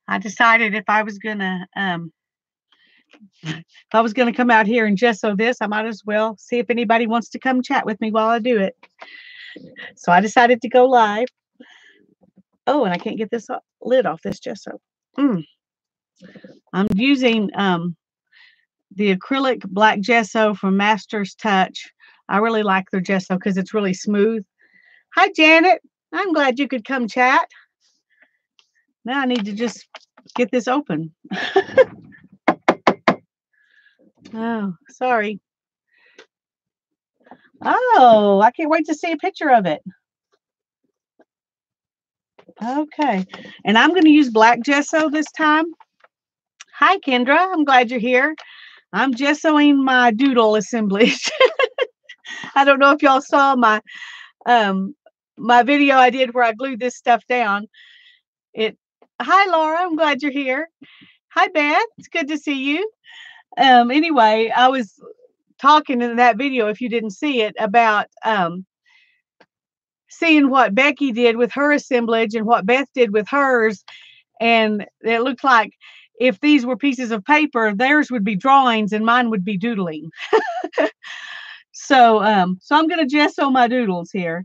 I decided if I was gonna come out here and gesso this, I might as well see if anybody wants to come chat with me while I do it. So I decided to go live. Oh, and I can't get this lid off this gesso. I'm using the acrylic black gesso from Master's Touch. I really like their gesso because it's really smooth. Hi, Janet. I'm glad you could come chat. Now I need to just get this open. Oh, sorry. Oh, I can't wait to see a picture of it. Okay. And I'm going to use black gesso this time. Hi, Kendra. I'm glad you're here. I'm gessoing my doodle assemblage. I don't know if y'all saw my video I did where I glued this stuff down. Hi, Laura. I'm glad you're here. Hi, Beth. It's good to see you. Anyway, I was talking in that video, if you didn't see it, about seeing what Becky did with her assemblage and what Beth did with hers. And it looked like if these were pieces of paper, theirs would be drawings and mine would be doodling. So I'm going to gesso my doodles here.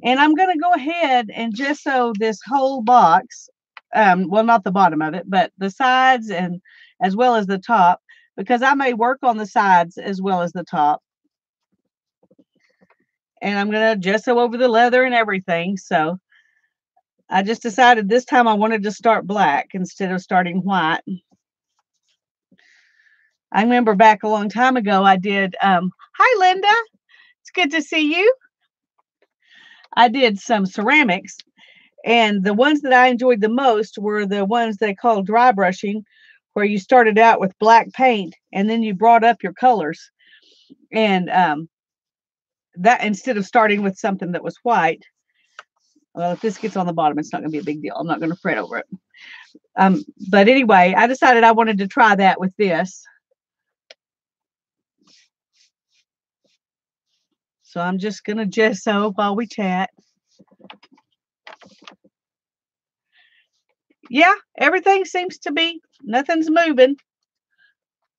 And I'm going to go ahead and gesso this whole box. Well, not the bottom of it, but the sides and as well as the top, because I may work on the sides as well as the top. And I'm going to gesso over the leather and everything. So I just decided this time I wanted to start black instead of starting white. I remember back a long time ago, I did, hi, Linda. It's good to see you. I did some ceramics, and the ones that I enjoyed the most were the ones they call dry brushing, where you started out with black paint and then you brought up your colors. And that instead of starting with something that was white, well, if this gets on the bottom, it's not going to be a big deal. I'm not going to fret over it. But anyway, I decided I wanted to try that with this. So I'm just going to gesso while we chat. Yeah, everything seems to be, nothing's moving.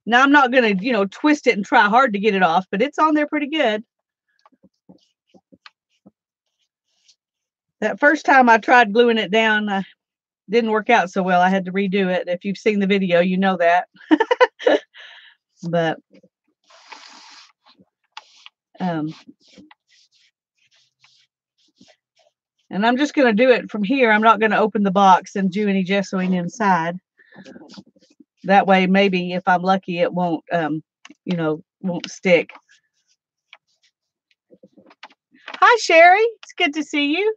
Now I'm not going to, twist it and try hard to get it off, but it's on there pretty good. That first time I tried gluing it down, didn't work out so well. I had to redo it. If you've seen the video, you know that. But and I'm just going to do it from here. I'm not going to open the box and do any gessoing inside. That way, maybe if I'm lucky, it won't, won't stick. Hi, Sherry. It's good to see you.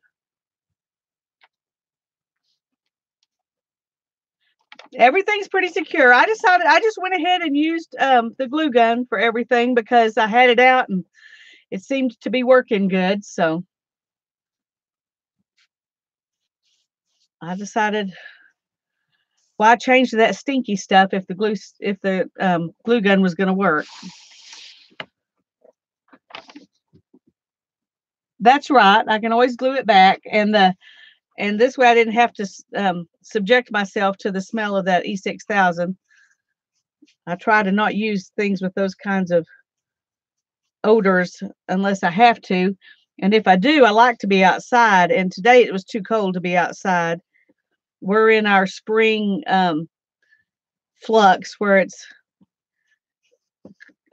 Everything's pretty secure. I just went ahead and used the glue gun for everything because I had it out and it seemed to be working good. So I decided, why change that stinky stuff if the glue gun was going to work? That's right. I can always glue it back, and this way I didn't have to subject myself to the smell of that E6000. I try to not use things with those kinds of odors unless I have to. And if I do, I like to be outside. And today it was too cold to be outside. We're in our spring flux where it's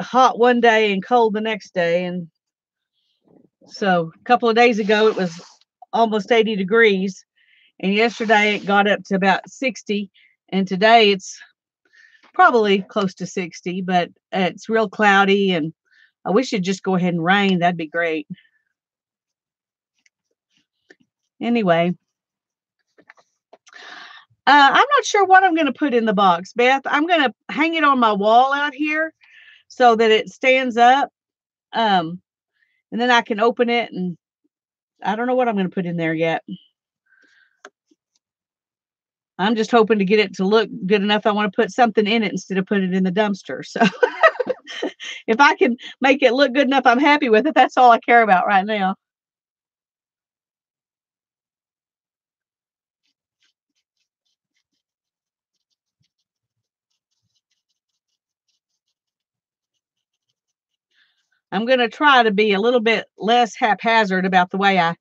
hot one day and cold the next day. And so a couple of days ago, it was almost 80 degrees. And yesterday it got up to about 60. And today it's probably close to 60, but it's real cloudy. And I wish it'd just go ahead and rain. That'd be great. Anyway, I'm not sure what I'm going to put in the box, Beth. I'm going to hang it on my wall out here so that it stands up. And then I can open it, and I don't know what I'm going to put in there yet. I'm just hoping to get it to look good enough. I want to put something in it instead of putting it in the dumpster. So if I can make it look good enough, I'm happy with it. That's all I care about right now. I'm going to try to be a little bit less haphazard about the way I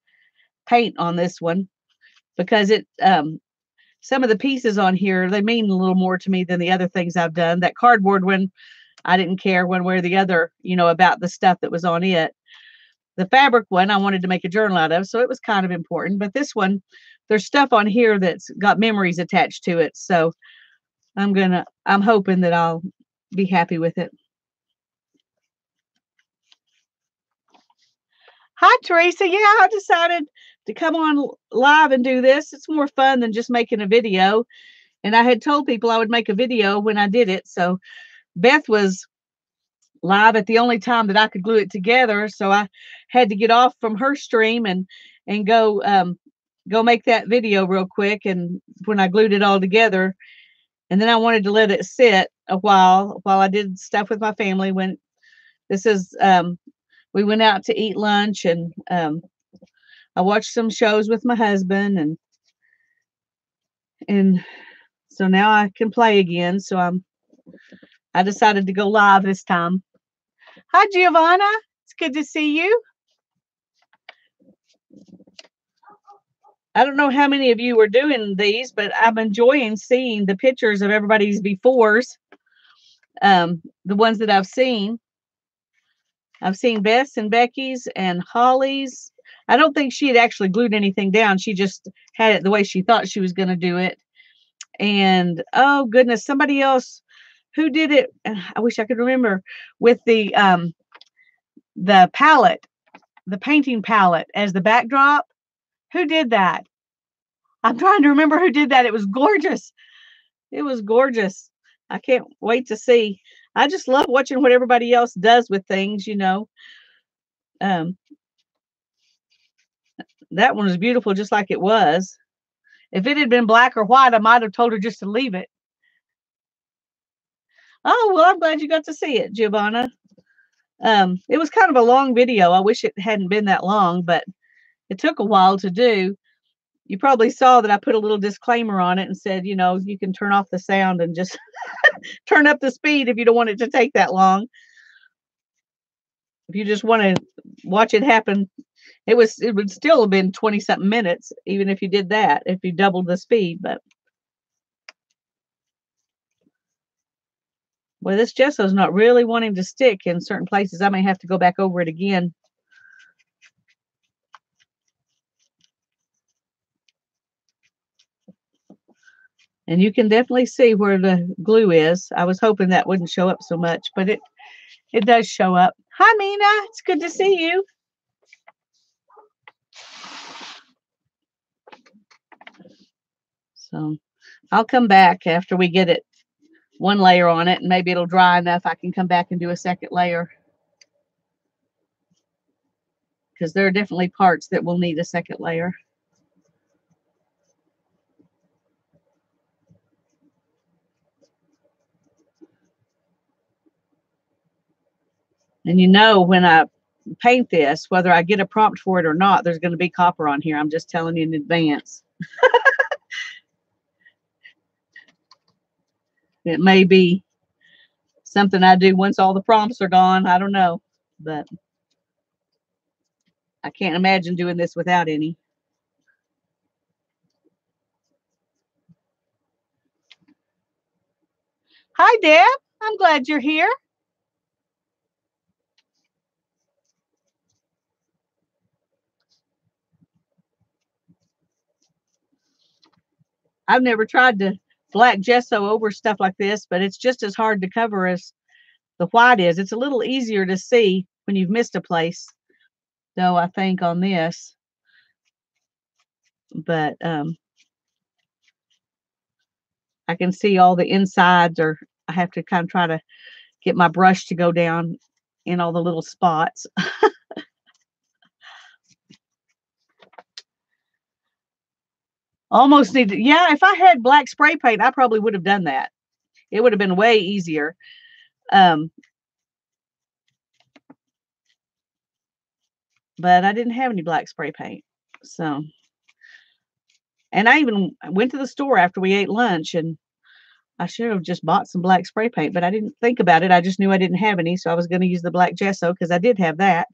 paint on this one, because some of the pieces on here, they mean a little more to me than the other things I've done. That cardboard one, I didn't care one way or the other, about the stuff that was on it. The fabric one, I wanted to make a journal out of, so it was kind of important. But this one, there's stuff on here that's got memories attached to it. So I'm hoping that I'll be happy with it. Hi, Teresa. Yeah, I decided to come on live and do this. It's more fun than just making a video. And I had told people I would make a video when I did it. So Beth was live at the only time that I could glue it together. So I had to get off from her stream and go make that video real quick. And when I glued it all together, and then I wanted to let it sit a while I did stuff with my family. When this is we went out to eat lunch, and I watched some shows with my husband, and so now I can play again. So I decided to go live this time. Hi, Giovanna. It's good to see you. I don't know how many of you are doing these, but I'm enjoying seeing the pictures of everybody's befores. The ones that I've seen. I've seen Beth's and Becky's and Holly's. I don't think she had actually glued anything down. She just had it the way she thought she was going to do it. And oh goodness, somebody else who did it. I wish I could remember, with the palette, the painting palette as the backdrop. Who did that? I'm trying to remember who did that. It was gorgeous. It was gorgeous. I can't wait to see. I just love watching what everybody else does with things, That one was beautiful, just like it was. If it had been black or white, I might have told her just to leave it. Oh, well, I'm glad you got to see it, Giovanna. It was kind of a long video. I wish it hadn't been that long, but it took a while to do. You probably saw that I put a little disclaimer on it and said, you can turn off the sound and just turn up the speed if you don't want it to take that long. If you just want to watch it happen, it would still have been 20-something minutes, even if you did that, if you doubled the speed. But well, this gesso's not really wanting to stick in certain places. I may have to go back over it again. And you can definitely see where the glue is. I was hoping that wouldn't show up so much, but it does show up. Hi, Mina. It's good to see you. So I'll come back after we get it one layer on it, and maybe it'll dry enough I can come back and do a second layer, because there are definitely parts that will need a second layer. And when I paint this, whether I get a prompt for it or not, there's going to be copper on here. I'm just telling you in advance. It may be something I do once all the prompts are gone. I don't know, but I can't imagine doing this without any. Hi, Deb. I'm glad you're here. I've never tried to black gesso over stuff like this, but it's just as hard to cover as the white is. It's a little easier to see when you've missed a place, though, I think, on this. But I can see all the insides, or I have to kind of try to get my brush to go down in all the little spots. Almost need to, yeah, if I had black spray paint, I probably would have done that. It would have been way easier. But I didn't have any black spray paint. And I even went to the store after we ate lunch, and I should have just bought some black spray paint, but I didn't think about it. I just knew I didn't have any, so I was going to use the black gesso because I did have that.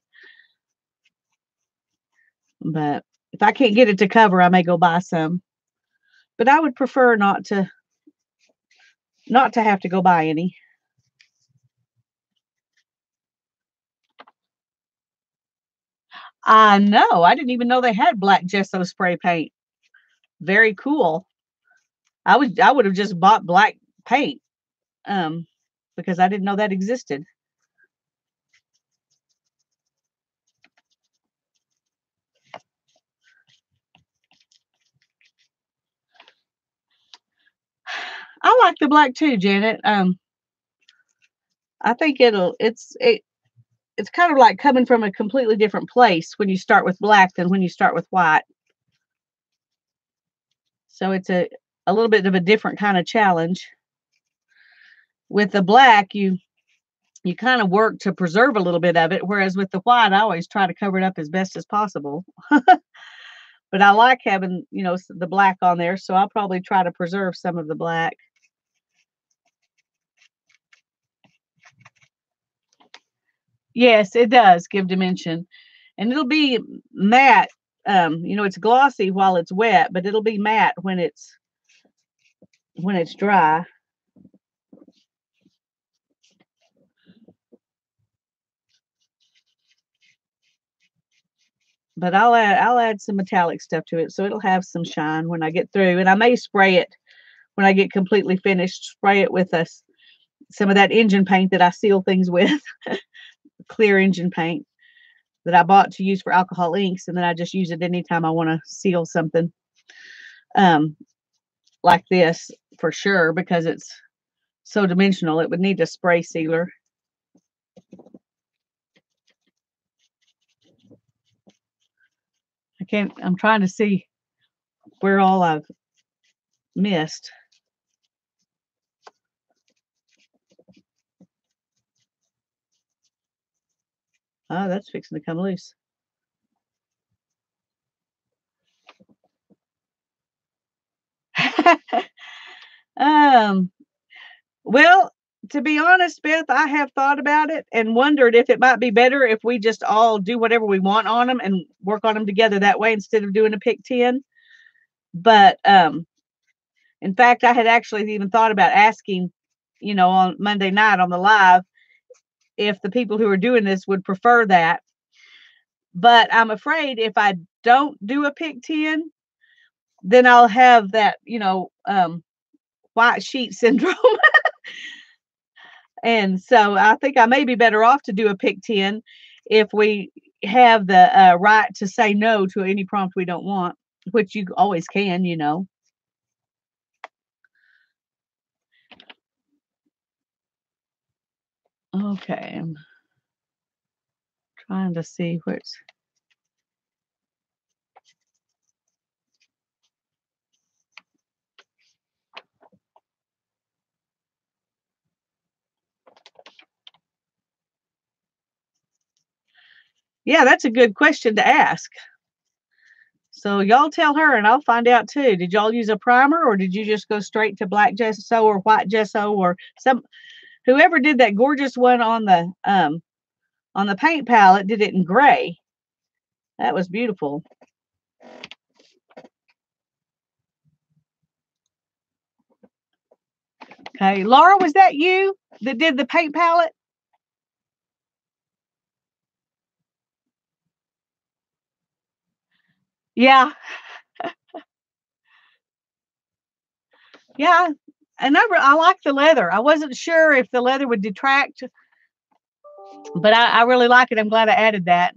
But if I can't get it to cover, I may go buy some. But I would prefer not to have to go buy any. I know. I didn't even know they had black gesso spray paint. Very cool. I would have just bought black paint because I didn't know that existed. I like the black too, Janet. I think it's kind of like coming from a completely different place when you start with black than when you start with white. So it's a little bit of a different kind of challenge. With the black, you kind of work to preserve a little bit of it, whereas with the white, I always try to cover it up as best as possible. But I like having, the black on there, so I'll probably try to preserve some of the black. Yes, it does give dimension. And it'll be matte. It's glossy while it's wet, but it'll be matte when it's dry. But I'll add some metallic stuff to it so it'll have some shine when I get through. And I may spray it when I get completely finished, spray it with some of that engine paint that I seal things with, clear engine paint that I bought to use for alcohol inks, and then I just use it anytime I want to seal something. Like this for sure, because it's so dimensional. It would need a spray sealer. I'm trying to see where all I've missed. Oh, that's fixing to come loose. Well, to be honest, Beth, I have thought about it and wondered if it might be better if we just all do whatever we want on them and work on them together that way instead of doing a pick 10. But in fact, I had actually even thought about asking, on Monday night on the live, if the people who are doing this would prefer that. But I'm afraid if I don't do a pick 10, then I'll have that, white sheet syndrome. And so I think I may be better off to do a pick 10 if we have the right to say no to any prompt we don't want, which you always can, Okay, I'm trying to see where's. Yeah, that's a good question to ask. So y'all tell her and I'll find out too. Did y'all use a primer or did you just go straight to black gesso or white gesso or whoever did that gorgeous one on the paint palette did it in gray. That was beautiful. Okay, Laura, was that you that did the paint palette? Yeah. Yeah. And I like the leather. I wasn't sure if the leather would detract, but I really like it. I'm glad I added that.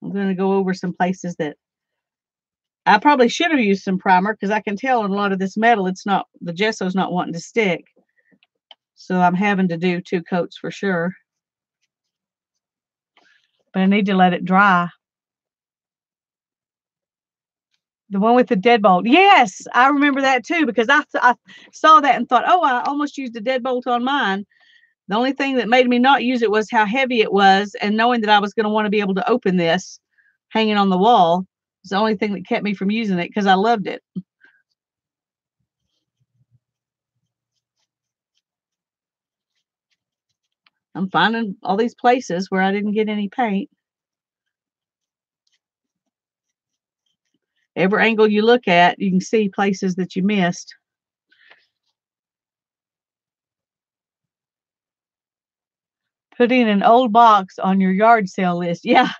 I'm going to go over some places that I probably should have used some primer because I can tell on a lot of this metal, the gesso's not wanting to stick. So I'm having to do 2 coats for sure. But I need to let it dry. The one with the deadbolt. Yes, I remember that too because I saw that and thought, oh, I almost used a deadbolt on mine. The only thing that made me not use it was how heavy it was, and knowing that I was going to want to be able to open this hanging on the wall was the only thing that kept me from using it because I loved it. I'm finding all these places where I didn't get any paint. Every angle you look at, you can see places that you missed. Putting an old box on your yard sale list. Yeah,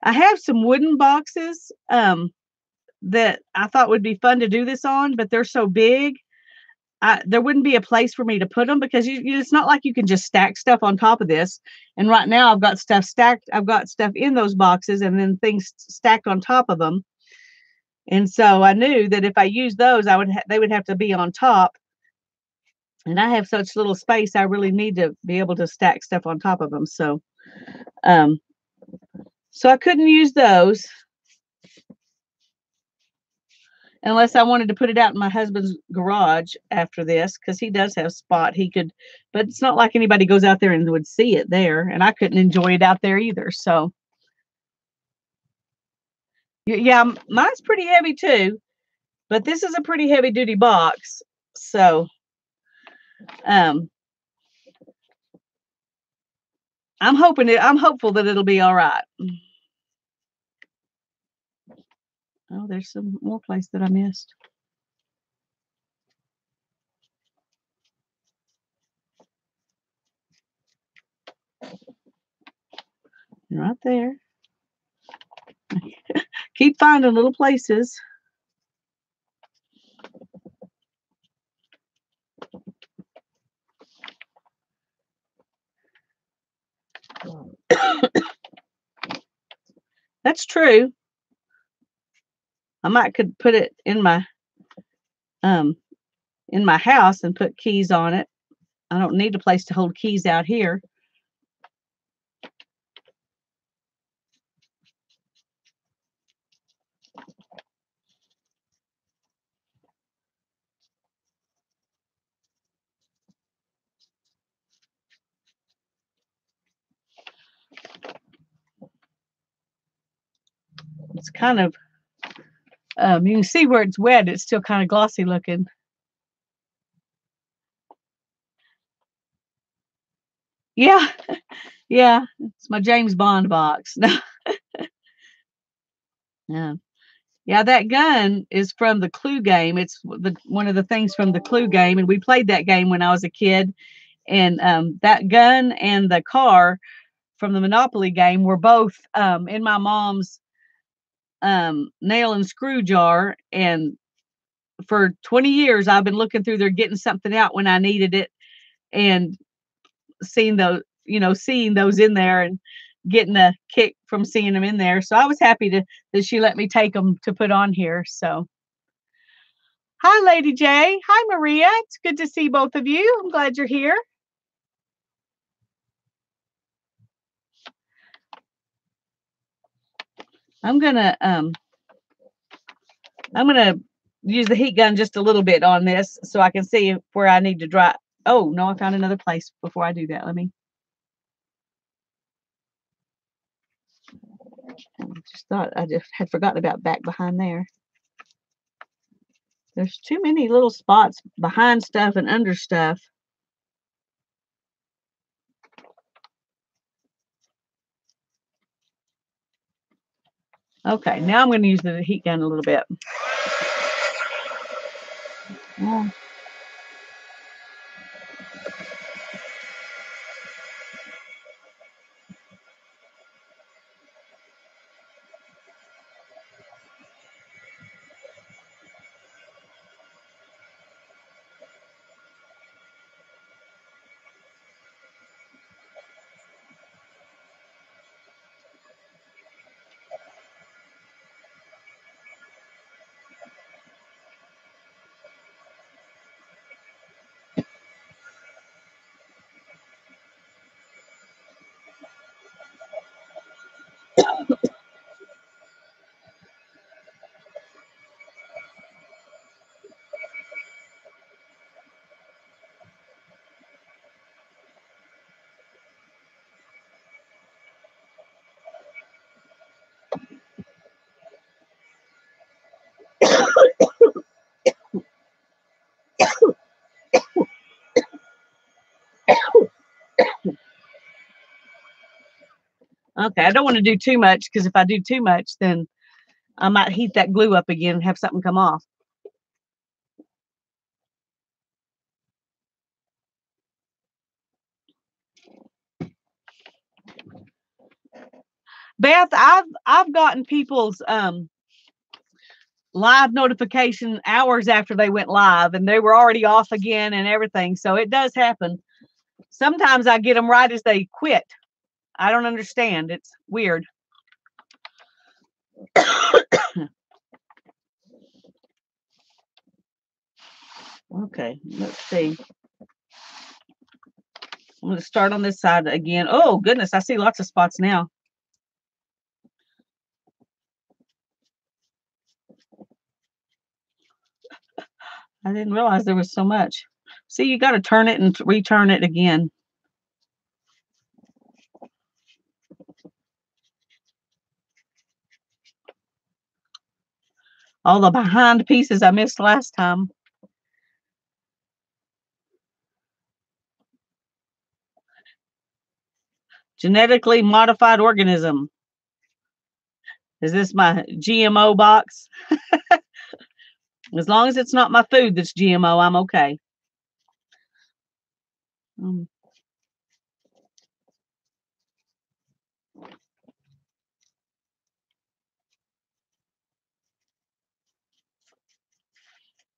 I have some wooden boxes that I thought would be fun to do this on, but they're so big. There wouldn't be a place for me to put them because it's not like you can just stack stuff on top of this. And right now I've got stuff stacked. I've got stuff in those boxes and then things stacked on top of them. And so I knew that if I used those, they would have to be on top. And I have such little space, I really need to be able to stack stuff on top of them. Um, so I couldn't use those unless I wanted to put it out in my husband's garage after this, because he does have spot he could, but it's not like anybody goes out there and would see it there, and I couldn't enjoy it out there either. So yeah, mine's pretty heavy too, but this is a pretty heavy duty box. So um I'm hopeful that it'll be all right. Oh, there's some more place that I missed. Right there. Keep finding little places. That's true. I might could put it um in my house and put keys on it. I don't need a place to hold keys out here. It's kind of you can see where it's wet, it's still kind of glossy looking. Yeah, yeah, it's my James Bond box. Yeah. Yeah, that gun is from the Clue game. It's one of the things from the Clue game, and we played that game when I was a kid. And that gun and the car from the Monopoly game were both in my mom's nail and screw jar. And for 20 years, I've been looking through there, getting something out when I needed it, and seeing those in there and getting a kick from seeing them in there. So I was happy that she let me take them to put on here. So hi, Lady J. Hi, Maria. It's good to see both of you. I'm glad you're here. I'm gonna use the heat gun just a little bit on this so I can see where I need to dry. Oh no, I found another place before I do that. I just had forgotten about back behind there. There's too many little spots behind stuff and under stuff. Okay, now I'm going to use the heat gun a little bit. Yeah. Okay, I don't want to do too much because if I do too much, then I might heat that glue up again and have something come off. Beth, I've gotten people's live notification hours after they went live and they were already off again and everything. So it does happen. Sometimes I get them right as they quit. I don't understand. It's weird. Okay, let's see. I'm going to start on this side again. Oh, goodness, I see lots of spots now. I didn't realize there was so much. See, you got to turn it and return it again. All the behind pieces I missed last time. Genetically modified organism. Is this my GMO box? As long as it's not my food that's GMO, I'm okay.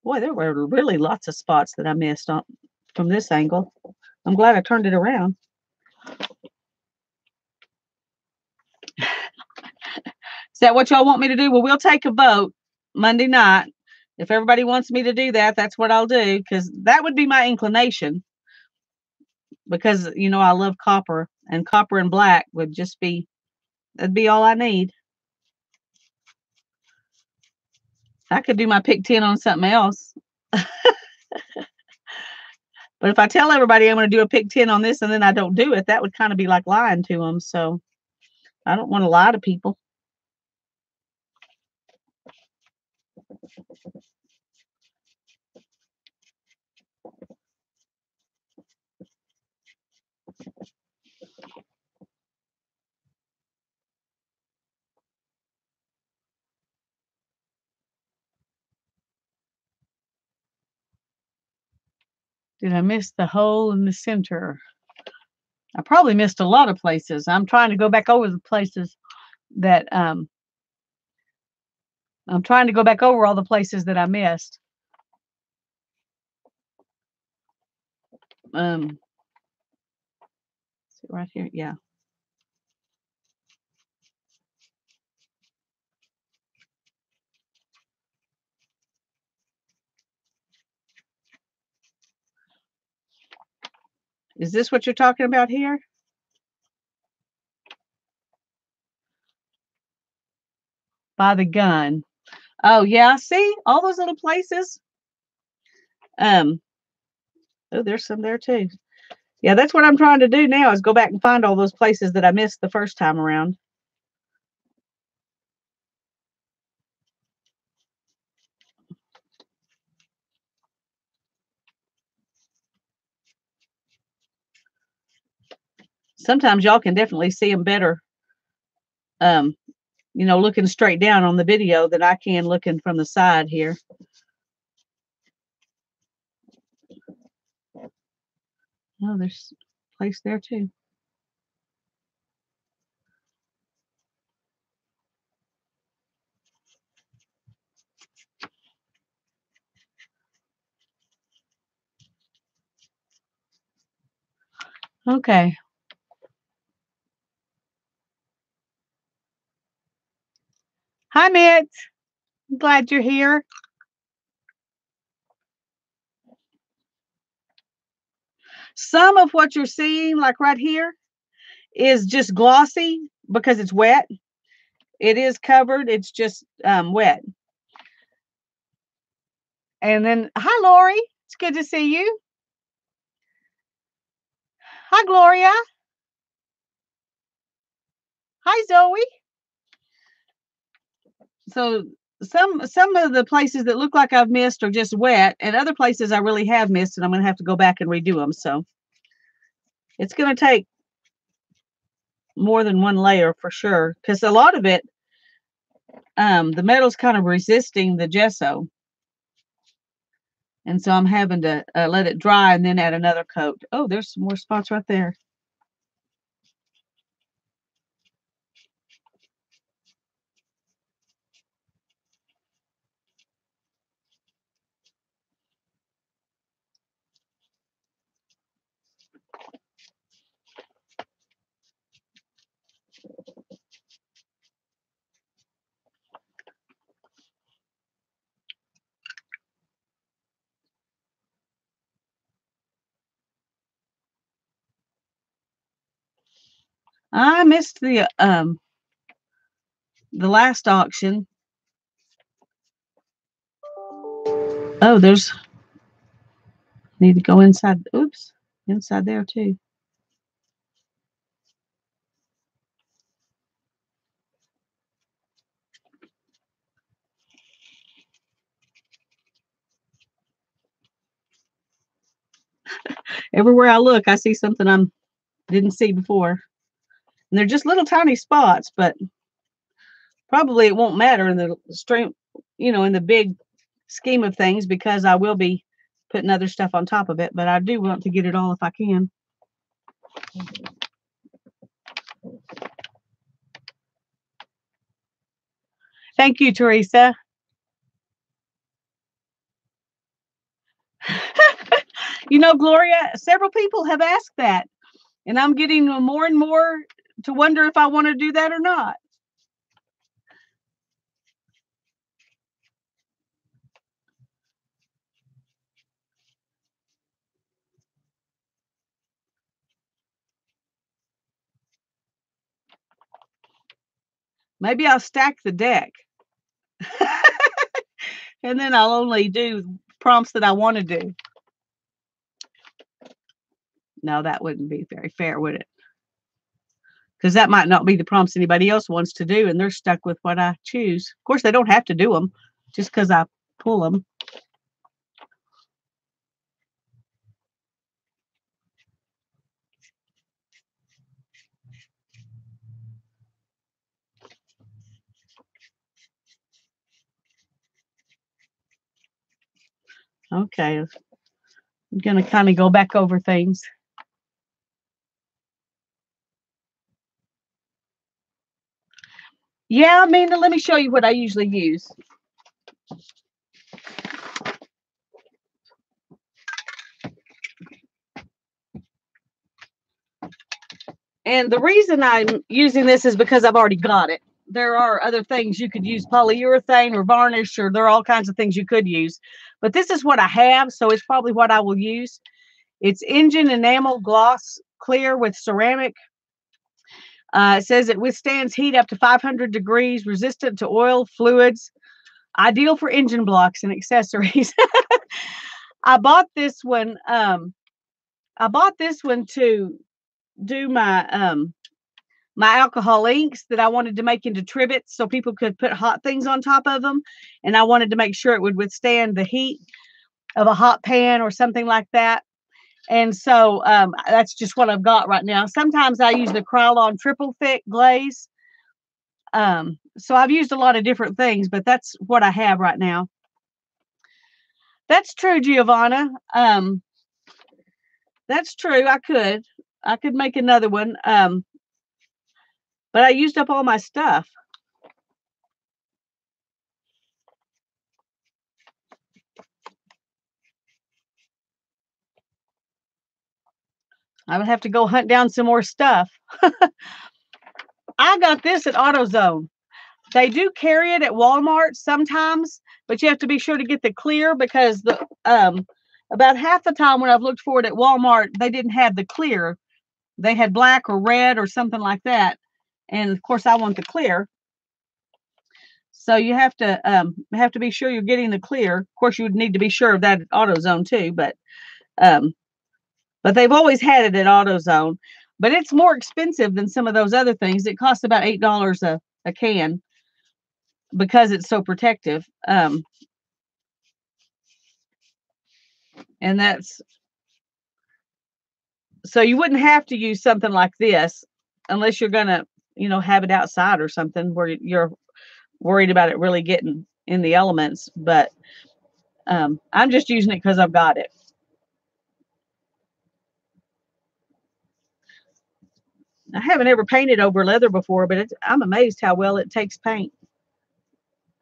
Boy, there were really lots of spots that I missed on from this angle. I'm glad I turned it around. Is that what y'all want me to do? Well, we'll take a vote Monday night. If everybody wants me to do that, that's what I'll do, because that would be my inclination. Because, you know, I love copper, and copper and black would just be, that'd be all I need. I could do my pick 10 on something else. But if I tell everybody I'm going to do a pick 10 on this and then I don't do it, that would kind of be like lying to them. So I don't want to lie to people. Did I miss the hole in the center? I probably missed a lot of places. I'm trying to go back over the places that I'm trying to go back over all the places that I missed. Right here, yeah. Is this what you're talking about here? By the gun. Oh yeah, see all those little places. Oh, there's some there too. Yeah, that's what I'm trying to do now is go back and find all those places that I missed the first time around. Sometimes y'all can definitely see them better, you know, looking straight down on the video than I can looking from the side here. Oh, there's a place there too. Okay. Hi, Mitch. I'm glad you're here. Some of what you're seeing, like right here, is just glossy because it's wet. It is covered. It's just wet. And then, hi, Lori. It's good to see you. Hi, Gloria. Hi, Zoe. So some of the places that look like I've missed are just wet, and other places I really have missed, and I'm going to have to go back and redo them. So it's going to take more than one layer for sure, because a lot of it, the metal's kind of resisting the gesso. And so I'm having to let it dry and then add another coat. Oh, there's some more spots right there. I missed the last auction. Oh, there's need to go inside. Oops, inside there too. Everywhere I look, I see something I didn't see before. And they're just little tiny spots, but probably it won't matter in the stream, in the big scheme of things, because I will be putting other stuff on top of it. But I do want to get it all if I can. Thank you, Teresa. Gloria, several people have asked that, and I'm getting more and more to wonder if I want to do that or not. Maybe I'll stack the deck and then I'll only do prompts that I want to do. No, that wouldn't be very fair, would it? Because that might not be the prompts anybody else wants to do, and they're stuck with what I choose. Of course, they don't have to do them just because I pull them. Okay, I'm going to kind of go back over things. Yeah, Amanda, let me show you what I usually use. And the reason I'm using this is because I've already got it. There are other things you could use, polyurethane or varnish, or there are all kinds of things you could use. But this is what I have, so it's probably what I will use. It's engine enamel gloss clear with ceramic. It says it withstands heat up to 500 degrees, resistant to oil, fluids, ideal for engine blocks and accessories. I bought this one. I bought this one to do my alcohol inks that I wanted to make into trivets so people could put hot things on top of them. And I wanted to make sure it would withstand the heat of a hot pan or something like that. And so that's just what I've got right now. Sometimes I use the Krylon triple thick glaze. So I've used a lot of different things, but that's what I have right now. That's true, Giovanna. That's true. I could make another one. But I used up all my stuff. I would have to go hunt down some more stuff. I got this at AutoZone. They do carry it at Walmart sometimes, but you have to be sure to get the clear, because the about half the time when I've looked for it at Walmart, they didn't have the clear. They had black or red or something like that. And of course, I want the clear. So you have to be sure you're getting the clear. Of course, you would need to be sure of that at AutoZone too, but they've always had it at AutoZone. But it's more expensive than some of those other things. It costs about $8 a can because it's so protective. And that's so you wouldn't have to use something like this unless you're gonna, have it outside or something where you're worried about it really getting in the elements. But I'm just using it because I've got it. I haven't ever painted over leather before, but I'm amazed how well it takes paint.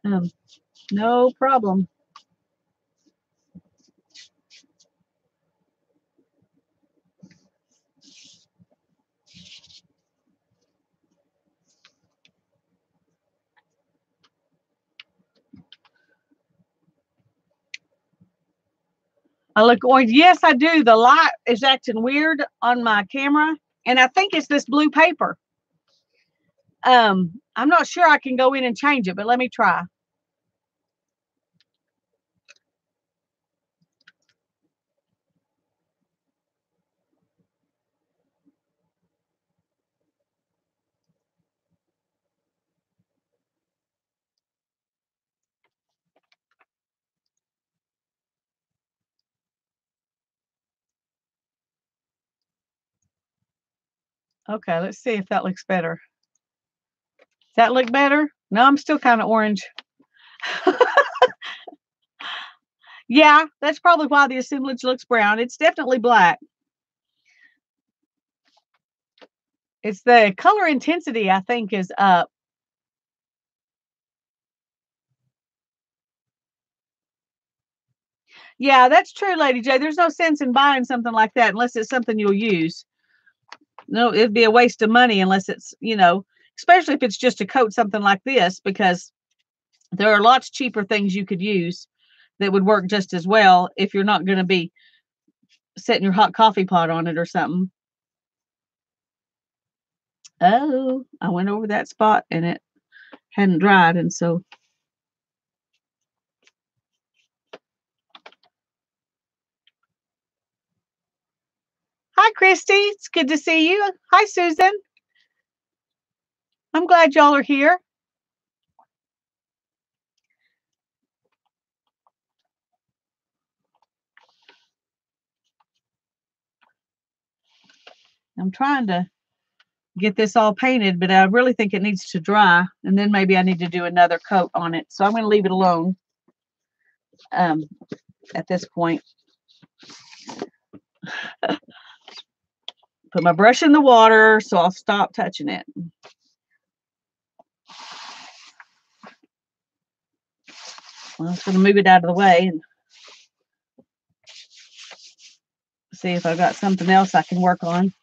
Um, no problem. I look orange. Yes, I do. The light is acting weird on my camera, and I think it's this blue paper. I'm not sure I can go in and change it, but let me try. Okay, let's see if that looks better. Does that look better? No, I'm still kind of orange. Yeah, that's probably why the assemblage looks brown. It's definitely black. It's the color intensity, I think, is up. Yeah, that's true, Lady J. There's no sense in buying something like that unless it's something you'll use. No, it'd be a waste of money unless it's, especially if it's just to coat something like this, because there are lots cheaper things you could use that would work just as well if you're not going to be setting your hot coffee pot on it or something. Oh, I went over that spot and it hadn't dried, and so hi, Christy. It's good to see you. Hi, Susan. I'm glad y'all are here. I'm trying to get this all painted, but I really think it needs to dry, and then maybe I need to do another coat on it. So I'm going to leave it alone at this point. Put my brush in the water, so I'll stop touching it. Well, I'm just going to move it out of the way and see if I've got something else I can work on.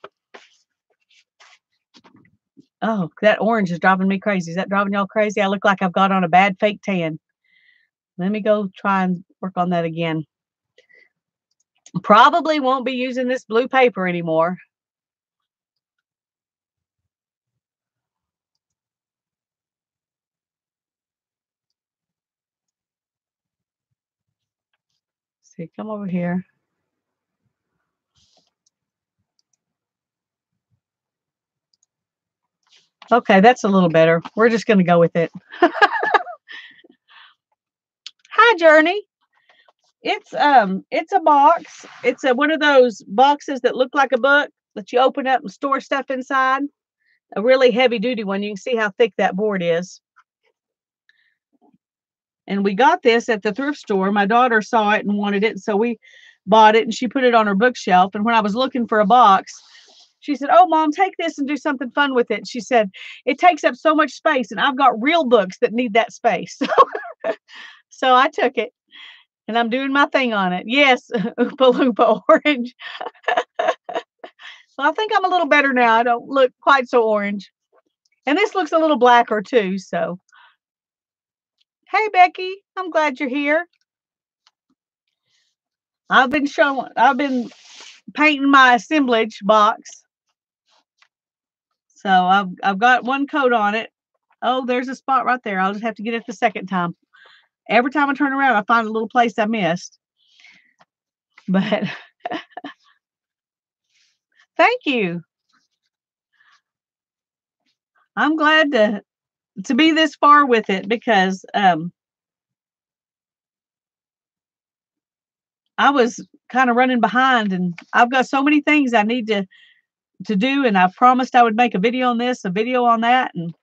Oh, that orange is driving me crazy. Is that driving y'all crazy? I look like I've got on a bad fake tan. Let me go try and work on that again. Probably won't be using this blue paper anymore. See, come over here. Okay, that's a little better. We're just going to go with it. Hi, Journey. It's a box. It's one of those boxes that look like a book that you open up and store stuff inside. A really heavy duty one. You can see how thick that board is. And we got this at the thrift store. My daughter saw it and wanted it, so we bought it, and she put it on her bookshelf. And when I was looking for a box, she said, "Oh, Mom, take this and do something fun with it." She said, "It takes up so much space, and I've got real books that need that space." So I took it, and I'm doing my thing on it. Yes, Oompa Loompa orange. So I think I'm a little better now. I don't look quite so orange. And this looks a little blacker too, so. Hey, Becky, I'm glad you're here. I've been painting my assemblage box. So I've got one coat on it. Oh, there's a spot right there. I'll just have to get it the second time. Every time I turn around, I find a little place I missed. But thank you. I'm glad to be this far with it because I was kind of running behind, and I've got so many things I need to to do, and I promised I would make a video on this, a video on that, and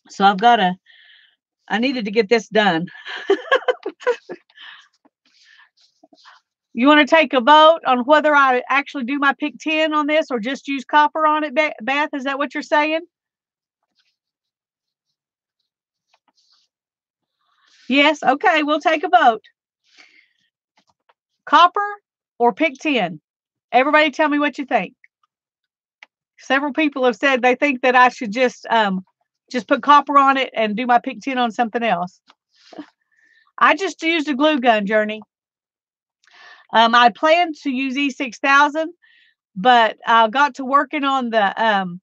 so I needed to get this done. You want to take a vote on whether I actually do my pick 10 on this or just use copper on it, Beth? Is that what you're saying? Yes. Okay, we'll take a vote. Copper or pick 10? Everybody tell me what you think. Several people have said they think that I should just put copper on it and do my pick 10 on something else. I just used a glue gun, Journey. I planned to use E6000, but I got to working on the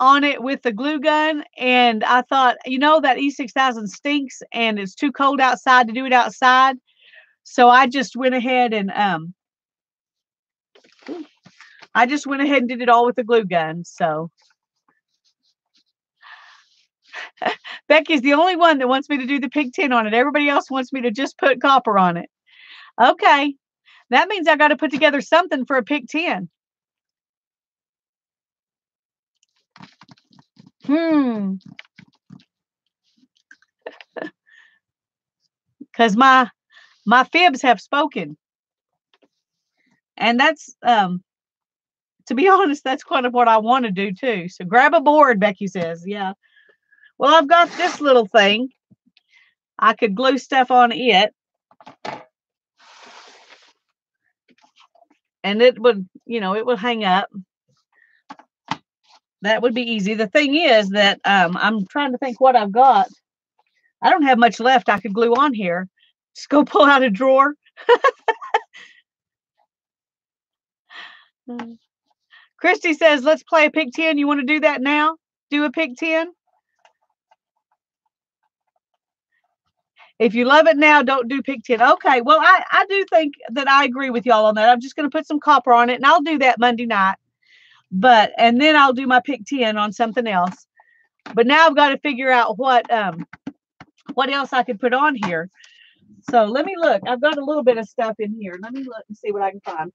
on it with the glue gun, and I thought, you know, that E6000 stinks and it's too cold outside to do it outside. So I just went ahead and did it all with the glue gun. So Becky's the only one that wants me to do the pig 10 on it. Everybody else wants me to just put copper on it. Okay. That means I got to put together something for a pig 10. Because my fibs have spoken. And that's to be honest, that's kind of what I want to do too. So grab a board, Becky says. Yeah. Well, I've got this little thing. I could glue stuff on it. And it would, you know, it would hang up. That would be easy. The thing is that I'm trying to think what I've got. I don't have much left I could glue on here. Just go pull out a drawer. Christy says, let's play a pick 10. You want to do that now? Do a pick 10? If you love it now, don't do pick 10. Okay, well, I do think that I agree with y'all on that. I'm just going to put some copper on it, and I'll do that Monday night. And then I'll do my pick 10 on something else. But now I've got to figure out what else I could put on here. So let me look. I've got a little bit of stuff in here. Let me look and see what I can find.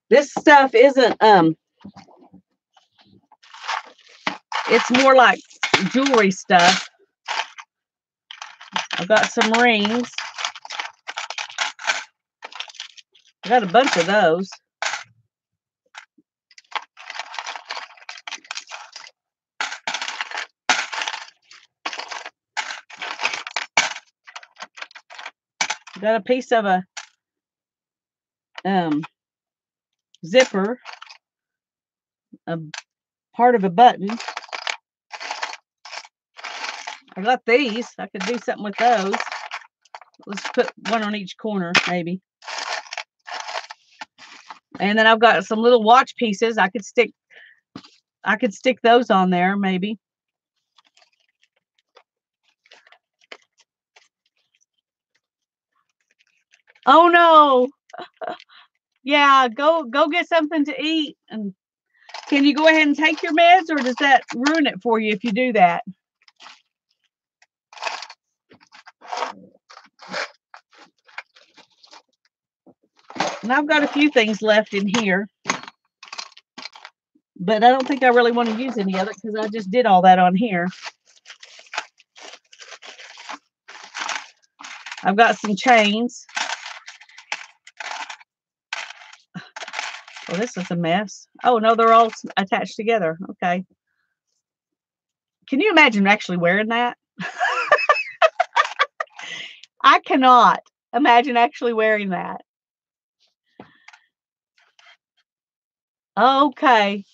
This stuff isn't it's more like jewelry stuff. I've got some rings. I got a bunch of those. Got a piece of a zipper, a part of a button. I got these. I could do something with those. Let's put one on each corner, maybe. And then I've got some little watch pieces. I could stick those on there, maybe. Oh no. Yeah, go get something to eat. And can you go ahead and take your meds, or does that ruin it for you if you do that? And I've got a few things left in here, but I don't think I really want to use any of it because I just did all that on here. I've got some chains. Well, this is a mess. Oh, no, they're all attached together. Okay. Can you imagine actually wearing that? I cannot imagine actually wearing that. Okay.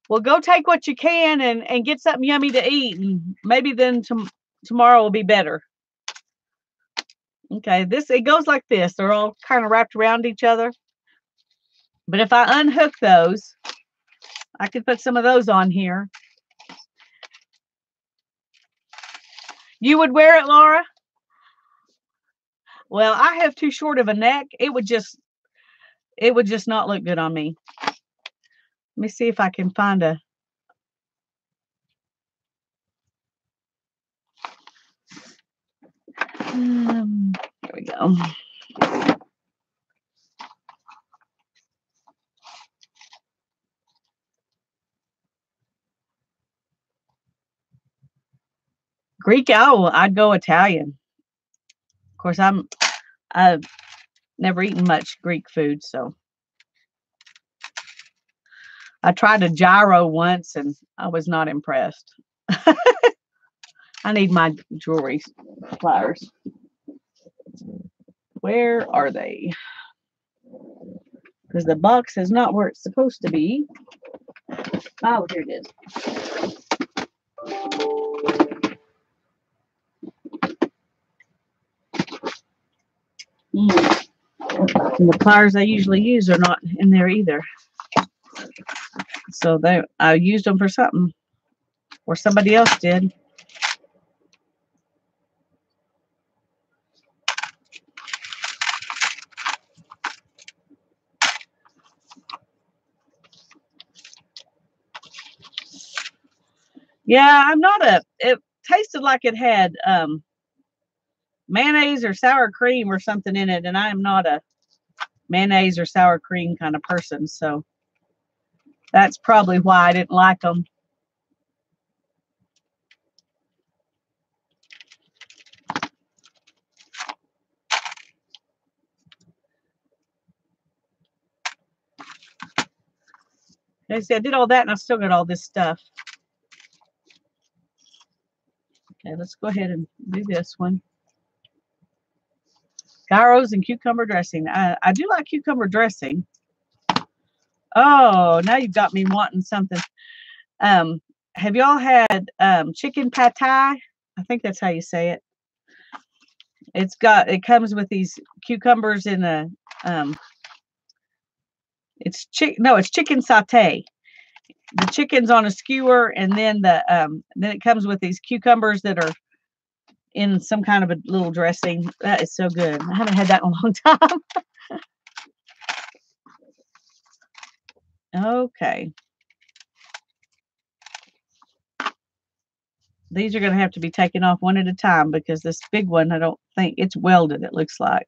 Well, go take what you can and get something yummy to eat. And maybe then tomorrow will be better. Okay. It goes like this. They're all kind of wrapped around each other. But if I unhook those, I could put some of those on here. You would wear it, Laura? Well, I have too short of a neck. It would just not look good on me. Let me see if I can find a. Here we go. Greek. Oh, I'd go Italian. Of course, I've never eaten much Greek food, so I tried a gyro once and I was not impressed. I need my jewelry pliers. Where are they? Because the box is not where it's supposed to be. Oh, here it is. And the pliers I usually use are not in there either. So I used them for something, or somebody else did. Yeah, I'm not a. It tasted like it had mayonnaise or sour cream or something in it, and I am not a mayonnaise or sour cream kind of person, so that's probably why I didn't like them. Like I said, I did all that, and I still got all this stuff. Okay, let's go ahead and do this one. Gyros and cucumber dressing. I do like cucumber dressing. Oh, now you've got me wanting something. Have y'all had chicken pad thai? I think that's how you say it. It comes with these cucumbers in a it's chicken satay. The chicken's on a skewer, and then then it comes with these cucumbers that are in some kind of a little dressing. That is so good. I haven't had that in a long time. Okay. These are going to have to be taken off one at a time because this big one, I don't think it's welded, it looks like.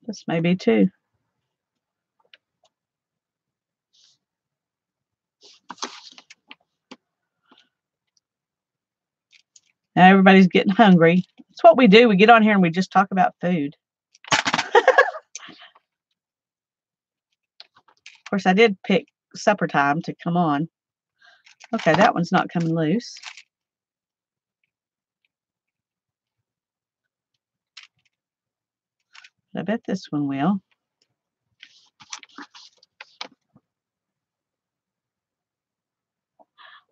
This may be too. Now everybody's getting hungry. It's what we do. We get on here and we just talk about food. Of course, I did pick supper time to come on. Okay, that one's not coming loose. But I bet this one will.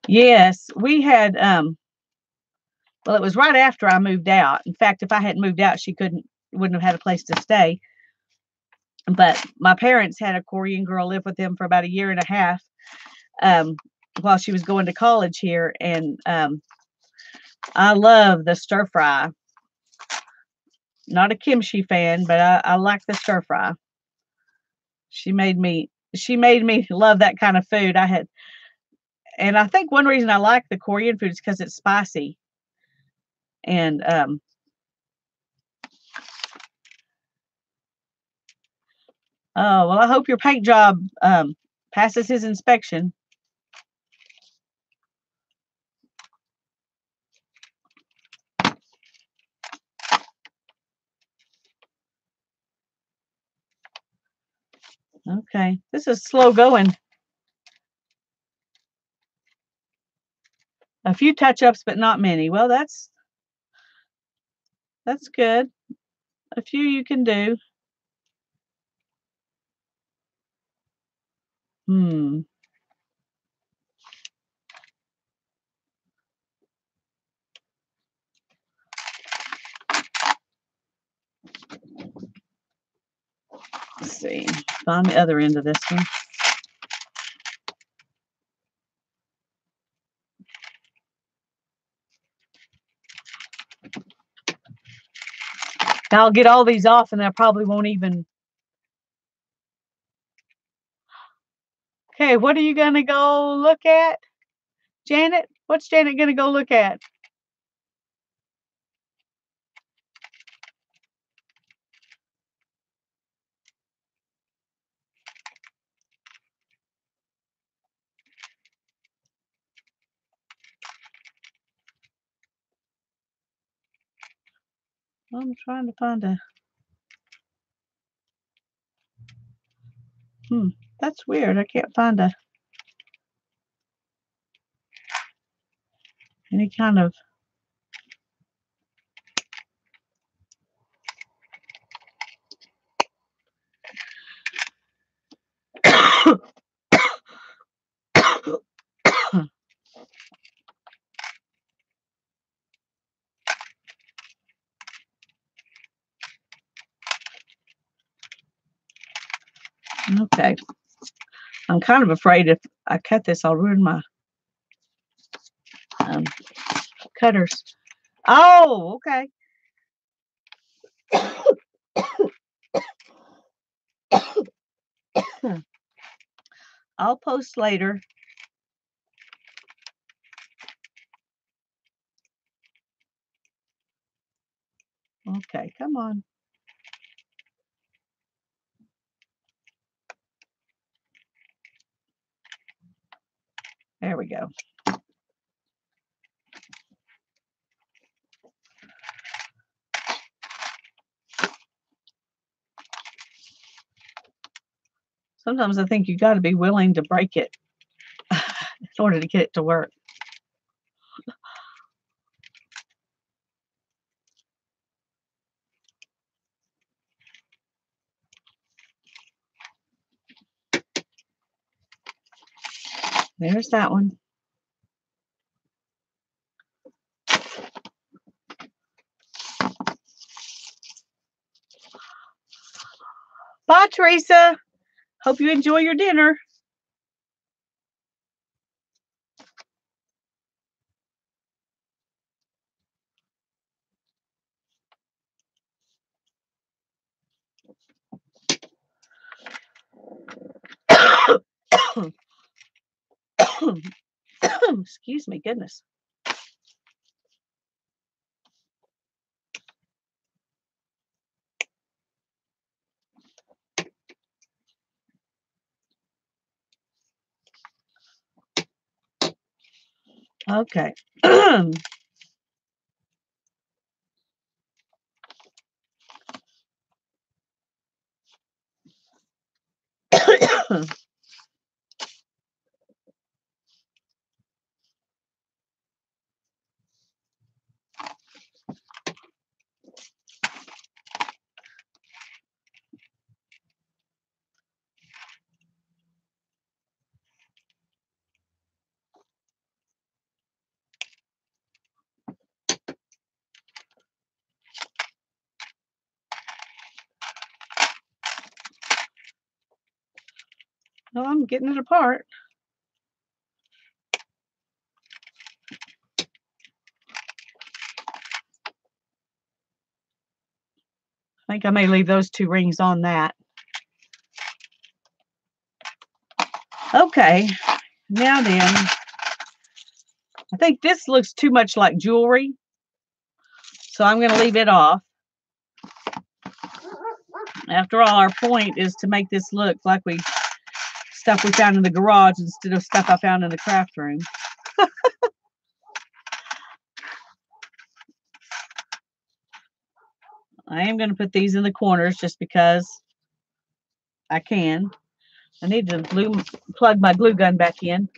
Yes, we had well, it was right after I moved out. In fact, if I hadn't moved out, she wouldn't have had a place to stay. But my parents had a Korean girl live with them for about a year and a half while she was going to college here. And I love the stir fry. Not a kimchi fan, but I like the stir fry. She made me love that kind of food. And I think one reason I like the Korean food is because it's spicy. And oh, well, I hope your paint job passes his inspection. Okay, this is slow going. A few touch-ups, but not many. Well, that's good. A few you can do. Let's see. Find the other end of this one. Now I'll get all these off and I probably won't even. Okay, what are you going to go look at? Janet? What's Janet going to go look at? I'm trying to find a. That's weird. I can't find any kind of. Okay. I'm kind of afraid if I cut this, I'll ruin my cutters. Oh, okay. I'll post later. Okay, come on. There we go. Sometimes I think you got to be willing to break it in order to get it to work. There's that one. Bye, Teresa. Hope you enjoy your dinner. Excuse me, goodness. Okay. Well, I'm getting it apart. I think I may leave those two rings on that. Okay, now then, I think this looks too much like jewelry, so I'm going to leave it off. After all, our point is to make this look like stuff we found in the garage instead of stuff I found in the craft room. I am going to put these in the corners just because I can. I need to plug my glue gun back in.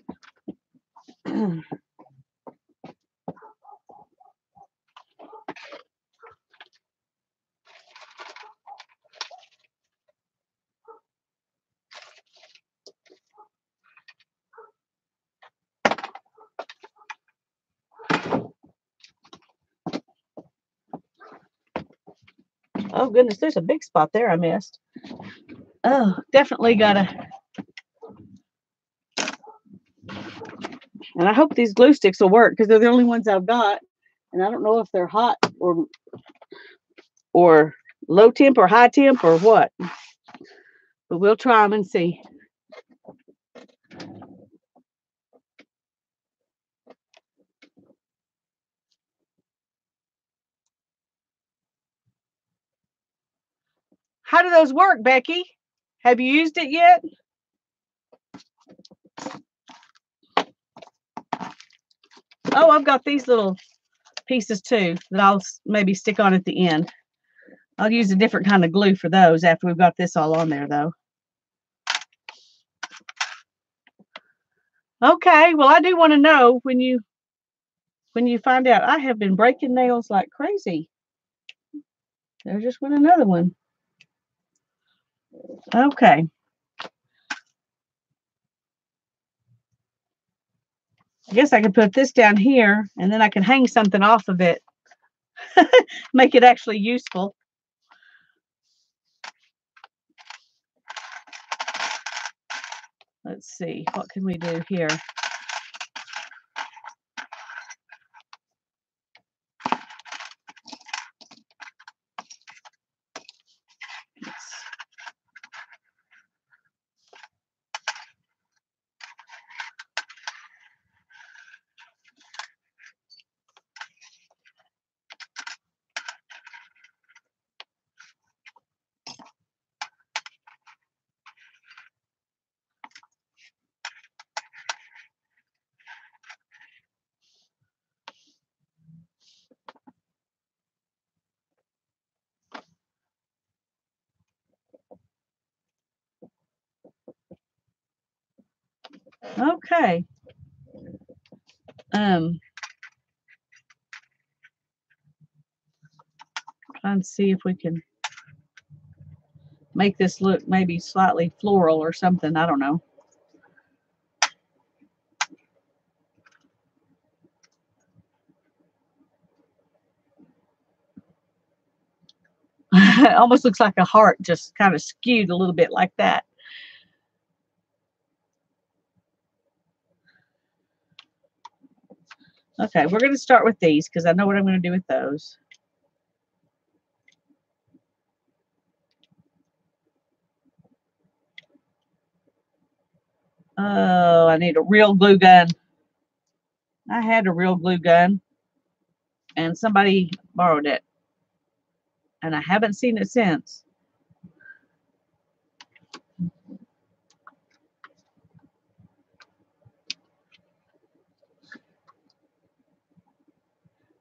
Oh, goodness, there's a big spot there I missed. Oh, definitely gotta. And I hope these glue sticks will work because they're the only ones I've got. And I don't know if they're hot or low temp or high temp or what. But we'll try them and see. How do those work, Becky? Have you used it yet? Oh, I've got these little pieces too that I'll maybe stick on at the end. I'll use a different kind of glue for those after we've got this all on there though. Okay, well I do want to know when you find out. I have been breaking nails like crazy. There just went another one. Okay. I guess I could put this down here and then I can hang something off of it. Make it actually useful. Let's see, what can we do here? Okay. Try and see if we can make this look maybe slightly floral or something. I don't know. It almost looks like a heart, just kind of skewed a little bit like that. Okay, we're going to start with these because I know what I'm going to do with those. Oh, I need a real glue gun. I had a real glue gun and somebody borrowed it and I haven't seen it since.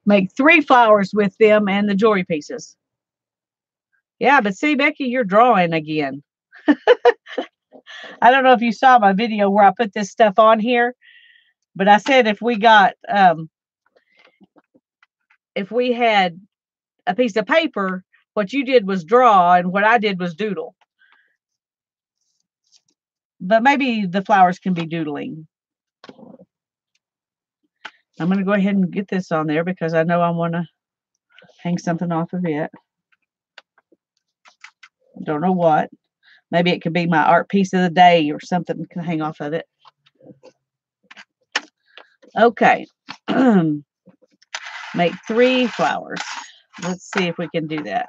Make 3 flowers with them and the jewelry pieces. Yeah, but see, Becky, you're drawing again. I don't know if you saw my video where I put this stuff on here, but I said if we got, if we had a piece of paper, what you did was draw and what I did was doodle. But maybe the flowers can be doodling. I'm going to go ahead and get this on there because I know I want to hang something off of it. Don't know what. Maybe it could be my art piece of the day or something can hang off of it. Okay. Make 3 flowers. Let's see if we can do that.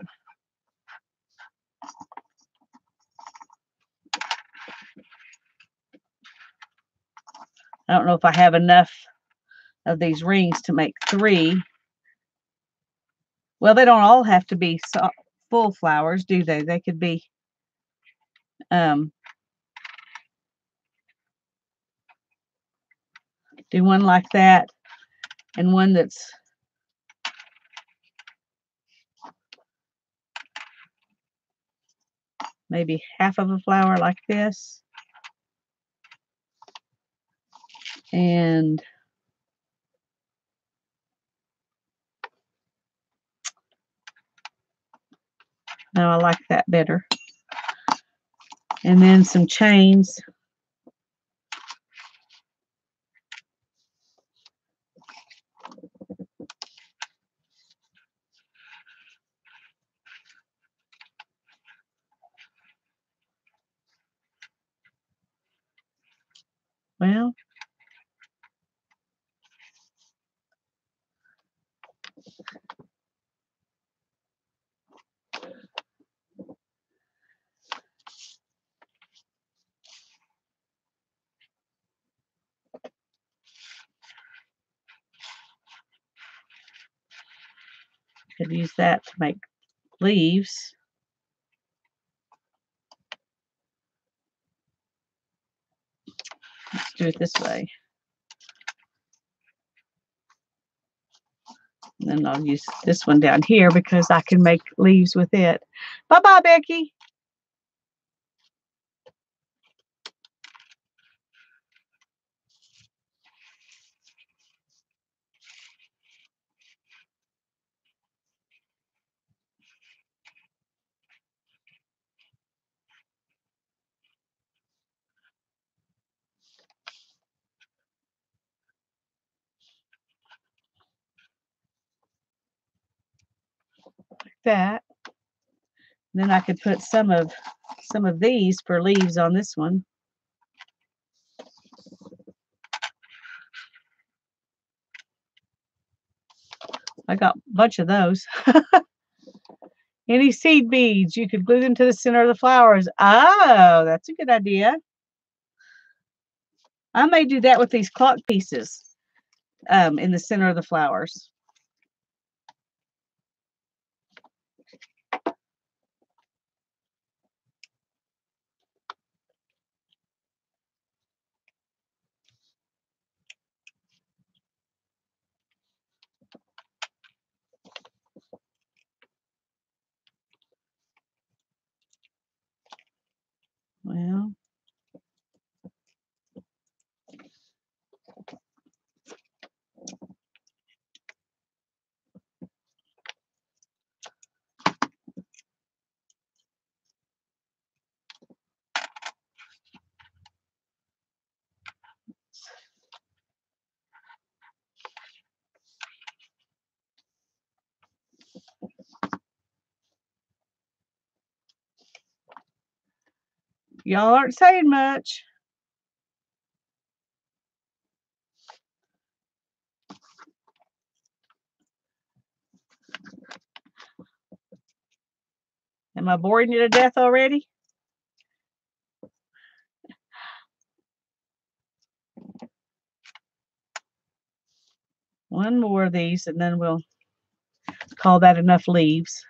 I don't know if I have enough of these rings to make 3. Well, they don't all have to be full flowers, do they? They could be do one like that and one that's maybe half of a flower like this. And no, I like that better. And then some chains. Well, Could use that to make leaves. Let's do it this way. And then I'll use this one down here because I can make leaves with it. Bye-bye, Becky. Like that. Then I could put some of these for leaves on this one. I got a bunch of those. Any seed beads, you could glue them to the center of the flowers. Oh, that's a good idea. I may do that with these clock pieces in the center of the flowers. Well, y'all aren't saying much. Am I boring you to death already? One more of these and then we'll call that enough leaves.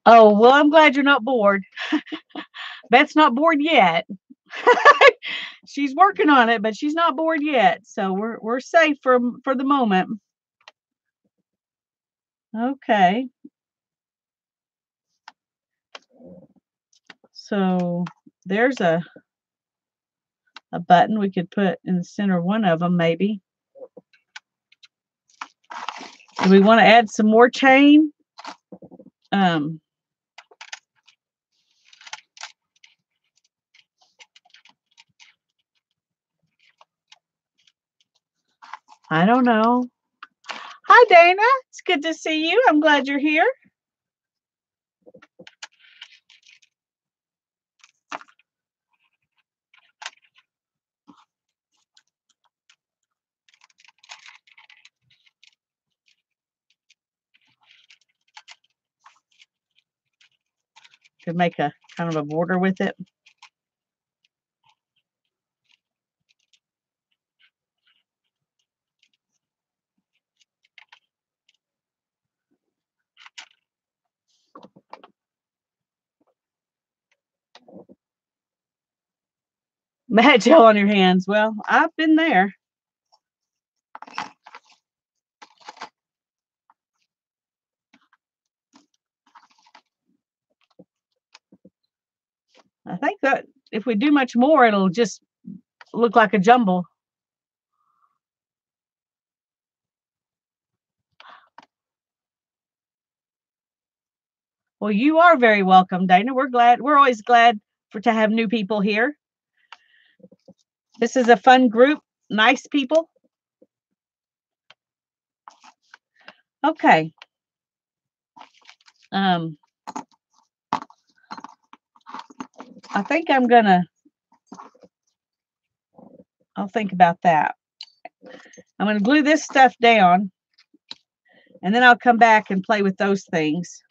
Oh, well, I'm glad you're not bored. Beth's not bored yet. She's working on it, but she's not bored yet. So we're safe for the moment. Okay. So there's a button we could put in the center of one of them, maybe. Do we want to add some more chain? I don't know. Hi, Dana. It's good to see you. I'm glad you're here. Could make a kind of a border with it. Mad gel on your hands. Well, I've been there. I think that if we do much more, it'll just look like a jumble. Well, you are very welcome, Dana. We're always glad to have new people here. This is a fun group, nice people. Okay. I think I'll think about that. I'm going to glue this stuff down, and then I'll come back and play with those things.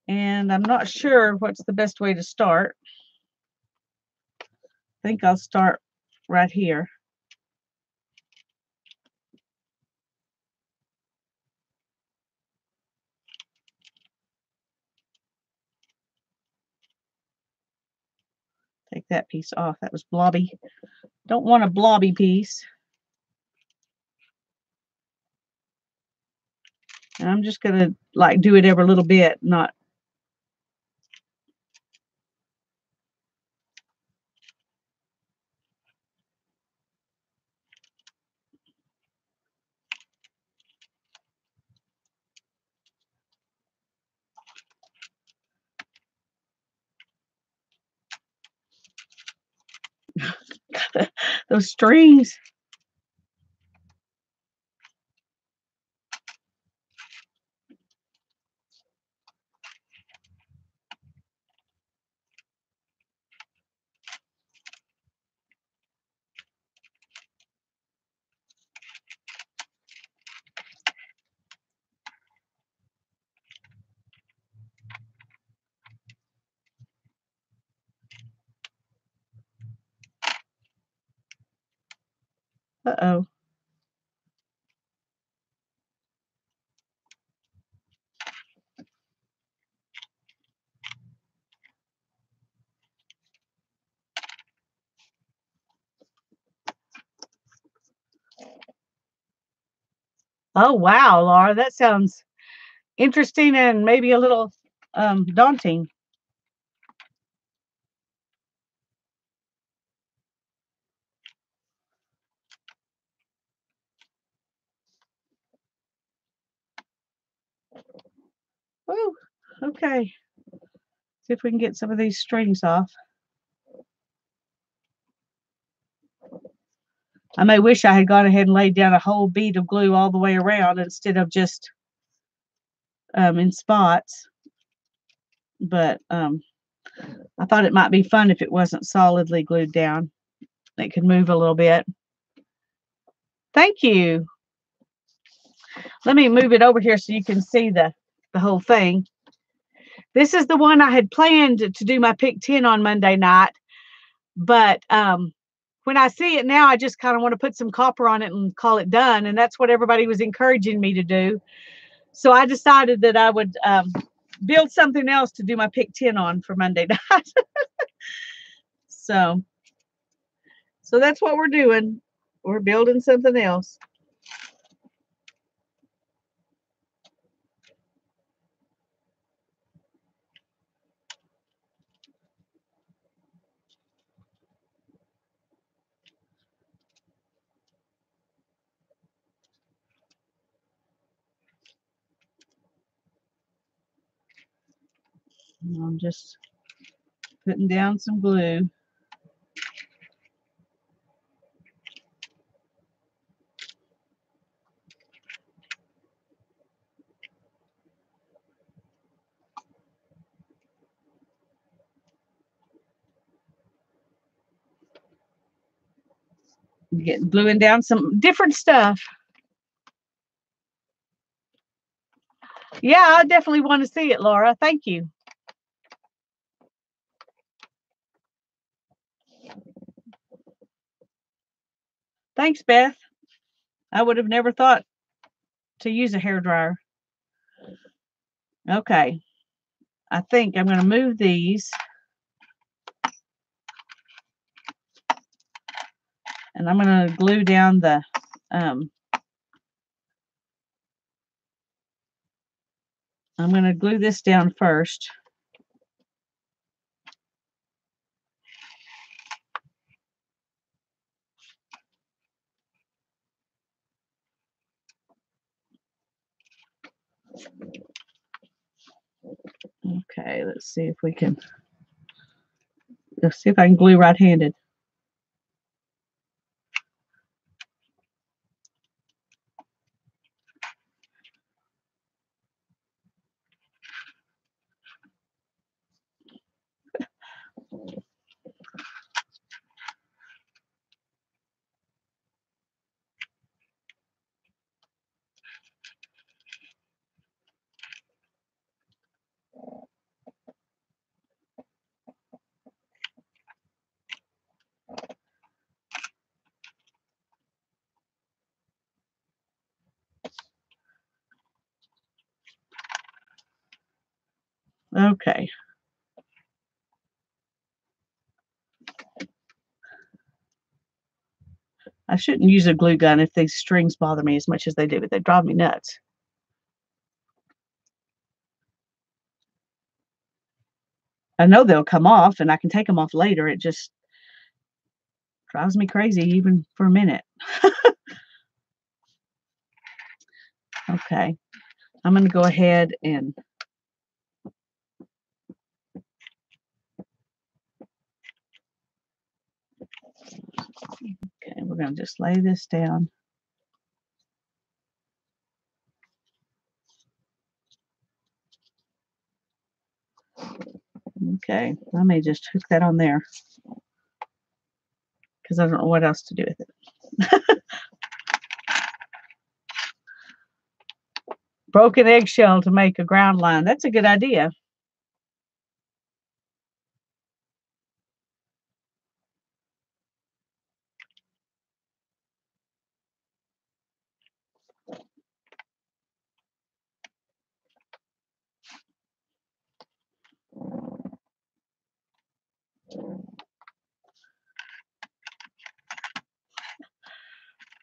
And I'm not sure what's the best way to start. I think I'll start right here. Take that piece off. That was blobby. Don't want a blobby piece. And I'm just going to like do it every little bit, not. Those strings. Uh-oh. Oh, wow, Laura, that sounds interesting and maybe a little daunting. Woo, okay. See if we can get some of these strings off. I may wish I had gone ahead and laid down a whole bead of glue all the way around instead of just in spots. But I thought it might be fun if it wasn't solidly glued down. It could move a little bit. Thank you. Let me move it over here so you can see the whole thing. This is the one I had planned to do my pick 10 on Monday night. But when I see it now, I just kind of want to put some copper on it and call it done. And that's what everybody was encouraging me to do. So I decided that I would build something else to do my pick 10 on for Monday night. So that's what we're doing. We're building something else. I'm just putting down some glue. Gluing down some different stuff. Yeah, I definitely want to see it, Laura. Thank you. Thanks, Beth. I would have never thought to use a hairdryer. Okay. I think I'm going to move these. And I'm going to glue down the I'm going to glue this down first. Okay, let's see if we can. Let's see if I can glue right-handed. Okay. I shouldn't use a glue gun if these strings bother me as much as they do, but they drive me nuts. I know they'll come off and I can take them off later. It just drives me crazy even for a minute. Okay. I'm going to go ahead and okay, we're going to just lay this down. Okay, I may just hook that on there because I don't know what else to do with it. Broken eggshell to make a ground line. That's a good idea.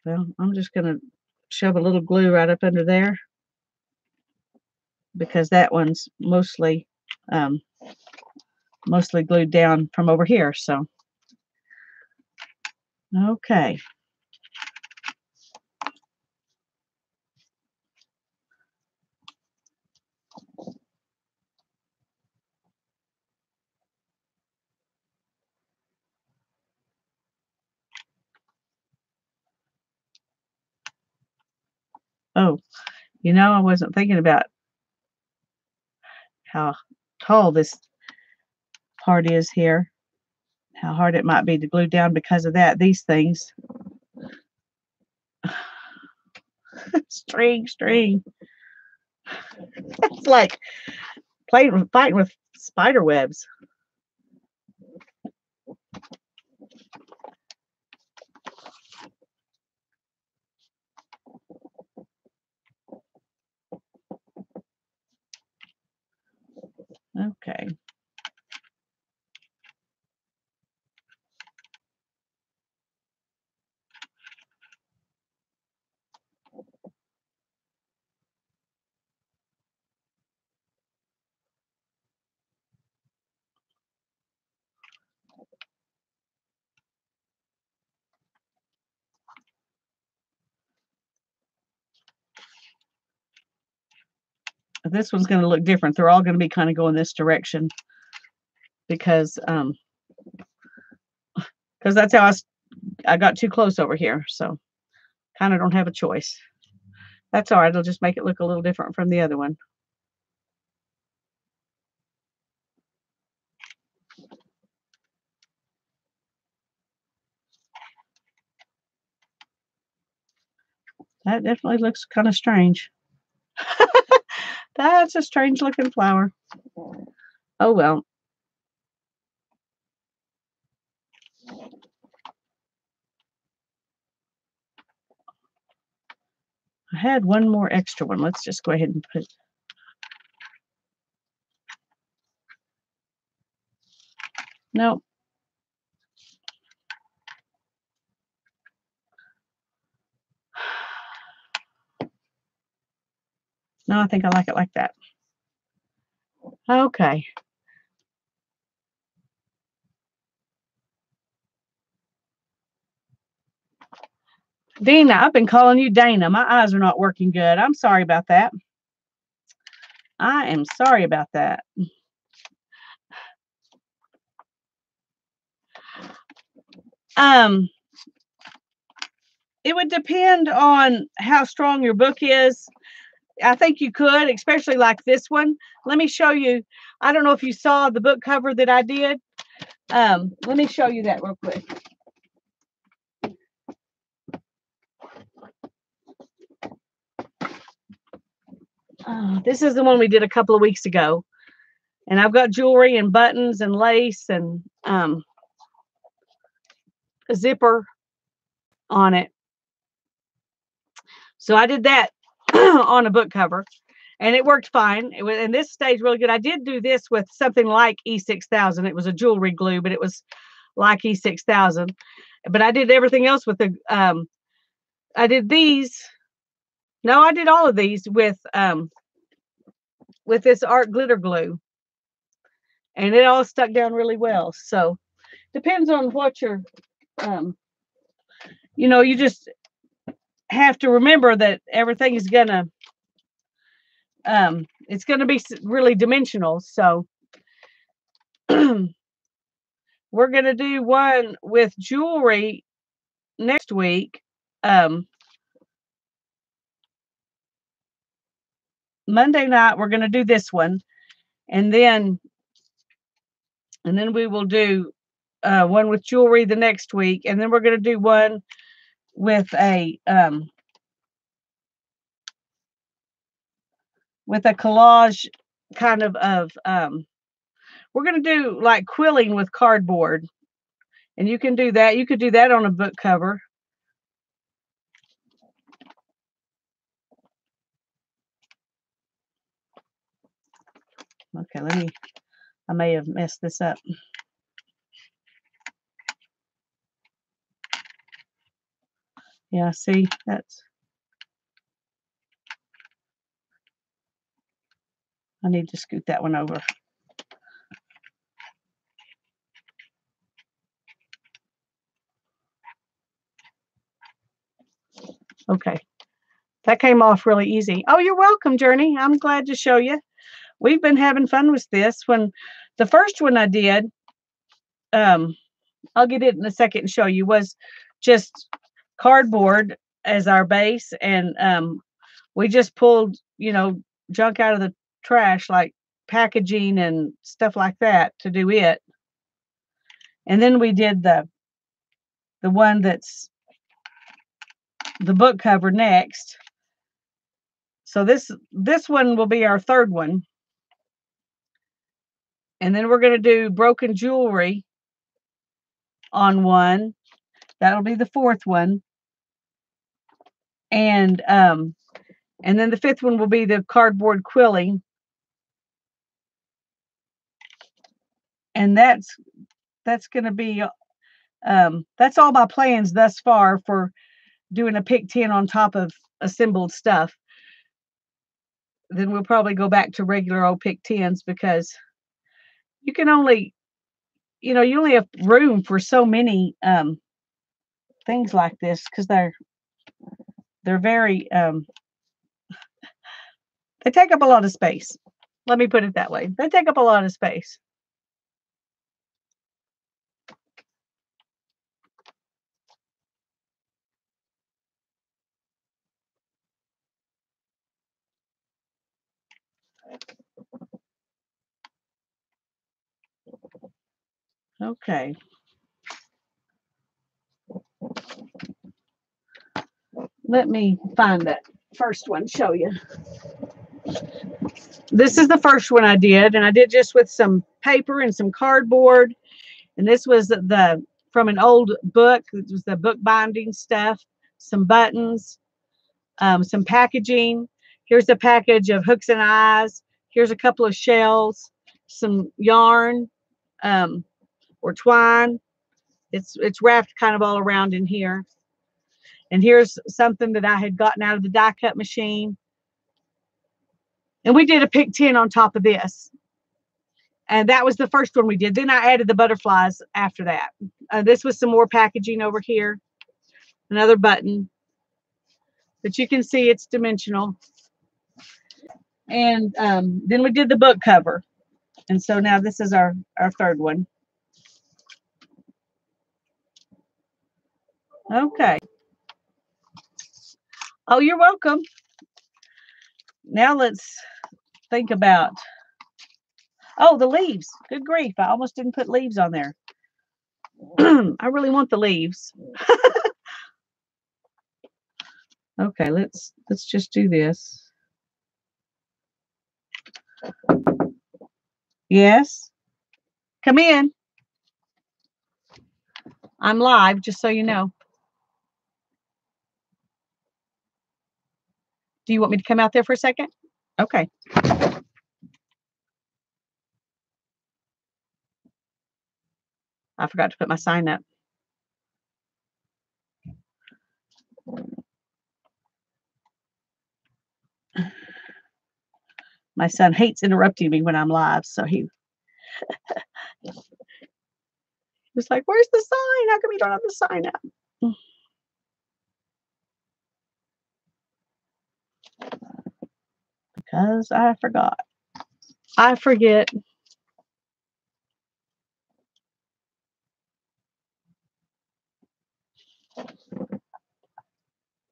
Well, I'm just going to shove a little glue right up under there because that one's mostly glued down from over here. So, okay. Oh, you know, I wasn't thinking about how tall this part is here, how hard it might be to glue down because of that. These things. String. It's like fighting with spider webs. Okay. This one's going to look different. They're all going to be kind of going this direction because that's how I got too close over here. So kind of don't have a choice. That's all right. It'll just make it look a little different from the other one. That definitely looks kind of strange. That's a strange looking flower. Oh well. I had one more extra one. Let's just go ahead and put. Nope. No, I think I like it like that. Okay. Dina, I've been calling you Dana. My eyes are not working good. I'm sorry about that. I am sorry about that. It would depend on how strong your book is. I think you could, especially like this one. Let me show you. I don't know if you saw the book cover that I did. Let me show you that real quick. This is the one we did a couple of weeks ago. And I've got jewelry and buttons and lace and a zipper on it. So I did that on a book cover. and it worked fine. It was, and this stayed really good. I did do this with something like E6000. It was a jewelry glue, but it was like E6000. But I did everything else with the I did these. No, I did all of these with this art glitter glue, and it all stuck down really well. So depends on what you're you just have to remember that everything is gonna it's gonna be really dimensional. So we're gonna do one with jewelry next week. Monday night we're gonna do this one, and then we will do one with jewelry the next week, and then we're gonna do one with a collage kind of we're going to do like quilling with cardboard, and you can do that. You could do that on a book cover. Okay, I may have messed this up. Yeah, see, I need to scoot that one over. Okay, that came off really easy. Oh, you're welcome, Journey. I'm glad to show you. We've been having fun with this. When the first one I did, I'll get it in a second and show you, was just cardboard as our base, and we just pulled junk out of the trash, like packaging and stuff like that, to do it. And then we did the one that's the book cover next. So this one will be our third one. And then we're going to do broken jewelry on one. That'll be the fourth one. And then the fifth one will be the cardboard quilling. And that's going to be that's all my plans thus far for doing a pick 10 on top of assembled stuff. Then we'll probably go back to regular old pick 10s, because you can only you only have room for so many things like this, because they're very they take up a lot of space. Let me put it that way. They take up a lot of space. Okay. Let me find that first one, show you. This is the first one I did, and I did just with some paper and some cardboard. And this was from an old book. It was the book binding stuff, some buttons, some packaging. Here's a package of hooks and eyes. Here's a couple of shells, some yarn or twine. It's wrapped kind of all around in here. And here's something that I had gotten out of the die cut machine. And we did a pick 10 on top of this. And that was the first one we did. Then I added the butterflies after that. This was some more packaging over here. Another button. But you can see it's dimensional. And then we did the book cover. And so now this is our third one. Okay. Oh, you're welcome. Now let's think about, oh, the leaves. Good grief. I almost didn't put leaves on there. I really want the leaves. Okay, let's just do this. Yes. Come in. I'm live, just so you know. Do you want me to come out there for a second? Okay. I forgot to put my sign up. My son hates interrupting me when I'm live, so he was like, "Where's the sign? How come you don't have the sign up?" Because I forgot. I forget.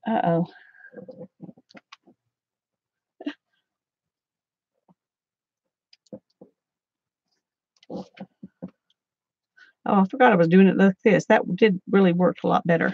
Uh-oh. Oh, I forgot I was doing it like this. That did really work a lot better.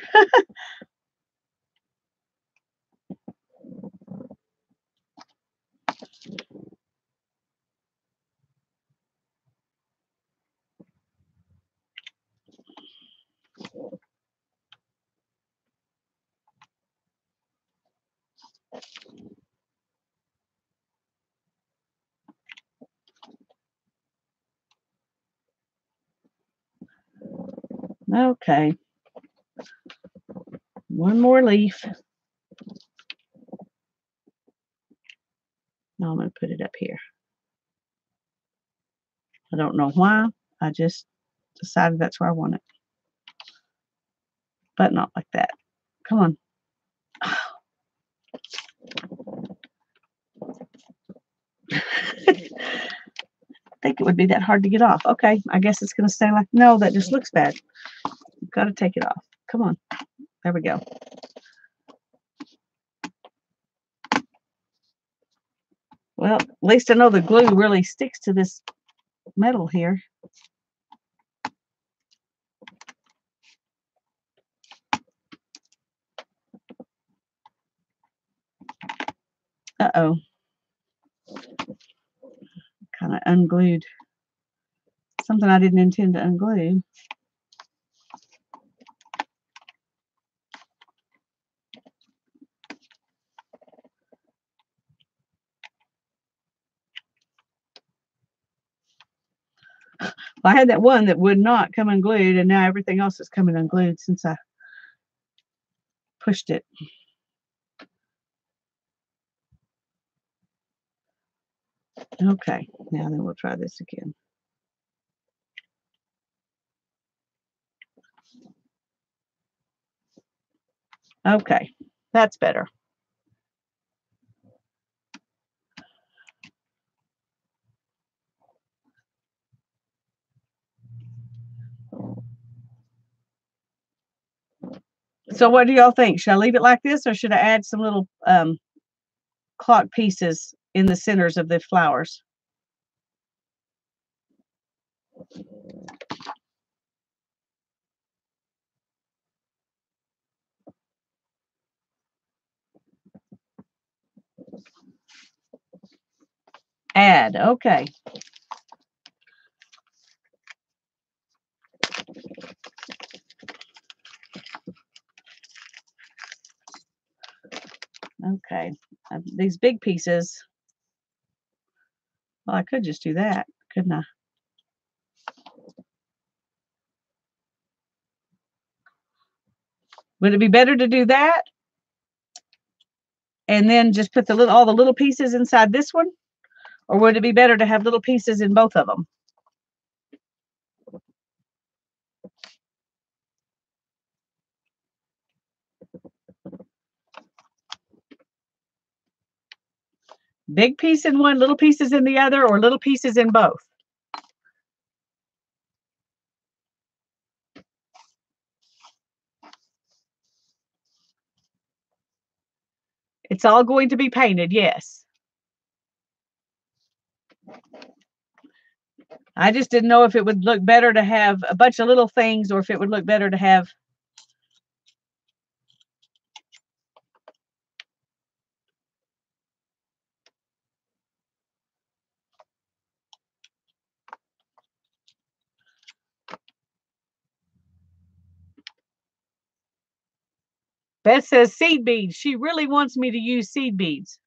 Okay. One more leaf. Now I'm going to put it up here. I don't know why. I just decided that's where I want it. But not like that. Come on. I think it would be that hard to get off. Okay, I guess it's going to stay like, no, that just looks bad. You've got to take it off. Come on. There we go. Well, at least I know the glue really sticks to this metal here. Uh-oh. Kind of unglued. Something I didn't intend to unglue. Well, I had that one that would not come unglued, and now everything else is coming unglued since I pushed it. Okay, now then we'll try this again. Okay, that's better. So what do y'all think? Should I leave it like this, or should I add some little clock pieces in the centers of the flowers? Add, okay. Okay, these big pieces, well, I could just do that, couldn't I? Would it be better to do that and then just put all the little pieces inside this one? Or would it be better to have little pieces in both of them? Big piece in one, little pieces in the other, or little pieces in both? It's all going to be painted, yes. I just didn't know if it would look better to have a bunch of little things or if it would look better to have Beth says seed beads. She really wants me to use seed beads.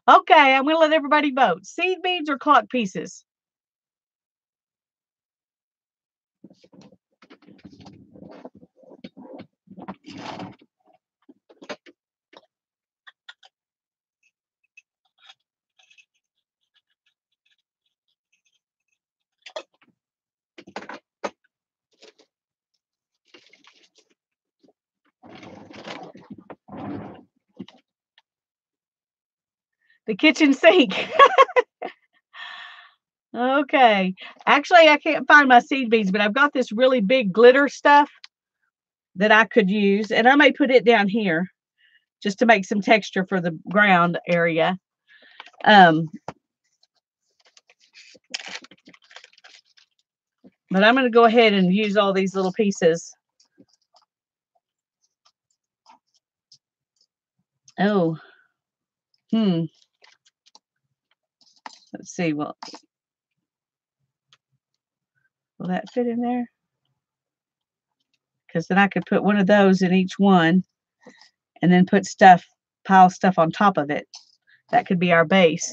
Okay, I'm going to let everybody vote. Seed beads or clock pieces? The kitchen sink. Okay. Actually, I can't find my seed beads, but I've got this really big glitter stuff that I could use, and I may put it down here just to make some texture for the ground area. But I'm going to go ahead and use all these little pieces. Oh, let's see. Well, will that fit in there? Because then I could put one of those in each one and then put stuff, pile stuff on top of it. That could be our base.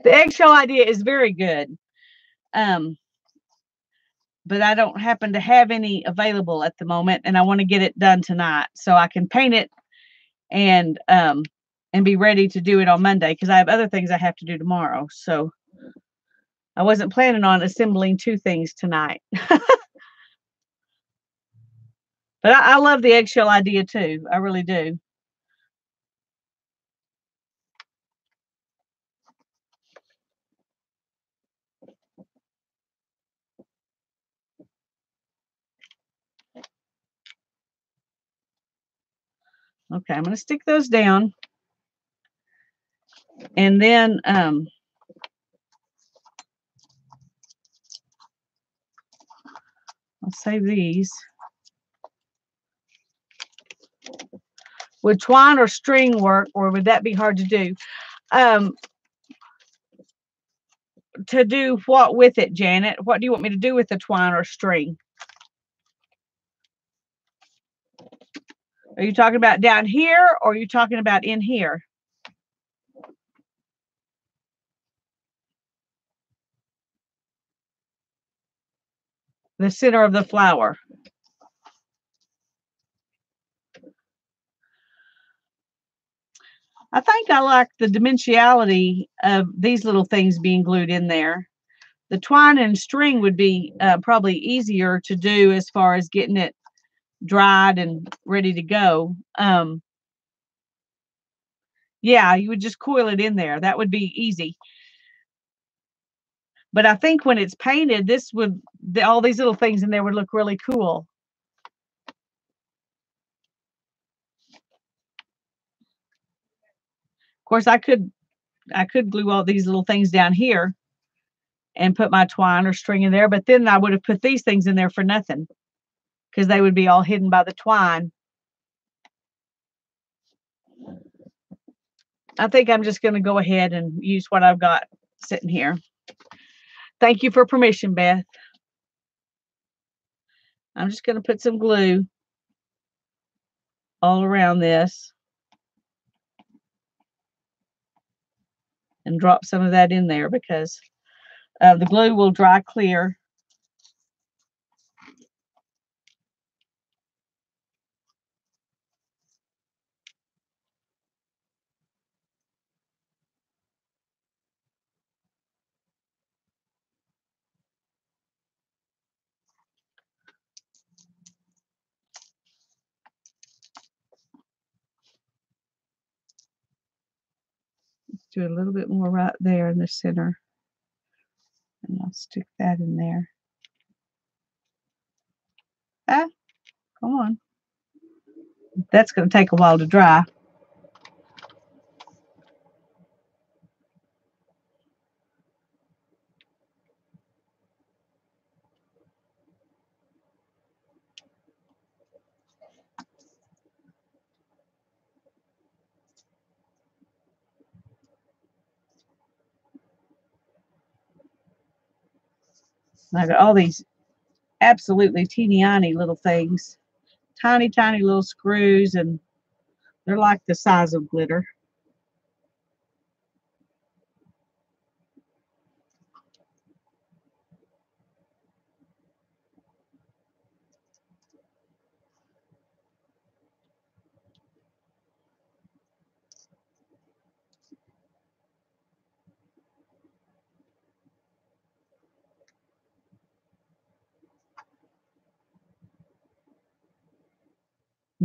The eggshell idea is very good. But I don't happen to have any available at the moment, and I want to get it done tonight so I can paint it and be ready to do it on Monday, because I have other things I have to do tomorrow. So I wasn't planning on assembling two things tonight. But I love the eggshell idea too. I really do. Okay, I'm going to stick those down. And then I'll save these. Would twine or string work, or would that be hard to do? To do what with it, Janet? What do you want me to do with the twine or string? Are you talking about down here, or are you talking about in here? The center of the flower. I think I like the dimensionality of these little things being glued in there. The twine and string would be probably easier to do as far as getting it dried and ready to go. Yeah, you would just coil it in there. That would be easy. But I think when it's painted, all these little things in there would look really cool. Of course, I could glue all these little things down here and put my twine or string in there, but then I would have put these things in there for nothing, because they would be all hidden by the twine. I think I'm just going to go ahead and use what I've got sitting here. Thank you for permission, Beth. I'm just going to put some glue all around this and drop some of that in there, because the glue will dry clear. Do a little bit more right there in the center, and I'll stick that in there. Come on. That's going to take a while to dry. And I got all these absolutely teeny-tiny little things, tiny little screws, and they're like the size of glitter.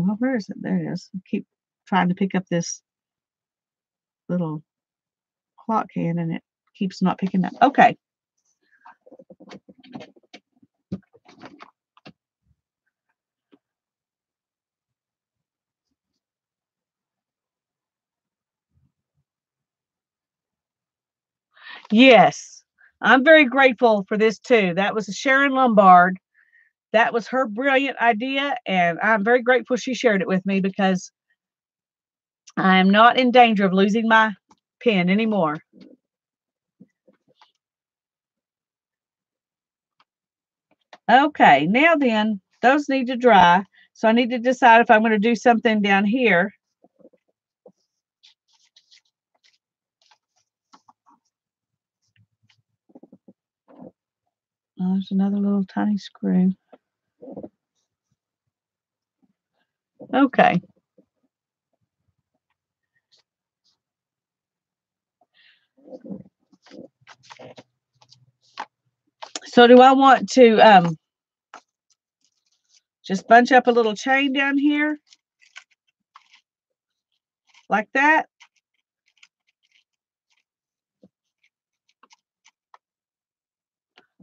Well, where is it? There it is. I keep trying to pick up this little clock hand and it keeps not picking up. Okay. Yes, I'm very grateful for this too. That was Sharon Lombard. That was her brilliant idea, and I'm very grateful she shared it with me because I am not in danger of losing my pen anymore. Okay, now then, those need to dry. So I need to decide if I'm going to do something down here. Oh, there's another little tiny screw. Okay. So do I want to just bunch up a little chain down here like that?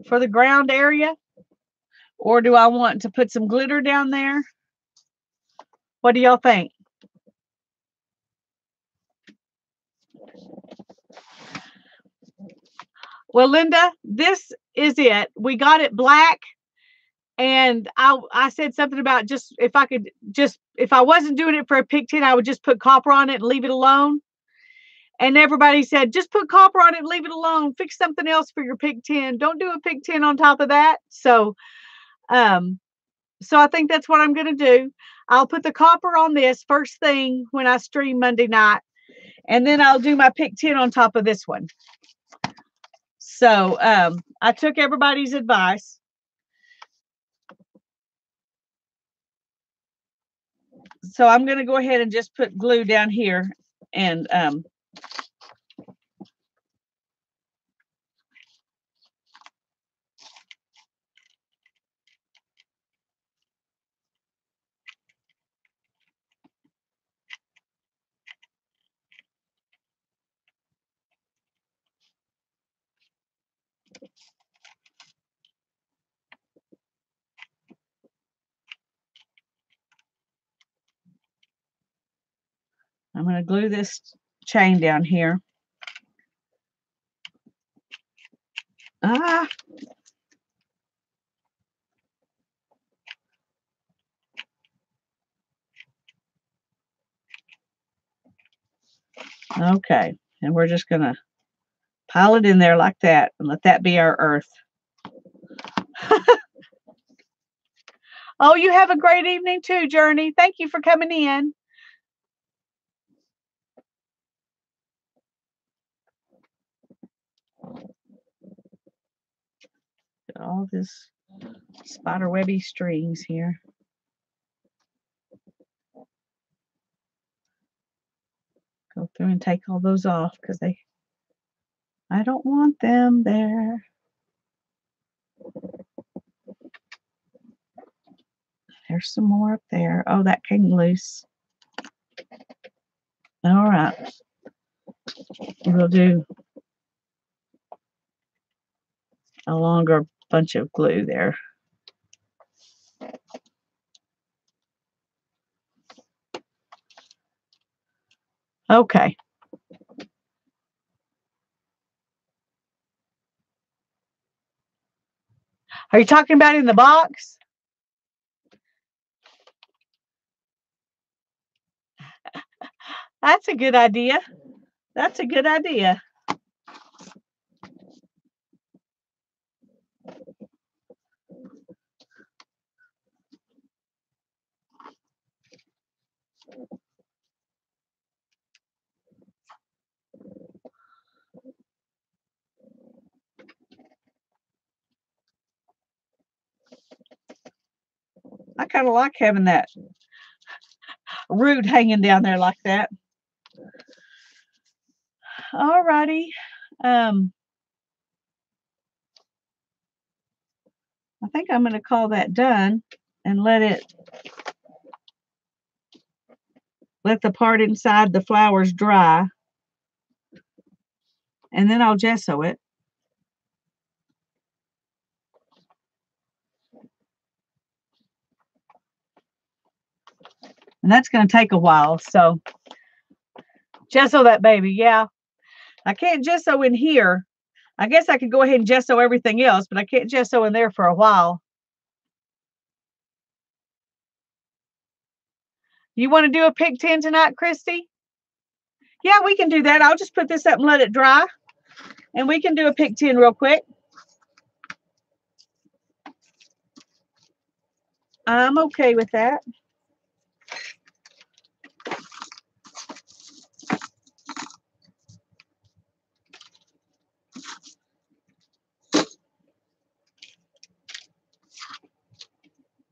For the ground area? Or do I want to put some glitter down there? What do y'all think? Well, Linda, this is it. We got it black. And I said something about just if I could just if I wasn't doing it for a pig tin, I would just put copper on it and leave it alone. And everybody said, just put copper on it and leave it alone. Fix something else for your pig tin. Don't do a pig tin on top of that. Um, so I think that's what I'm gonna do. I'll put the copper on this first thing when I stream Monday night, and then I'll do my pig tin on top of this one. So I took everybody's advice. So I'm going to go ahead and just put glue down here and I'm going to glue this chain down here. Ah. Okay. And we're just going to pile it in there like that and let that be our earth. Oh, you have a great evening too, Journey. Thank you for coming in. Got all this spider webby strings here. Go through and take all those off because I don't want them there. There's some more up there. Oh, that came loose. All right. We'll do a longer bunch of glue there. Okay. Are you talking about in the box? That's a good idea. That's a good idea. I kind of like having that root hanging down there like that. All righty. I think I'm going to call that done and let it let the part inside the flowers dry, and then I'll gesso it. And that's going to take a while. So gesso that baby. Yeah, I can't gesso in here. I guess I could go ahead and gesso everything else, but I can't gesso in there for a while. You want to do a pig tin tonight, Christy? Yeah, we can do that. I'll just put this up and let it dry, and we can do a pig tin real quick. I'm okay with that.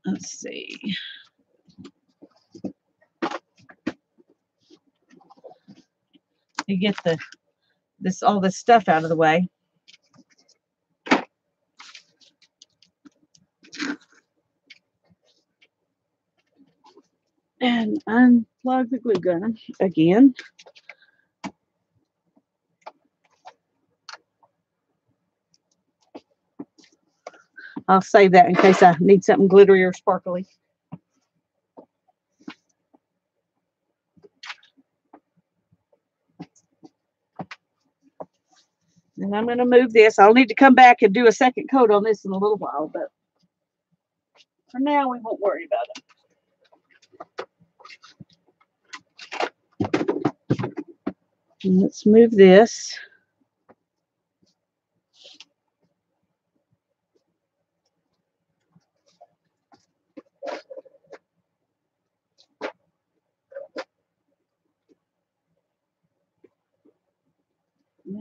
Let's see. You get all this stuff out of the way. And unplug the glue gun again. I'll save that in case I need something glittery or sparkly. And I'm going to move this. I'll need to come back and do a second coat on this in a little while, but for now we won't worry about it. And let's move this. Yeah.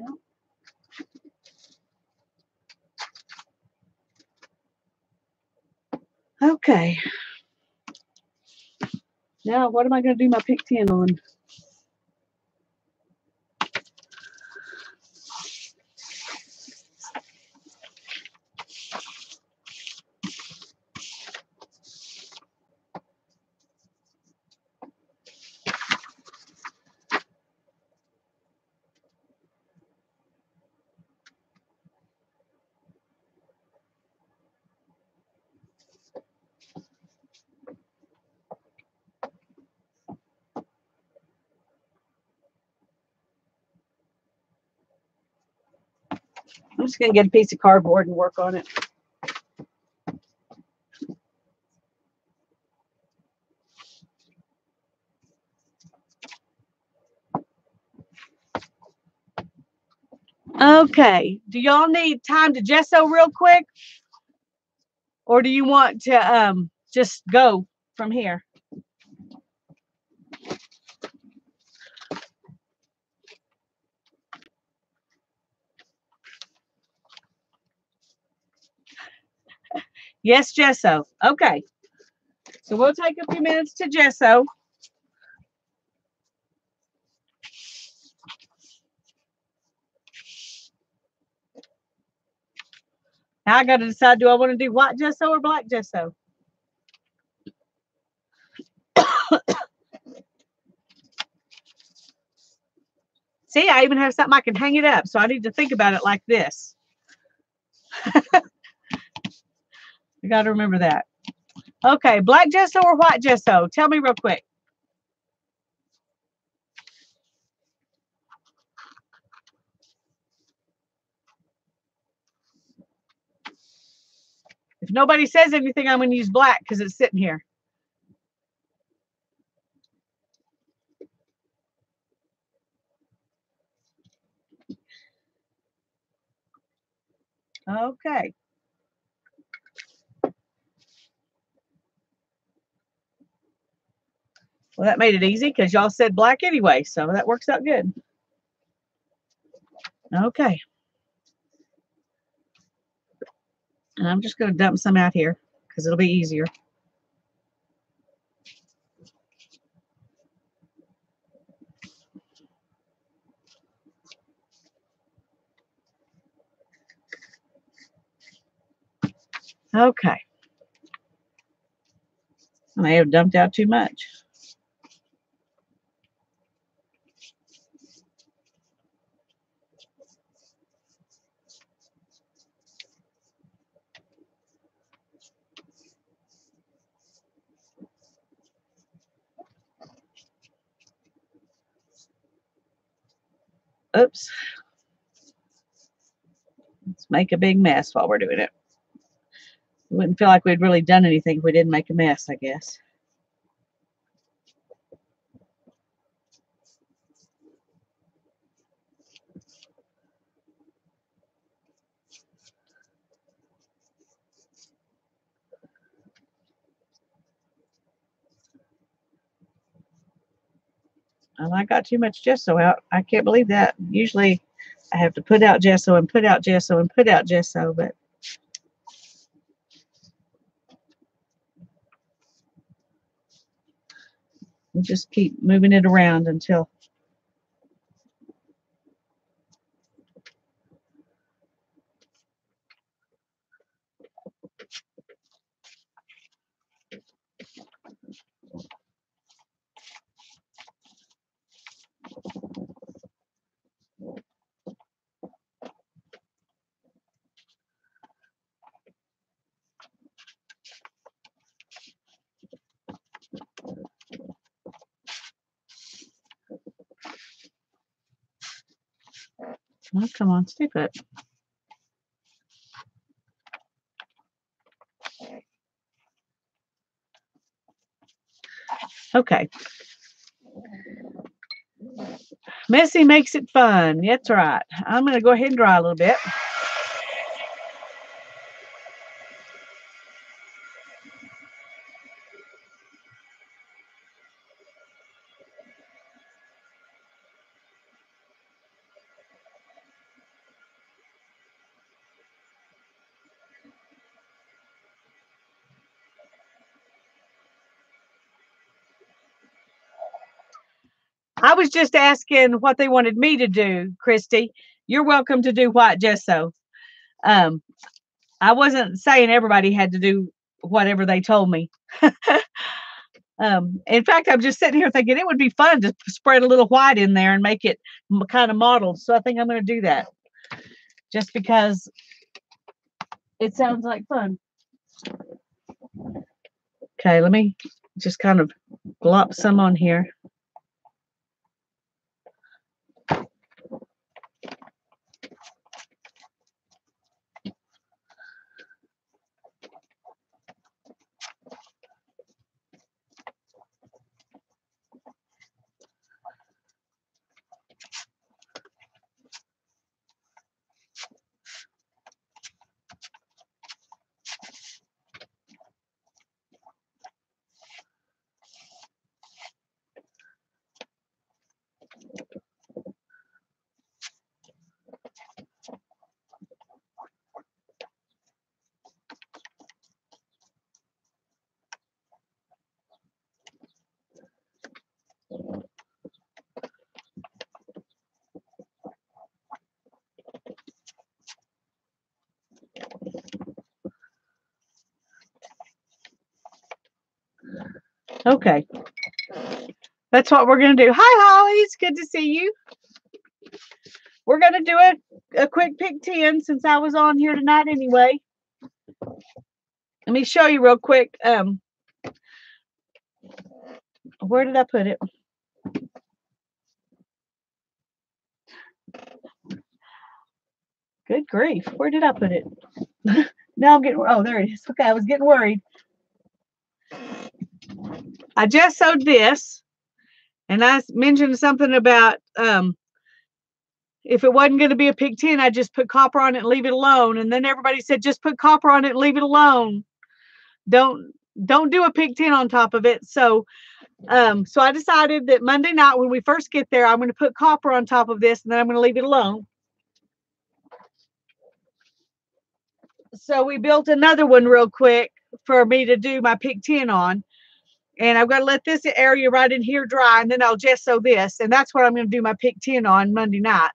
Okay. Now, what am I going to do my pig tin on? I'm just going to get a piece of cardboard and work on it. Okay. Do y'all need time to gesso real quick? Or do you want to just go from here? Yes, gesso. Okay. So we'll take a few minutes to gesso. Now I got to decide, do I want to do white gesso or black gesso? See, I even have something I can hang it up. So I need to think about it like this. I got to remember that. Okay, black gesso or white gesso? Tell me real quick. If nobody says anything, I'm going to use black because it's sitting here. Okay. Well, that made it easy because y'all said black anyway, so that works out good. Okay. And I'm just going to dump some out here because it'll be easier. Okay. I may have dumped out too much. Oops. Let's make a big mess while we're doing it. We wouldn't feel like we'd really done anything if we didn't make a mess, I guess. Oh, I got too much gesso out. I can't believe that. Usually I have to put out gesso and put out gesso and put out gesso, but we just keep moving it around until oh, come on, stay put. Okay. Messy makes it fun. That's right. I'm going to go ahead and dry a little bit. I was just asking what they wanted me to do, Christy. You're welcome to do white gesso. Um, I wasn't saying everybody had to do whatever they told me. In fact, I'm just sitting here thinking it would be fun to spread a little white in there and make it kind of mottled. So I think I'm going to do that just because it sounds like fun. Okay, let me just kind of glop some on here. Okay, that's what we're going to do. Hi, Holly. It's good to see you. We're going to do a quick pick 10 since I was on here tonight anyway. Let me show you real quick. Where did I put it? Good grief. Where did I put it? Now I'm getting, oh, there it is. Okay, I was getting worried. I just sewed this, and I mentioned something about if it wasn't going to be a pick 10, I'd just put copper on it and leave it alone. And then everybody said, just put copper on it and leave it alone. Don't do a pick 10 on top of it. So so I decided that Monday night when we first get there, I'm going to put copper on top of this, and then I'm going to leave it alone. So we built another one real quick for me to do my pick 10 on. And I've got to let this area right in here dry, and then I'll gesso this. And that's what I'm going to do my pick 10 on Monday night.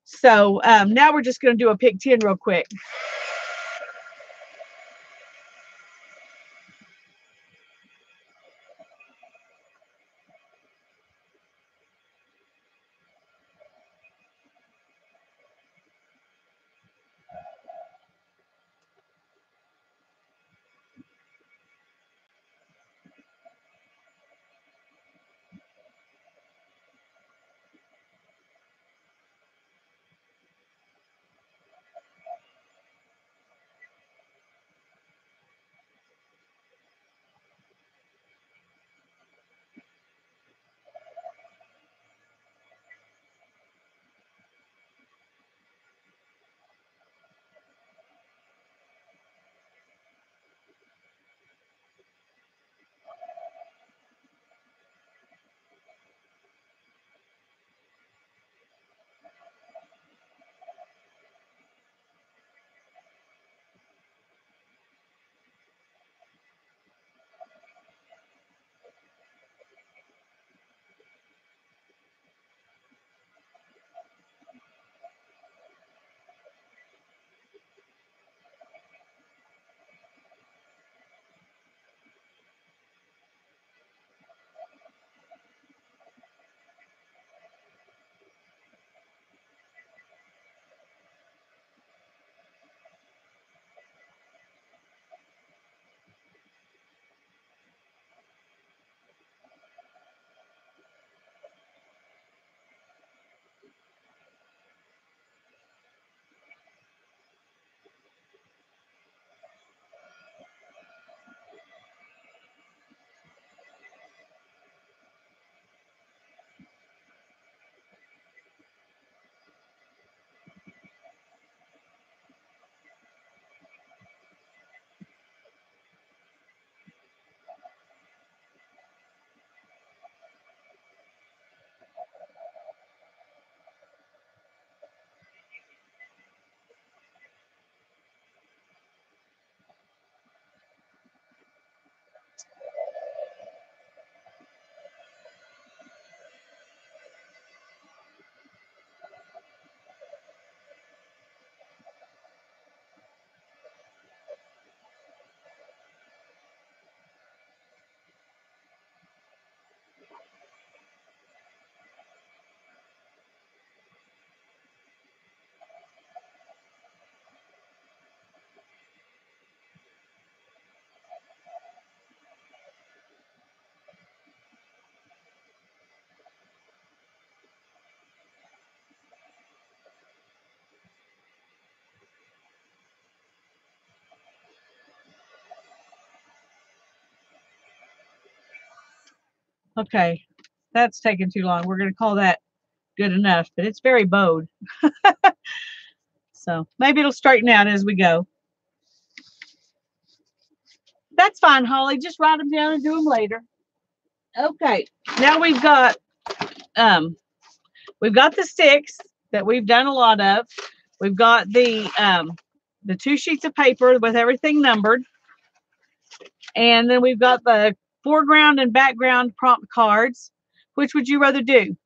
So now we're just going to do a pick 10 real quick. Okay, that's taking too long. We're going to call that good enough, but it's very bowed. So maybe it'll straighten out as we go. That's fine, Holly. Just write them down and do them later. Okay, now we've got the sticks that we've done a lot of. We've got the 2 sheets of paper with everything numbered. And then we've got the foreground and background prompt cards. Which would you rather do?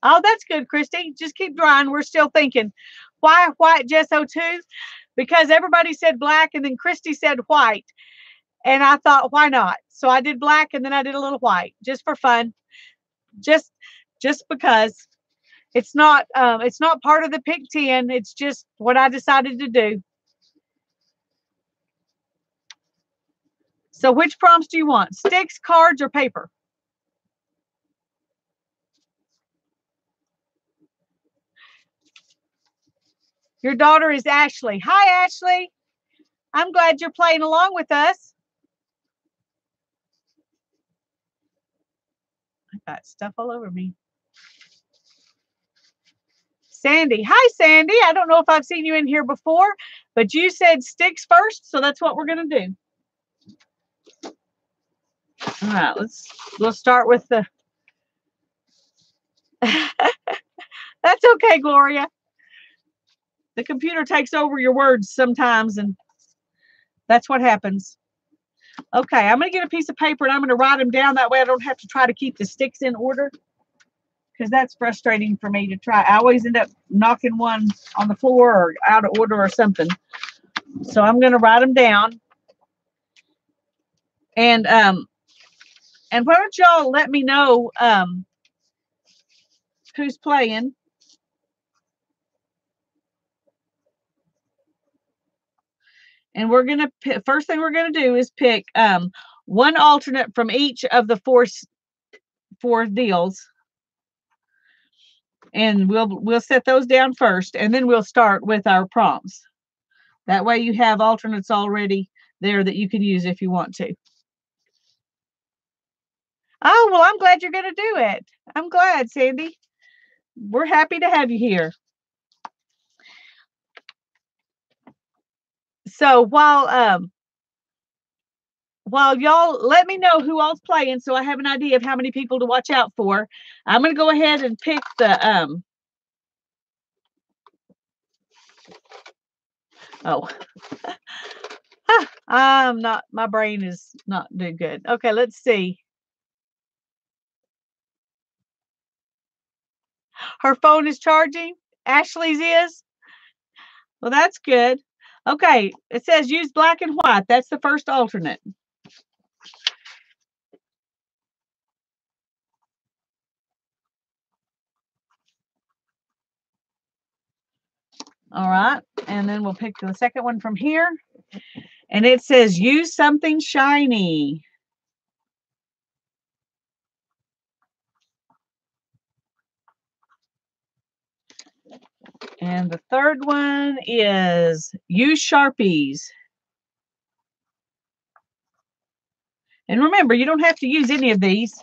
Oh, that's good, Christy. Just keep drawing. We're still thinking. Why white gesso too? Because everybody said black and then Christy said white. And I thought, why not? So I did black and then I did a little white just for fun. Just because it's not part of the pick 10. It's just what I decided to do. So which prompts do you want? Sticks, cards, or paper? Your daughter is Ashley. Hi, Ashley. I'm glad you're playing along with us. I got stuff all over me. Sandy. Hi, Sandy. I don't know if I've seen you in here before, but you said sticks first, so that's what we're going to do. All right, we'll start with the... That's okay, Gloria. The computer takes over your words sometimes, and that's what happens. Okay, I'm going to get a piece of paper, and I'm going to write them down. That way I don't have to try to keep the sticks in order, because that's frustrating for me to try. I always end up knocking one on the floor or out of order or something. So I'm going to write them down. And why don't y'all let me know who's playing? And we're going to first thing we're going to do is pick one alternate from each of the four deals. And we'll set those down first, and then we'll start with our prompts. That way you have alternates already there that you can use if you want to. Oh, well, I'm glad you're going to do it. I'm glad, Sandy. We're happy to have you here. So while y'all let me know who all's playing so I have an idea of how many people to watch out for, I'm going to go ahead and pick the my brain is not doing good. Okay, let's see. Her phone is charging. Ashley's is. Well, that's good. Okay, it says use black and white. That's the first alternate. All right, and then we'll pick the second one from here. And it says use something shiny. And the third one is use sharpies. And remember, you don't have to use any of these.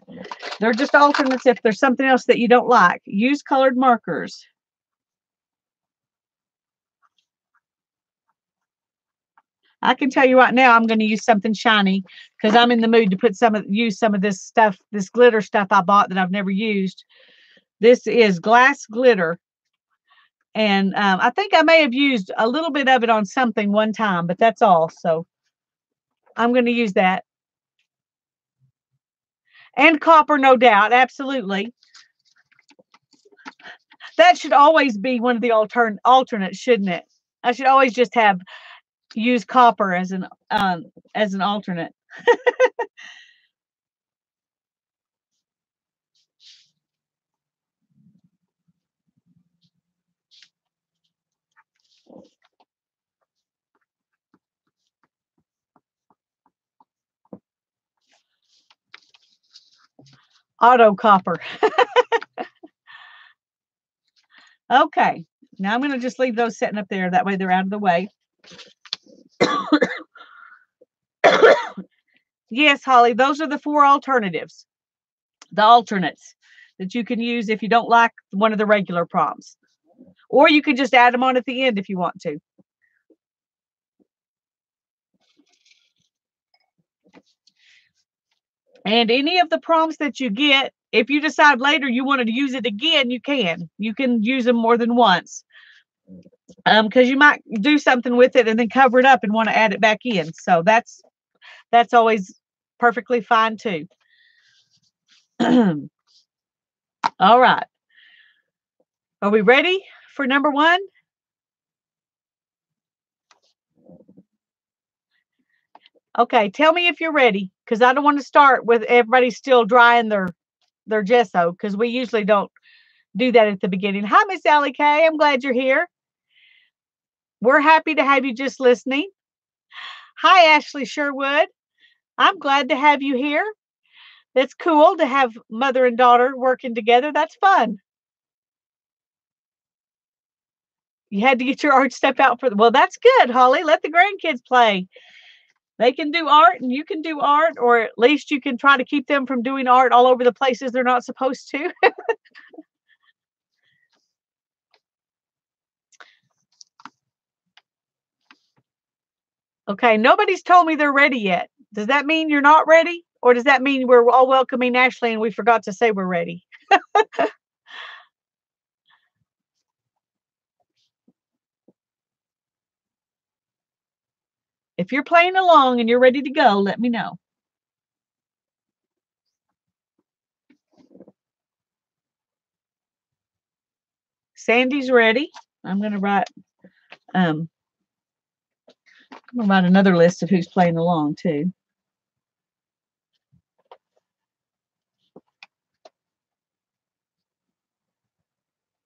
They're just alternates if there's something else that you don't like. Use colored markers. I can tell you right now, I'm going to use something shiny because I'm in the mood to use some of this stuff, this glitter stuff I bought that I've never used. This is glass glitter. And I think I may have used a little bit of it on something one time, but that's all. So I'm going to use that. And copper, no doubt. Absolutely. That should always be one of the alternates, shouldn't it? I should always just have use copper as an alternate. Auto copper. Okay, now I'm going to just leave those sitting up there. That way they're out of the way. Yes, Holly, those are the 4 alternatives, the alternates that you can use if you don't like one of the regular prompts. Or you can just add them on at the end if you want to. And any of the prompts that you get, if you decide later you wanted to use it again, you can. You can use them more than once. Because you might do something with it and then cover it up and want to add it back in. So that's always perfectly fine too. All right. Are we ready for number 1? Okay, tell me if you're ready, because I don't want to start with everybody still drying their gesso, because we usually don't do that at the beginning. Hi, Miss Allie Kay. I'm glad you're here. We're happy to have you just listening. Hi, Ashley Sherwood. I'm glad to have you here. It's cool to have mother and daughter working together. That's fun. You had to get your art stuff out well, that's good, Holly. Let the grandkids play. They can do art and you can do art, or at least you can try to keep them from doing art all over the places they're not supposed to. Okay, nobody's told me they're ready yet. Does that mean you're not ready? Or does that mean we're all welcoming Ashley and we forgot to say we're ready? If you're playing along and you're ready to go, let me know. Sandy's ready. I'm going to write another list of who's playing along too.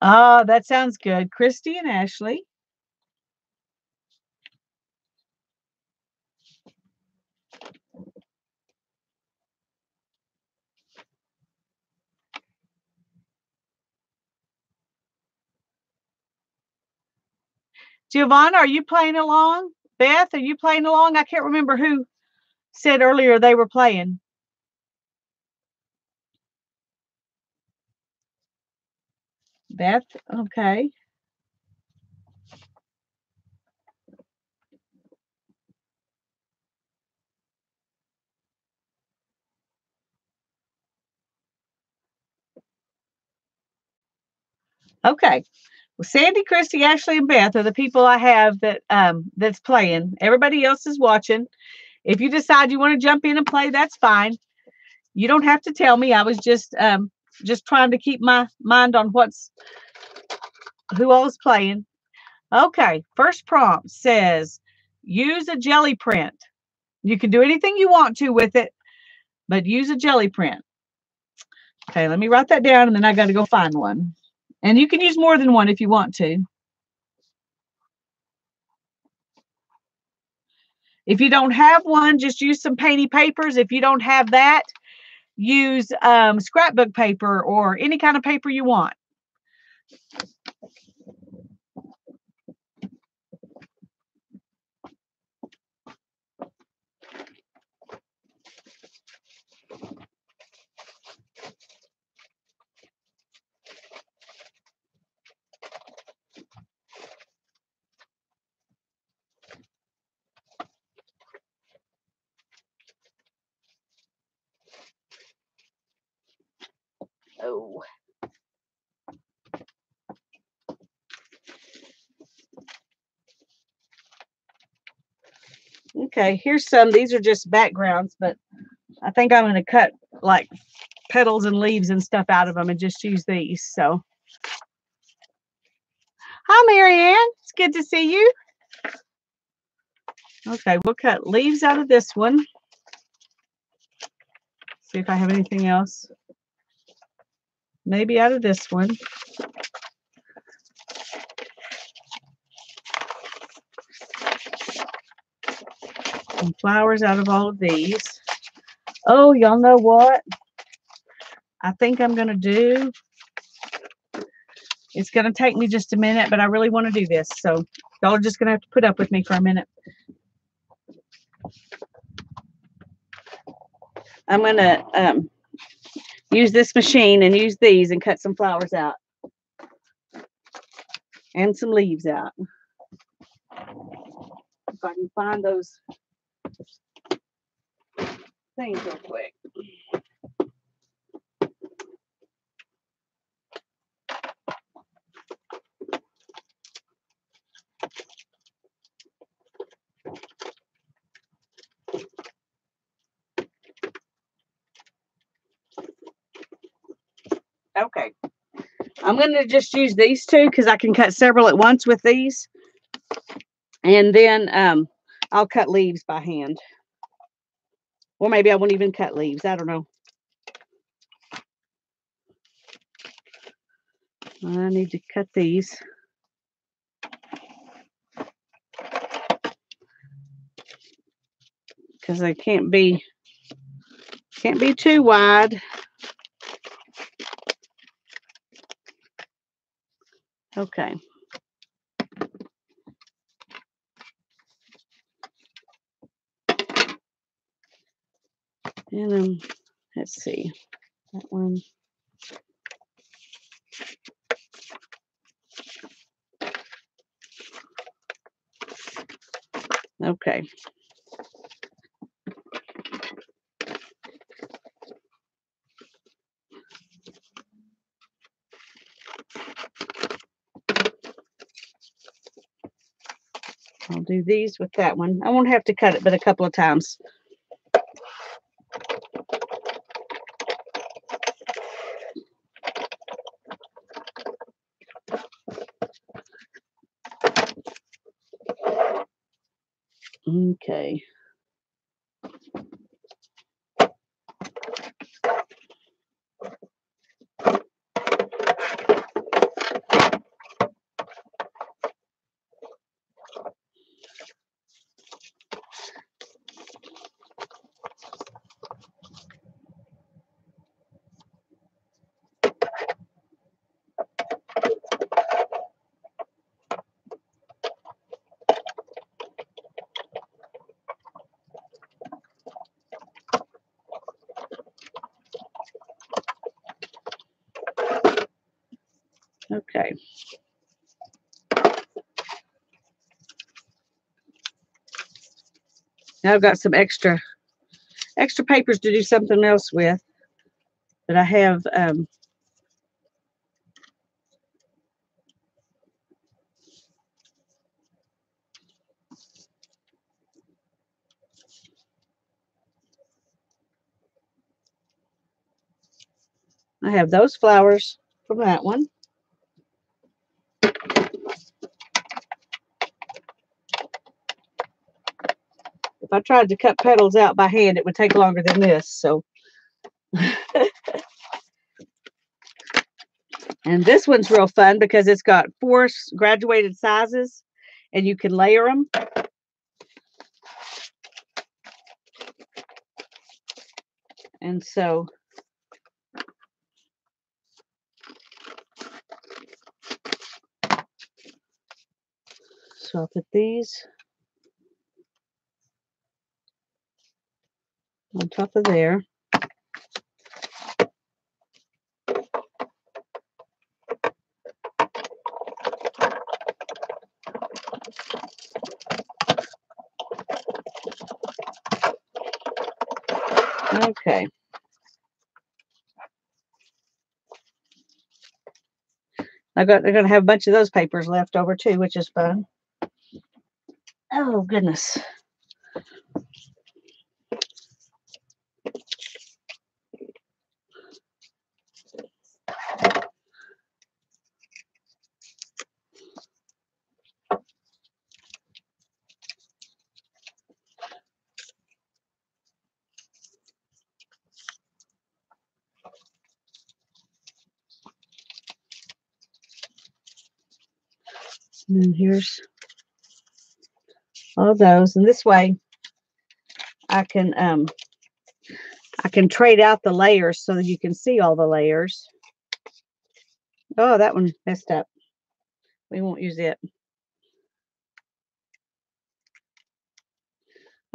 Ah, that sounds good. Christy and Ashley. Giovanna, are you playing along? Beth, are you playing along? I can't remember who said earlier they were playing. Beth, okay. Okay. Well, Sandy, Christy, Ashley, and Beth are the people I have that that's playing. Everybody else is watching. If you decide you want to jump in and play, that's fine. You don't have to tell me. I was just trying to keep my mind on who all is playing. Okay, first prompt says use a jelly print. You can do anything you want to with it, but use a jelly print. Okay, let me write that down and then I got to go find one. And you can use more than one if you want to. If you don't have one, just use some painty papers. If you don't have that, use scrapbook paper or any kind of paper you want. Oh. Okay, here's some. These are just backgrounds, but I think I'm going to cut like petals and leaves and stuff out of them and just use these. So, hi, Marianne. It's good to see you. Okay, we'll cut leaves out of this one. See if I have anything else. Maybe out of this one. And flowers out of all of these. Oh, y'all know what? I think I'm going to do. It's going to take me just a minute, but I really want to do this. So y'all are just going to have to put up with me for a minute. I'm going to use this machine and use these and cut some flowers out and some leaves out. If I can find those things real quick. Okay. I'm going to just use these two because I can cut several at once with these. And then I'll cut leaves by hand. Or maybe I won't even cut leaves. I don't know. I need to cut these. Because they can't be too wide. Okay. And let's see. That one. Okay. I'll do these with that one. I won't have to cut it but a couple of times. Okay. Okay. Now I've got some extra papers to do something else with. But I have those flowers from that one. If I tried to cut petals out by hand, it would take longer than this. So, and this one's real fun because it's got 4 graduated sizes, and you can layer them. And so I'll put these on top of there. Okay. They're going to have a bunch of those papers left over too, which is fun. Oh, goodness. And then here's all those. And this way I can trade out the layers so that you can see all the layers. Oh, that one messed up. We won't use it.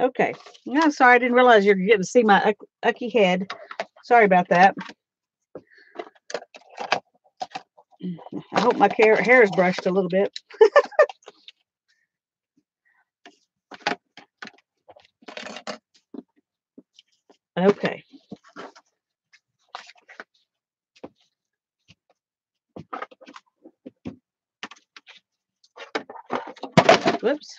Okay. No, sorry, I didn't realize you're getting to see my ucky head. Sorry about that. I hope my hair is brushed a little bit. Okay. Whoops.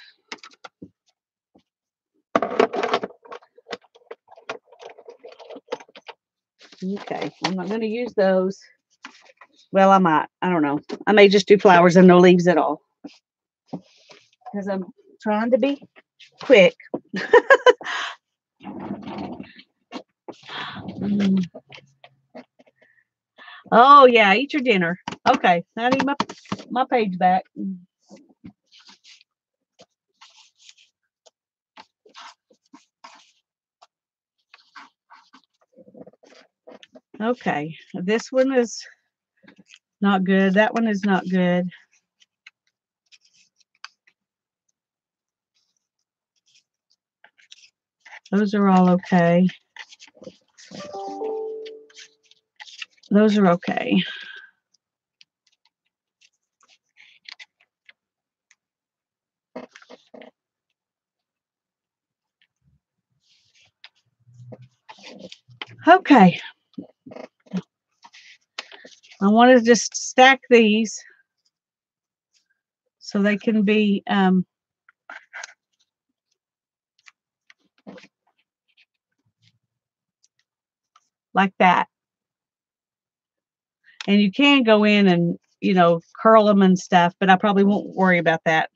Okay. I'm not going to use those. Well, I might. I don't know. I may just do flowers and no leaves at all. Because I'm trying to be quick. Oh, yeah. Eat your dinner. Okay. Now I need my page back. Okay. This one is not good. That one is not good. Those are all okay. Those are okay. Okay. I want to just stack these so they can be like that. And you can go in and, curl them and stuff, but I probably won't worry about that.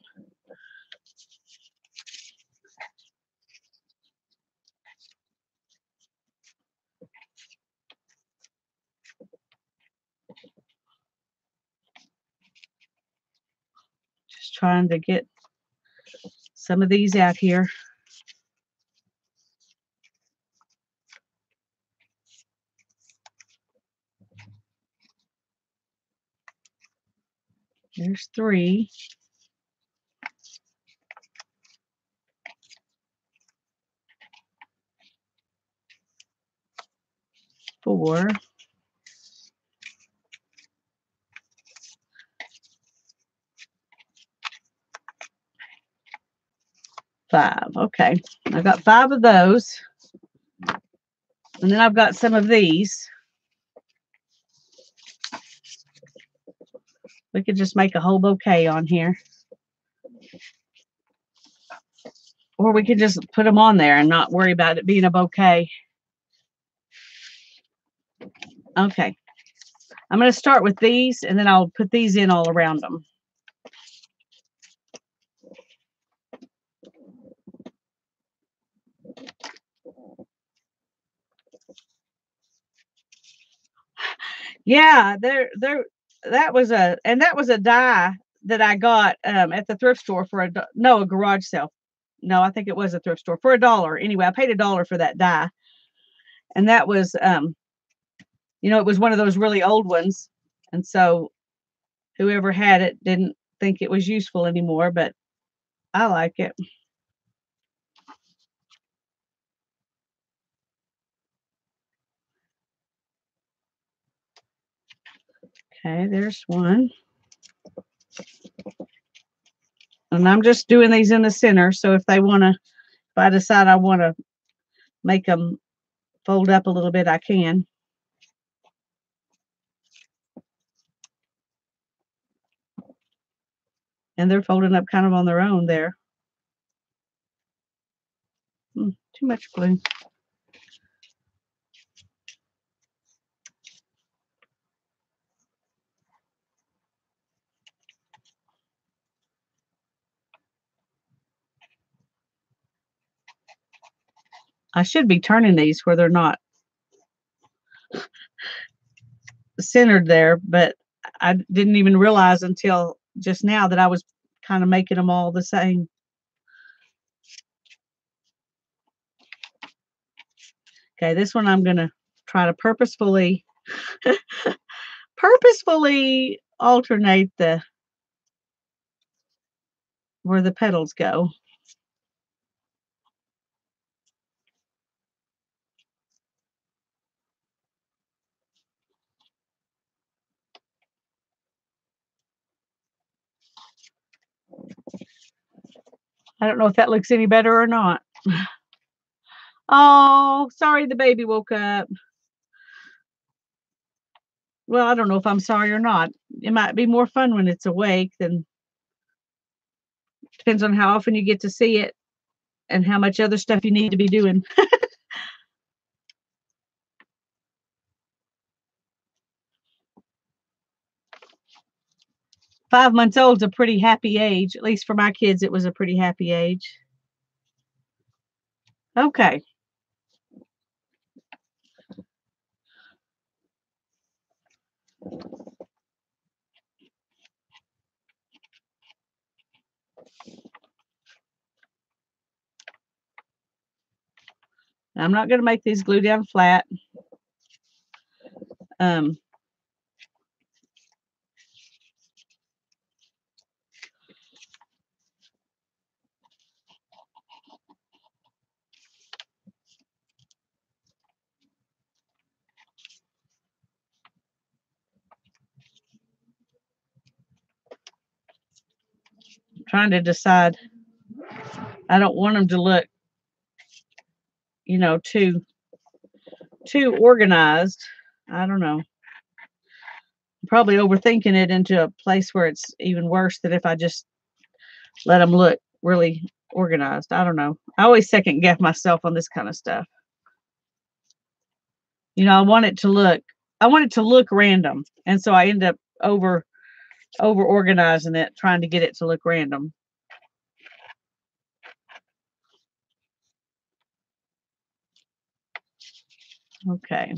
Just trying to get some of these out here. There's 3. 4. 5. Okay. I got 5 of those. And then I've got some of these. We could just make a whole bouquet on here. Or we could just put them on there and not worry about it being a bouquet. Okay. I'm going to start with these, and then I'll put these in all around them. Yeah, that was a die that I got at the thrift store for a garage sale. No, I think it was a thrift store for $1. Anyway, I paid $1 for that die. And that was it was one of those really old ones. And so whoever had it didn't think it was useful anymore, but I like it. Okay, there's one. And I'm just doing these in the center. So if I decide I want to make them fold up a little bit, I can. And they're folding up kind of on their own there. Too much glue. I should be turning these where they're not centered there, but I didn't even realize until just now that I was kind of making them all the same. Okay, this one I'm going to try to purposefully alternate where the petals go. I don't know if that looks any better or not. Oh, sorry the baby woke up. Well, I don't know if I'm sorry or not. It might be more fun when it's awake than depends on how often you get to see it and how much other stuff you need to be doing. 5 months old's a pretty happy age. At least for my kids, it was a pretty happy age. Okay. I'm not going to make these glue down flat. Um, trying to decide. I don't want them to look, you know, too organized. I don't know. I'm probably overthinking it into a place where it's even worse than if I just let them look really organized. I don't know. I always second guess myself on this kind of stuff. You know, I want it to look random. And so I end up over organizing it, trying to get it to look random. Okay.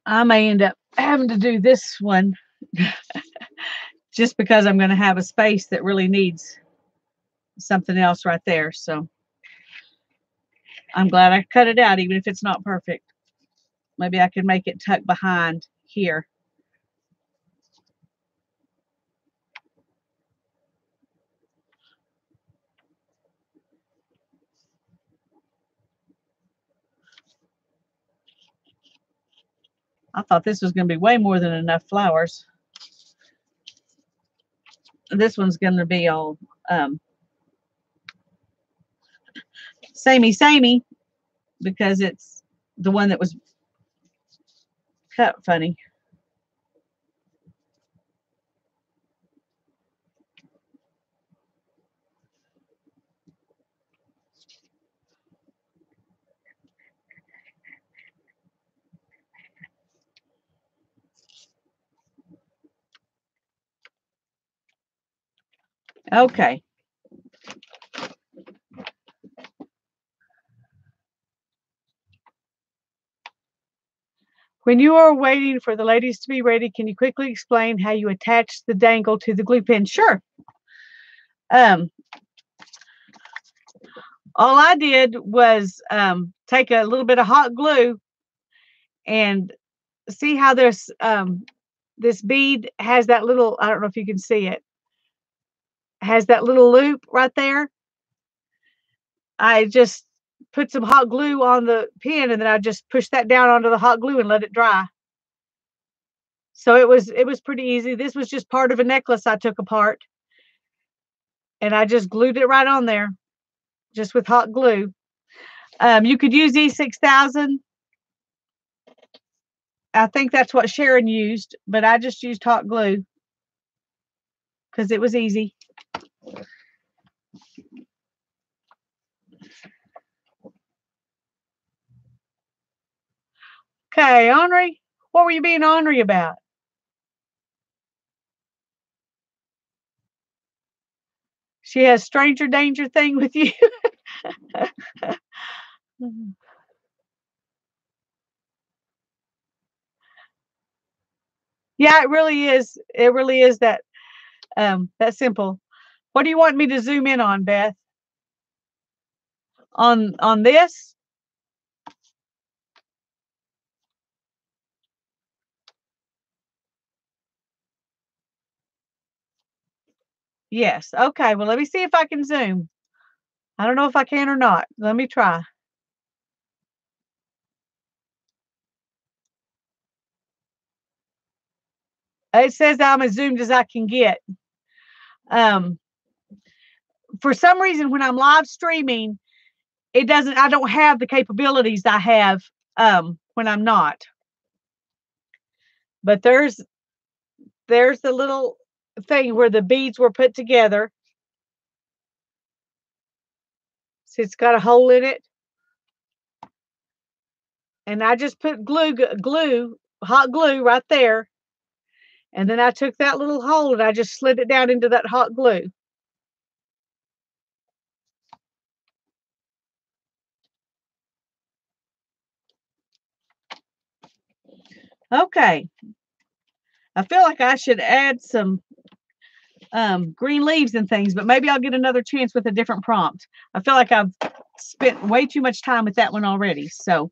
I may end up having to do this one just because I'm going to have a space that really needs something else right there. So I'm glad I cut it out, even if it's not perfect. Maybe I can make it tuck behind here. I thought this was going to be way more than enough flowers. This one's going to be all samey because it's the one that was cut funny. Okay. When you are waiting for the ladies to be ready, can you quickly explain how you attach the dangle to the glue pen? Sure. All I did was take a little bit of hot glue and see how this bead has that little, I don't know if you can see it, has that little loop right there. I just put some hot glue on the pen and then I just pushed that down onto the hot glue and let it dry. So it was pretty easy. This was just part of a necklace I took apart and I just glued it right on there just with hot glue. You could use E6000. I think that's what Sharon used, but I just used hot glue because it was easy. Okay, Henri, what were you being ornery about? She has stranger danger thing with you. Yeah, it really is. It really is that simple. What do you want me to zoom in on, Beth? On this? Yes. Okay. Well, let me see if I can zoom. I don't know if I can or not. Let me try. It says I'm as zoomed as I can get. Um, for some reason, when I'm live streaming, it doesn't. I don't have the capabilities I have when I'm not. But there's the little thing where the beads were put together. See, it's got a hole in it, and I just put hot glue right there, and then I took that little hole and I just slid it down into that hot glue. Okay. I feel like I should add some green leaves and things, but maybe I'll get another chance with a different prompt. I feel like I've spent way too much time with that one already. So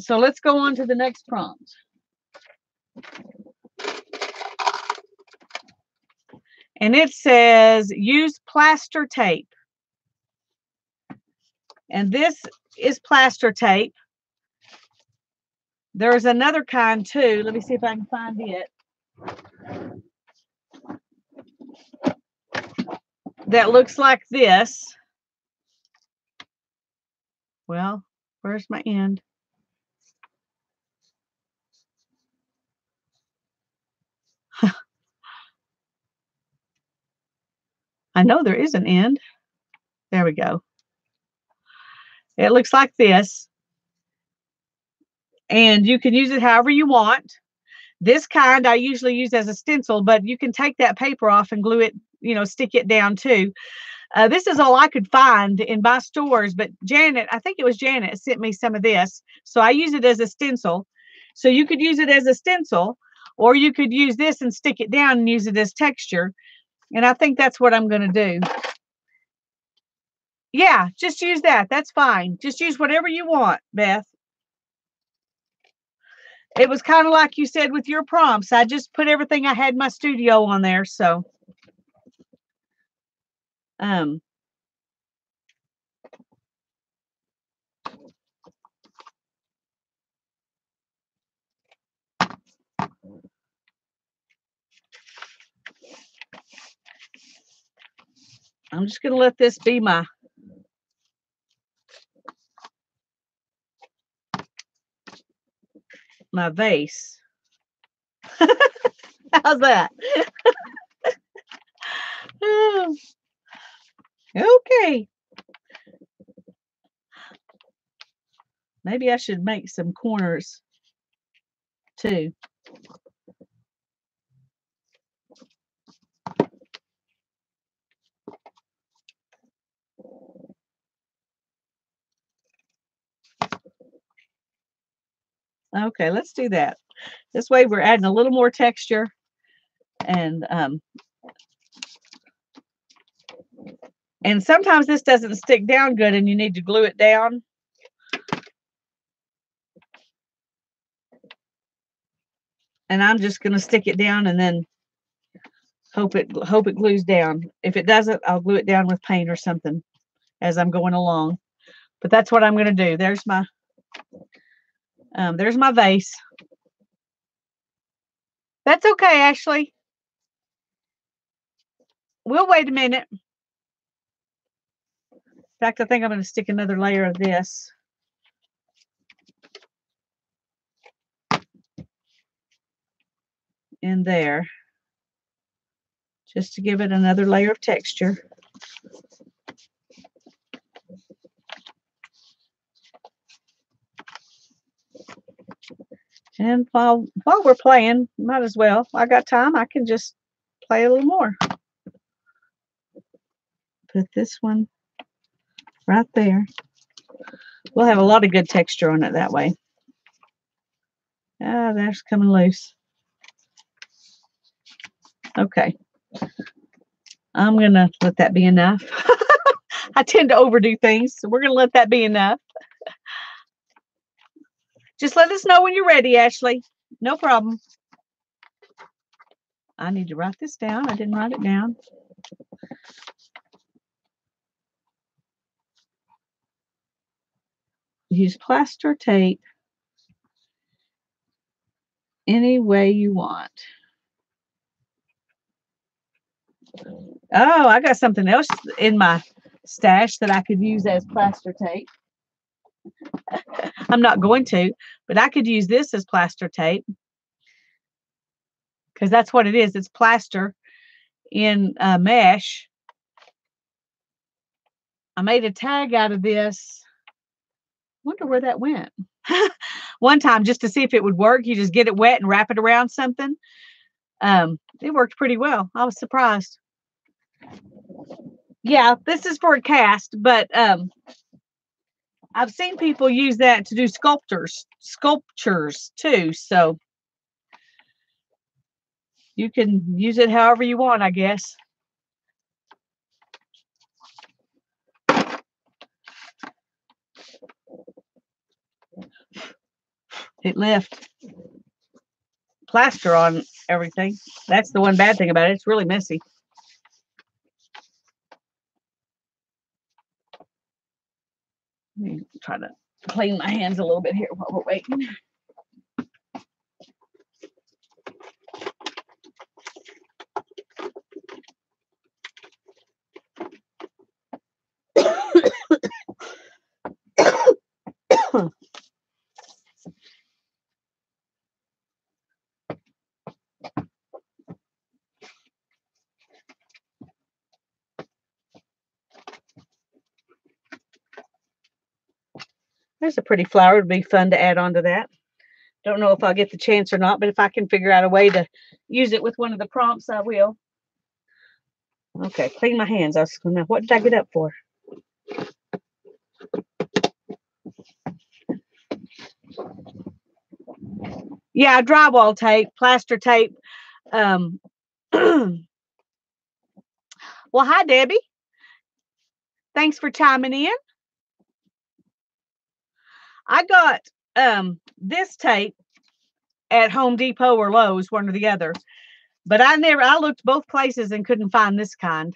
let's go on to the next prompt. And it says use plaster tape. And this is plaster tape. There's another kind too. Let me see if I can find it. That looks like this. Well, where's my end? I know there is an end. There we go. It looks like this. And you can use it however you want. This kind I usually use as a stencil, but you can take that paper off and glue it, stick it down too. This is all I could find in my stores, but Janet, I think it was Janet, sent me some of this. So I use it as a stencil. So you could use it as a stencil, or you could use this and stick it down and use it as texture. And I think that's what I'm going to do. Yeah, just use that. That's fine. Just use whatever you want, Beth. It was kind of like you said with your prompts. I just put everything I had in my studio on there. So, I'm just going to let this be my vase. How's that? Okay. Maybe I should make some corners too. Okay, let's do that. This way we're adding a little more texture, and sometimes this doesn't stick down good and you need to glue it down. And I'm just going to stick it down and then hope it glues down. If it doesn't, I'll glue it down with paint or something as I'm going along. But that's what I'm going to do. There's my vase. That's okay, Ashley. We'll wait a minute. In fact, I think I'm going to stick another layer of this. in there just to give it another layer of texture. And while we're playing, might as well. I got time. I can just play a little more. Put this one right there. We'll have a lot of good texture on it that way. Ah, that's coming loose. Okay. I'm going to let that be enough. I tend to overdo things, so we're going to let that be enough. Just let us know when you're ready, Ashley. No problem. I need to write this down. I didn't write it down. Use plaster tape any way you want. Oh, I got something else in my stash that I could use as plaster tape. I'm not going to, but I could use this as plaster tape because that's what it is. It's plaster in mesh. I made a tag out of this. Wonder where that went. One time, just to see if it would work, you just get it wet and wrap it around something. It worked pretty well. I was surprised. Yeah, this is for a cast, but I've seen people use that to do sculptures too. So you can use it however you want, I guess. It left plaster on everything. That's the one bad thing about it. It's really messy. Let me try to clean my hands a little bit here while we're waiting. There's a pretty flower. It'd be fun to add on to that. Don't know if I'll get the chance or not, but if I can figure out a way to use it with one of the prompts, I will. Okay, clean my hands. What did I get up for? Yeah, drywall tape, plaster tape. Well, hi, Debbie. Thanks for chiming in. I got this tape at Home Depot or Lowe's, one or the other. But I looked both places and couldn't find this kind.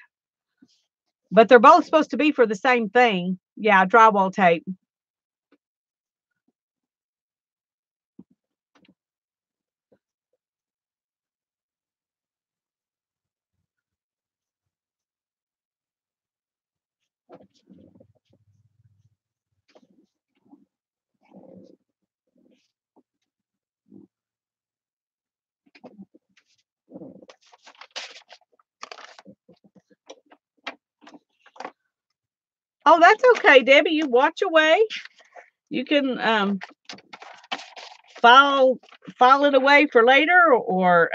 But they're both supposed to be for the same thing. Yeah, drywall tape. Oh, that's okay, Debbie. You watch away. You can file it away for later, or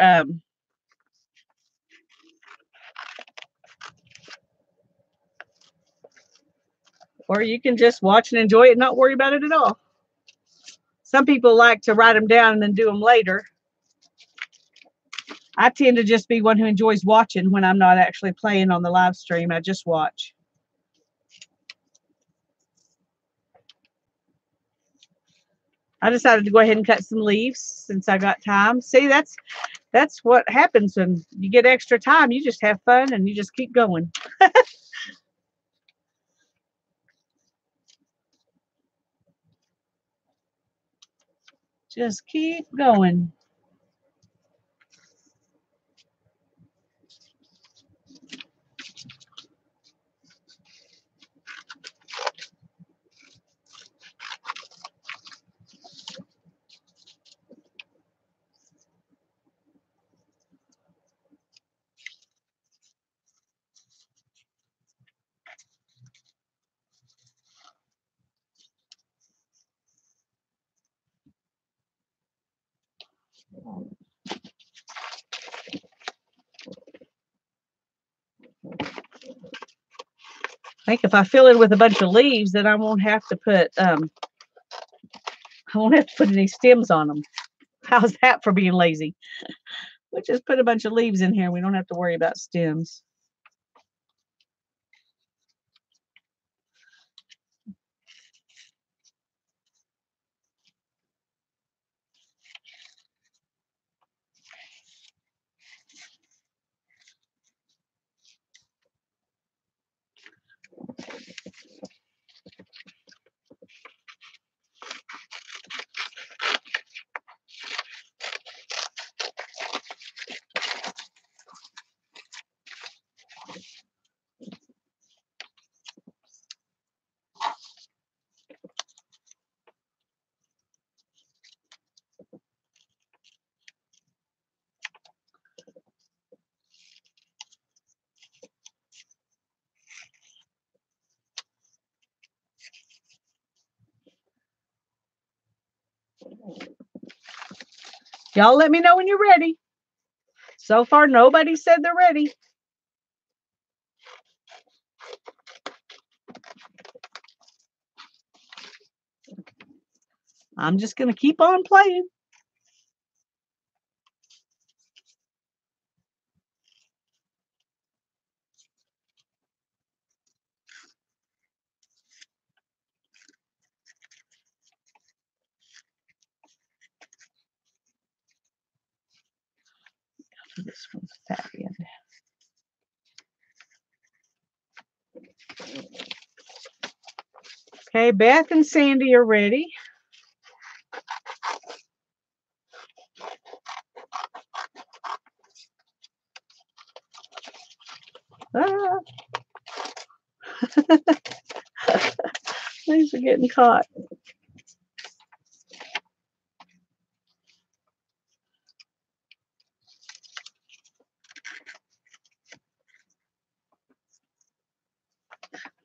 you can just watch and enjoy it and not worry about it at all. Some people like to write them down and then do them later. I tend to just be one who enjoys watching when I'm not actually playing on the live stream. I just watch. I decided to go ahead and cut some leaves since I got time. See, that's what happens when you get extra time. You just have fun and you just keep going. Just keep going. I think if I fill it with a bunch of leaves, then I won't have to put any stems on them. How's that for being lazy? We just put a bunch of leaves in here. We don't have to worry about stems. Y'all let me know when you're ready. So far, nobody said they're ready. I'm just going to keep on playing. This one's fat end. Okay, Beth and Sandy are ready. Ah. Things are getting caught.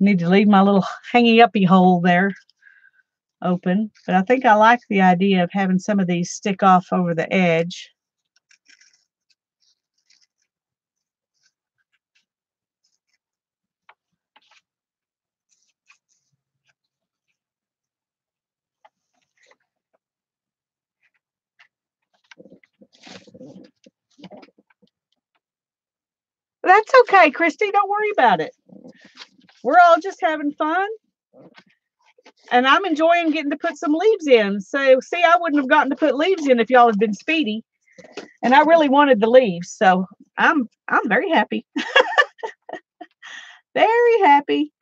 Need to leave my little hanging uppy hole there open, but I think I like the idea of having some of these stick off over the edge. That's okay, Christy. Don't worry about it. We're all just having fun. And I'm enjoying getting to put some leaves in. So, see, I wouldn't have gotten to put leaves in if y'all had been speedy. And I really wanted the leaves. So, I'm very happy. Very happy.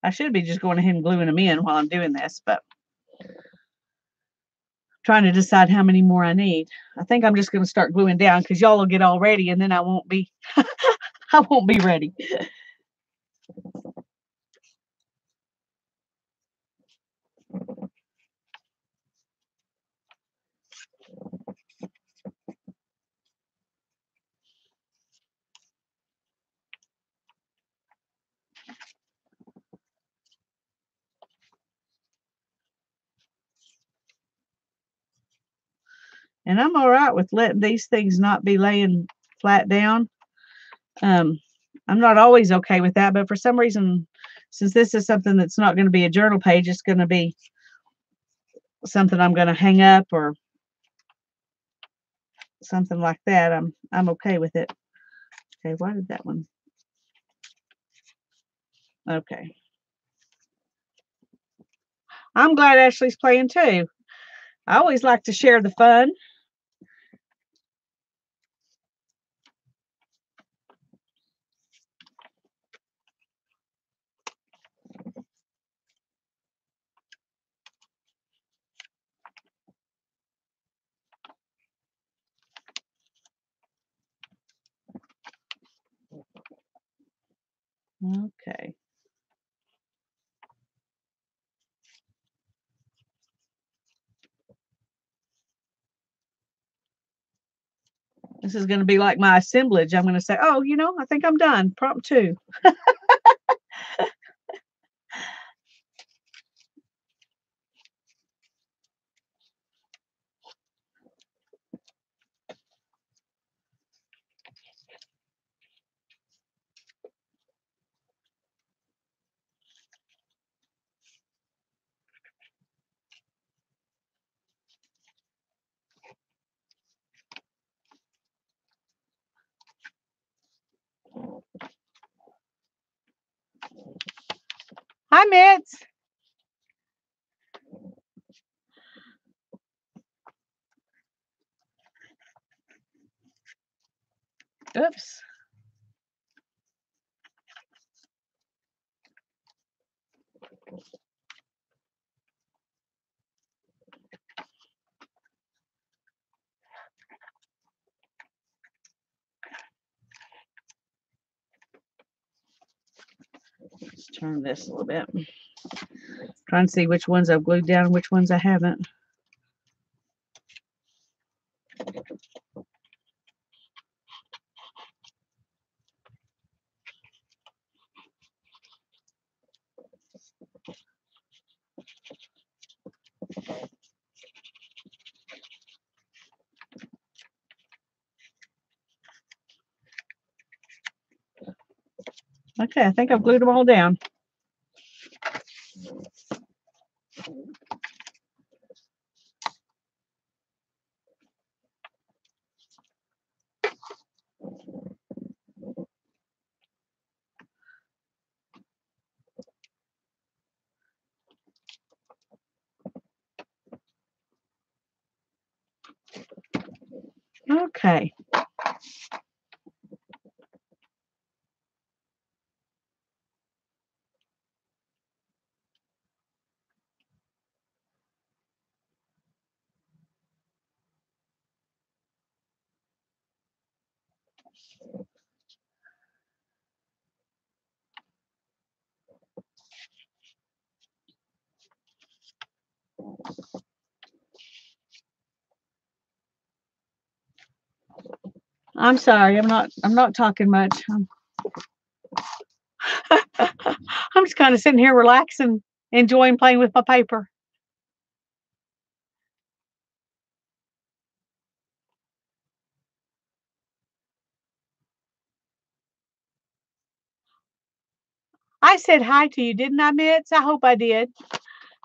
I should be just going ahead and gluing them in while I'm doing this, but trying to decide how many more I need. I think I'm just going to start gluing down because y'all will get all ready and then I won't be I won't be ready. And I'm all right with letting these things not be laying flat down. I'm not always okay with that, but for some reason, since this is something that's not going to be a journal page, it's going to be something I'm going to hang up or something like that. I'm okay with it. Okay, why did that one? Okay. I'm glad Ashley's playing too. I always like to share the fun. Okay. This is going to be like my assemblage. I'm going to say, oh, you know, I think I'm done. Prompt 2. Hi, Mitz. Oops. Let's turn this a little bit. Trying to see which ones I've glued down and which ones I haven't. Okay, I think I've glued them all down. Okay. I'm sorry. I'm not talking much. I'm just kind of sitting here relaxing, enjoying playing with my paper. I said hi to you, didn't I, Mitz? I hope I did.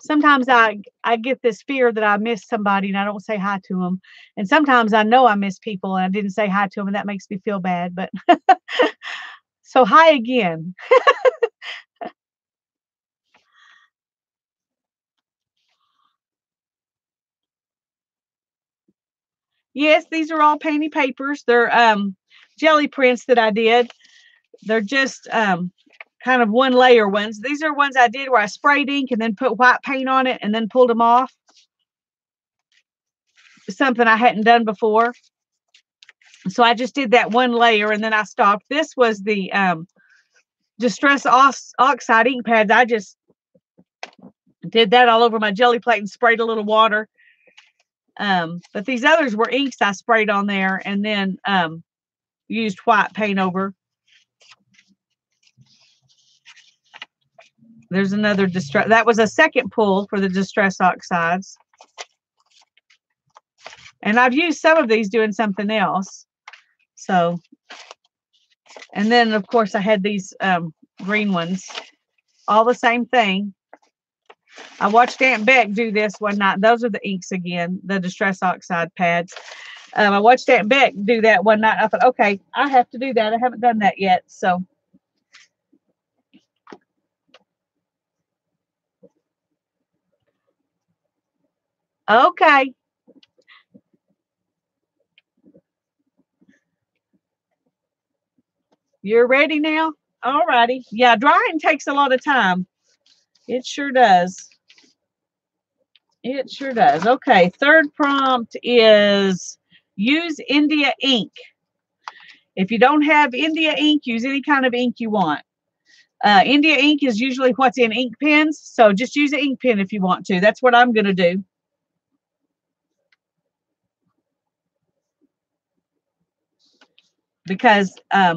Sometimes I get this fear that I miss somebody and I don't say hi to them. And sometimes I know I miss people and I didn't say hi to them and that makes me feel bad. But so hi again. Yes, these are all painty papers. They're jelly prints that I did. They're just kind of one layer ones. These are ones I did where I sprayed ink and then put white paint on it and then pulled them off. Something I hadn't done before. So I just did that one layer and then I stopped. This was the Distress Oxide ink pads. I just did that all over my jelly plate and sprayed a little water. But these others were inks I sprayed on there and then used white paint over. There's another distress. That was a second pull for the Distress Oxides. And I've used some of these doing something else. So, and then of course I had these green ones, all the same thing. I watched Aunt Beck do this one night. Those are the inks again, the Distress Oxide pads. I watched Aunt Beck do that one night. I thought, okay, I have to do that. I haven't done that yet. So, okay. You're ready now? All righty. Yeah, drying takes a lot of time. It sure does. It sure does. Okay, third prompt is use India ink. If you don't have India ink, use any kind of ink you want. India ink is usually what's in ink pens, so just use an ink pen if you want to. That's what I'm going to do. because I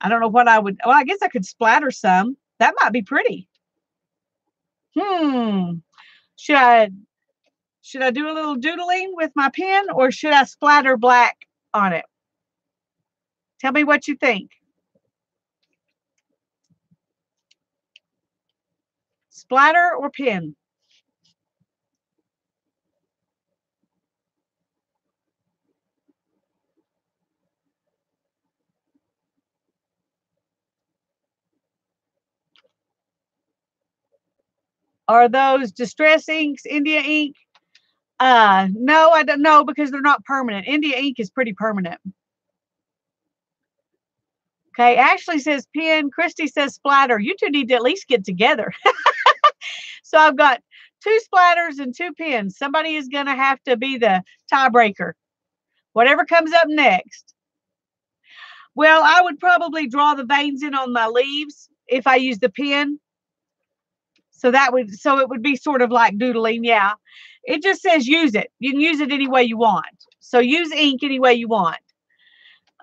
don't know what I would. Well, I guess I could splatter some. That might be pretty. Should I do a little doodling with my pen, or should I splatter black on it? Tell me what you think. Splatter or pen? Are those Distress inks, India ink? No, I don't know, because they're not permanent. India ink is pretty permanent. Okay, Ashley says pen. Christy says splatter. You two need to at least get together. So I've got 2 splatters and 2 pens. Somebody is going to have to be the tiebreaker. Whatever comes up next. Well, I would probably draw the veins in on my leaves if I use the pen. So it would be sort of like doodling. Yeah. It just says use it. You can use it any way you want. So use ink any way you want.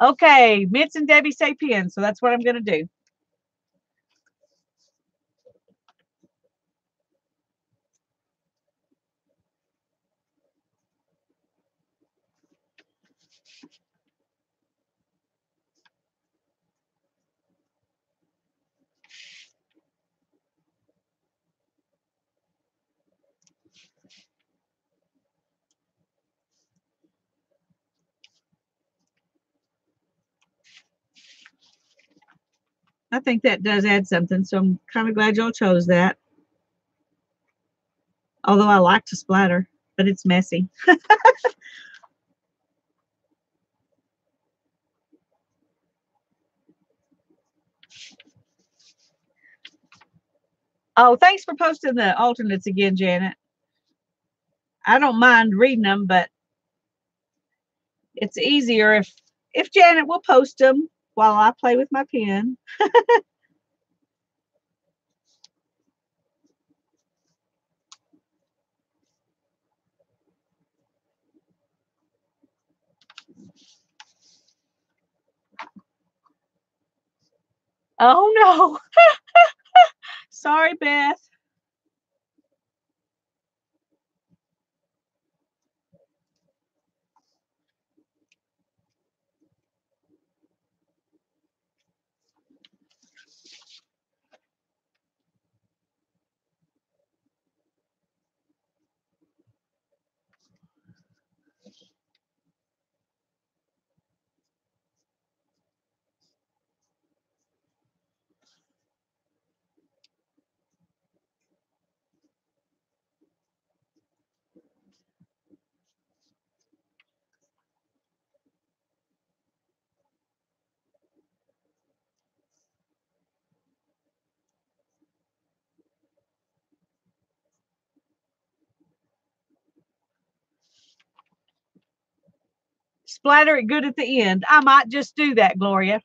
Okay, Mitz and Debbie say pen, so that's what I'm going to do. I think that does add something, so I'm kind of glad y'all chose that. Although I like to splatter, but it's messy. Oh, thanks for posting the alternates again, Janet. I don't mind reading them, but it's easier if Janet will post them while I play with my pen. Oh no. Sorry, Beth. Splatter it good at the end. I might just do that, Gloria.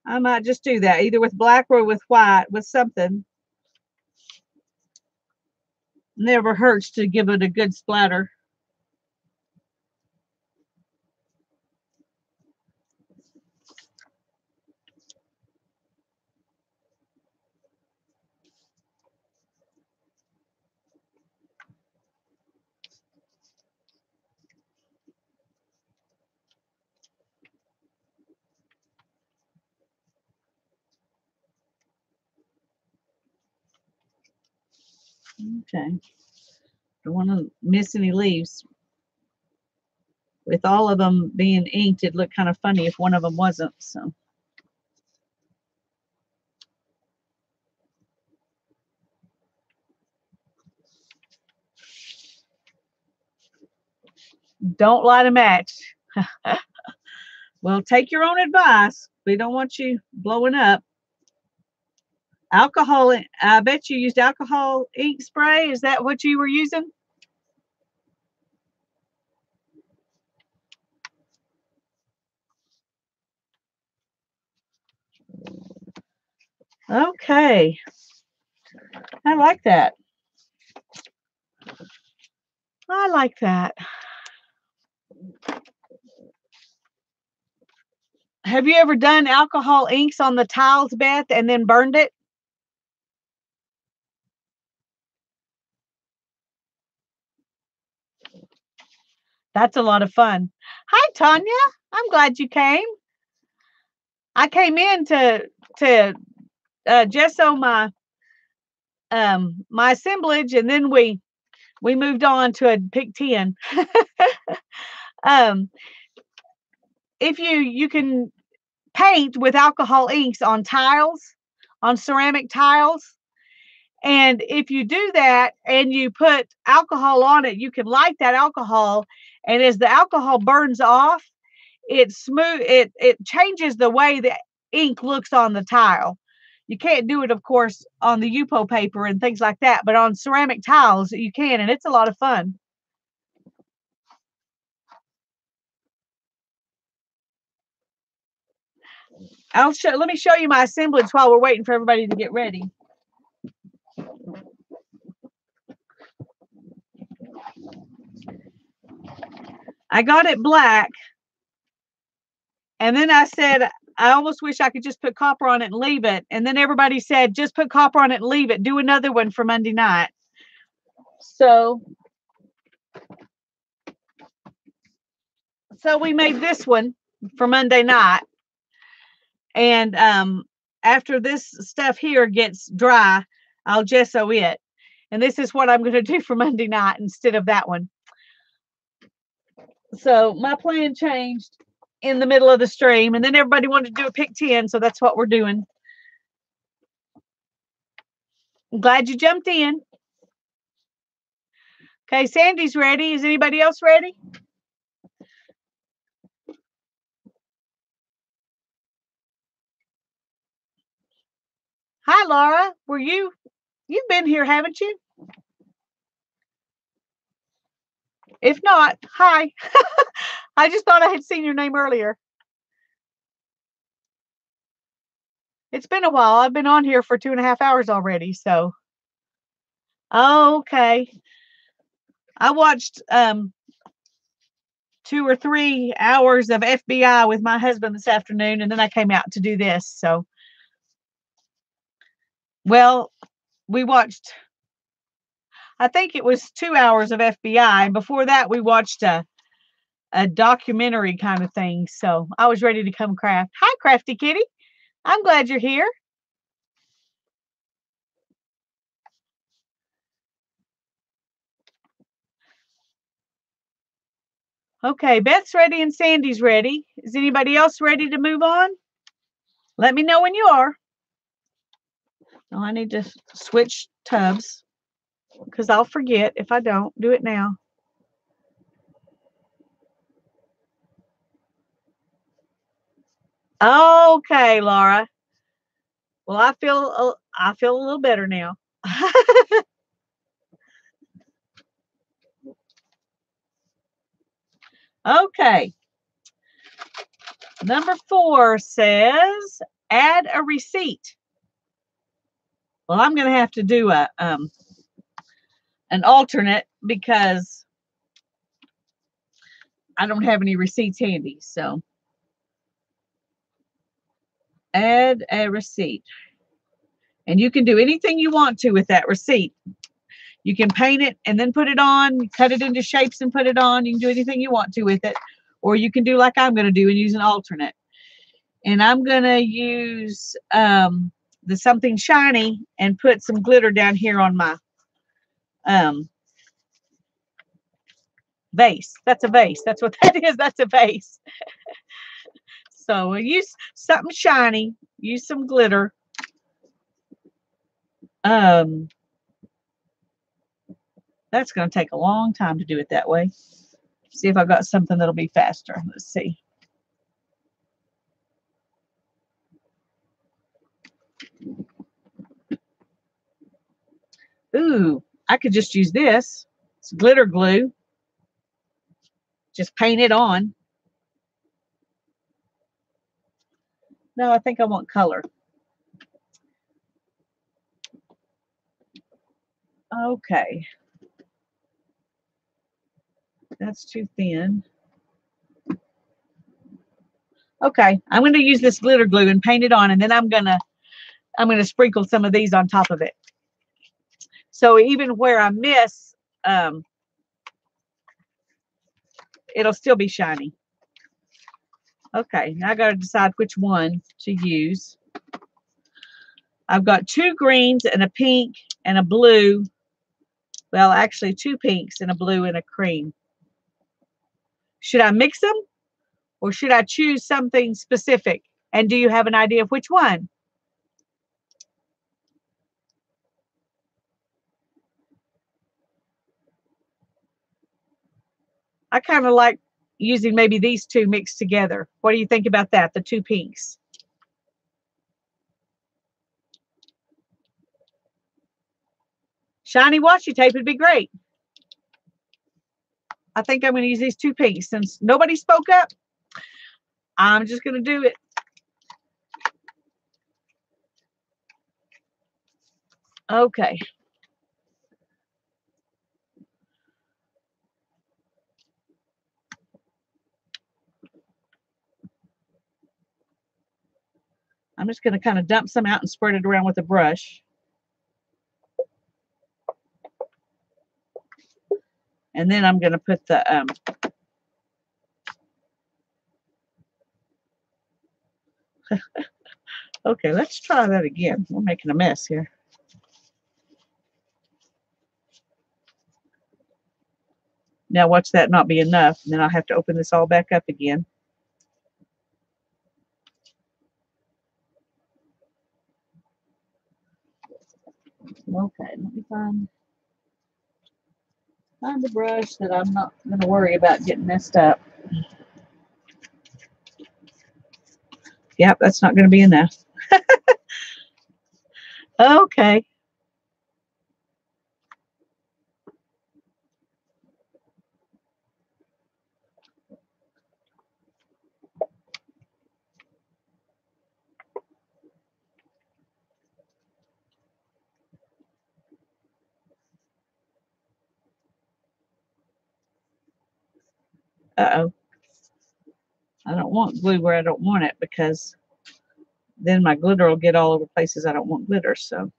I might just do that, either with black or with white, with something. Never hurts to give it a good splatter. Okay. Don't want to miss any leaves. With all of them being inked, it'd look kind of funny if one of them wasn't. So. Don't light a match. Well, take your own advice. We don't want you blowing up. Alcohol, I bet you used alcohol ink spray. Is that what you were using? Okay. I like that. I like that. Have you ever done alcohol inks on the tiles, Beth, and then burned it? That's a lot of fun. Hi, Tanya. I'm glad you came. I came in to gesso my assemblage, and then we moved on to a pick 10. um, if you can paint with alcohol inks on tiles, on ceramic tiles. And if you do that and you put alcohol on it, you can light that alcohol. And as the alcohol burns off, it changes the way the ink looks on the tile. You can't do it, of course, on the UPO paper and things like that, but on ceramic tiles you can, and it's a lot of fun. Let me show you my assemblage while we're waiting for everybody to get ready. I got it black, and then I said, I almost wish I could just put copper on it and leave it. And then everybody said, just put copper on it and leave it. Do another one for Monday night. So we made this one for Monday night. And after this stuff here gets dry, I'll gesso it. And this is what I'm going to do for Monday night instead of that one. So my plan changed in the middle of the stream, and then everybody wanted to do a pick 10, so that's what we're doing. I'm glad you jumped in. Okay, Sandy's ready. Is anybody else ready? Hi, Laura. You've been here, haven't you? If not, hi. I just thought I had seen your name earlier. It's been a while. I've been on here for 2.5 hours already, so. Okay. I watched 2 or 3 hours of FBI with my husband this afternoon, and then I came out to do this. So, well, we watched, I think it was 2 hours of FBI, and before that we watched a documentary kind of thing. So I was ready to come craft. Hi, Crafty Kitty. I'm glad you're here. Okay, Beth's ready and Sandy's ready. Is anybody else ready to move on? Let me know when you are. Oh, I need to switch tubs because I'll forget if I don't do it now. Okay, Laura. Well, I feel a little better now. Okay. Number 4 says add a receipt. Well, I'm going to have to do an alternate because I don't have any receipts handy. So add a receipt. And you can do anything you want to with that receipt. You can paint it and then put it on, cut it into shapes and put it on. You can do anything you want to with it. Or you can do like I'm going to do and use an alternate. And I'm going to use the something shiny and put some glitter down here on my vase. That's a vase. That's what that is. That's a vase. So we'll use something shiny. Use some glitter. That's going to take a long time to do it that way. See if I got something that'll be faster. Let's see. Ooh, I could just use this. It's glitter glue. Just paint it on. No, I think I want color. Okay. That's too thin. Okay, I'm going to use this glitter glue and paint it on, and then I'm going to sprinkle some of these on top of it. So even where I miss, it'll still be shiny. Okay, now I got to decide which one to use. I've got 2 greens and a pink and a blue. Well, actually 2 pinks and a blue and a cream. Should I mix them or should I choose something specific? And do you have an idea of which one? I kind of like using maybe these 2 mixed together. What do you think about that? The 2 pinks. Shiny washi tape would be great. I think I'm going to use these 2 pinks. Since nobody spoke up, I'm just going to do it. Okay. I'm just going to kind of dump some out and spread it around with a brush. And then I'm going to put the okay, let's try that again. We're making a mess here. Now watch that not be enough. And then I'll have to open this all back up again. Okay, let me find a brush that I'm not going to worry about getting messed up. Yep, that's not going to be enough. Okay. Uh-oh. I don't want glue where I don't want it because then my glitter will get all over places I don't want glitter. So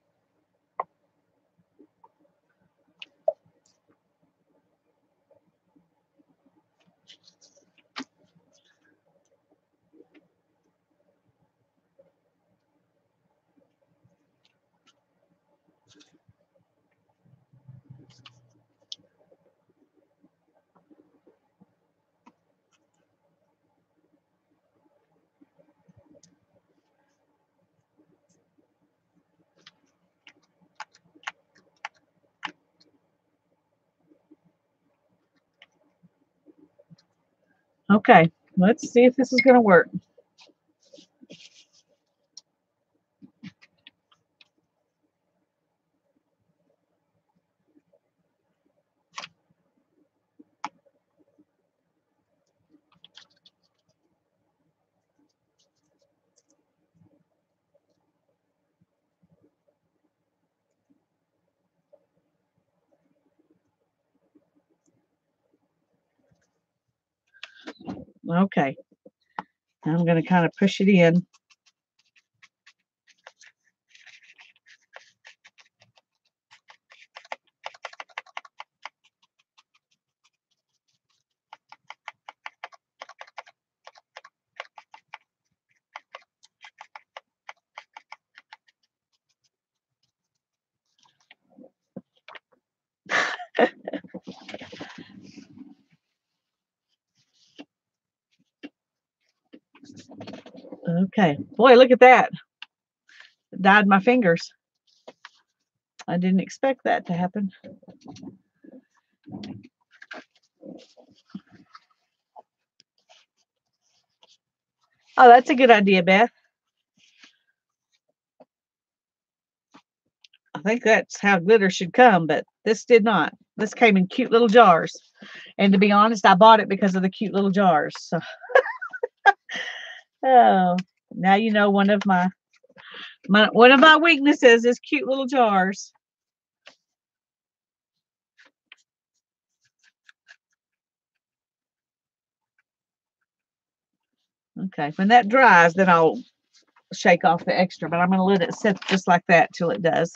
okay, let's see if this is going to work. Okay. I'm going to kind of push it in. Okay. Boy, look at that. It dyed my fingers. I didn't expect that to happen. Oh, that's a good idea, Beth. I think that's how glitter should come, but this did not. This came in cute little jars. And to be honest, I bought it because of the cute little jars. So, oh, now you know one of my weaknesses is cute little jars. Okay, when that dries, then I'll shake off the extra, but I'm going to let it sit just like that till it does.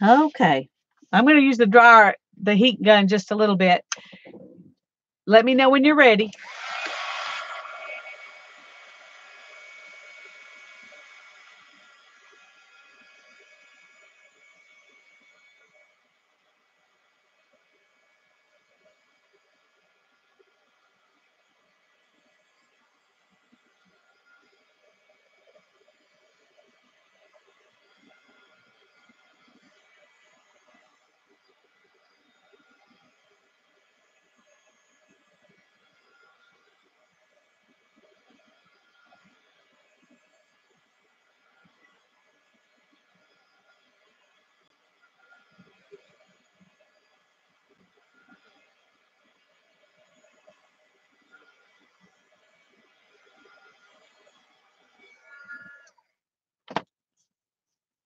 Okay, I'm going to use the heat gun just a little bit. Let me know when you're ready.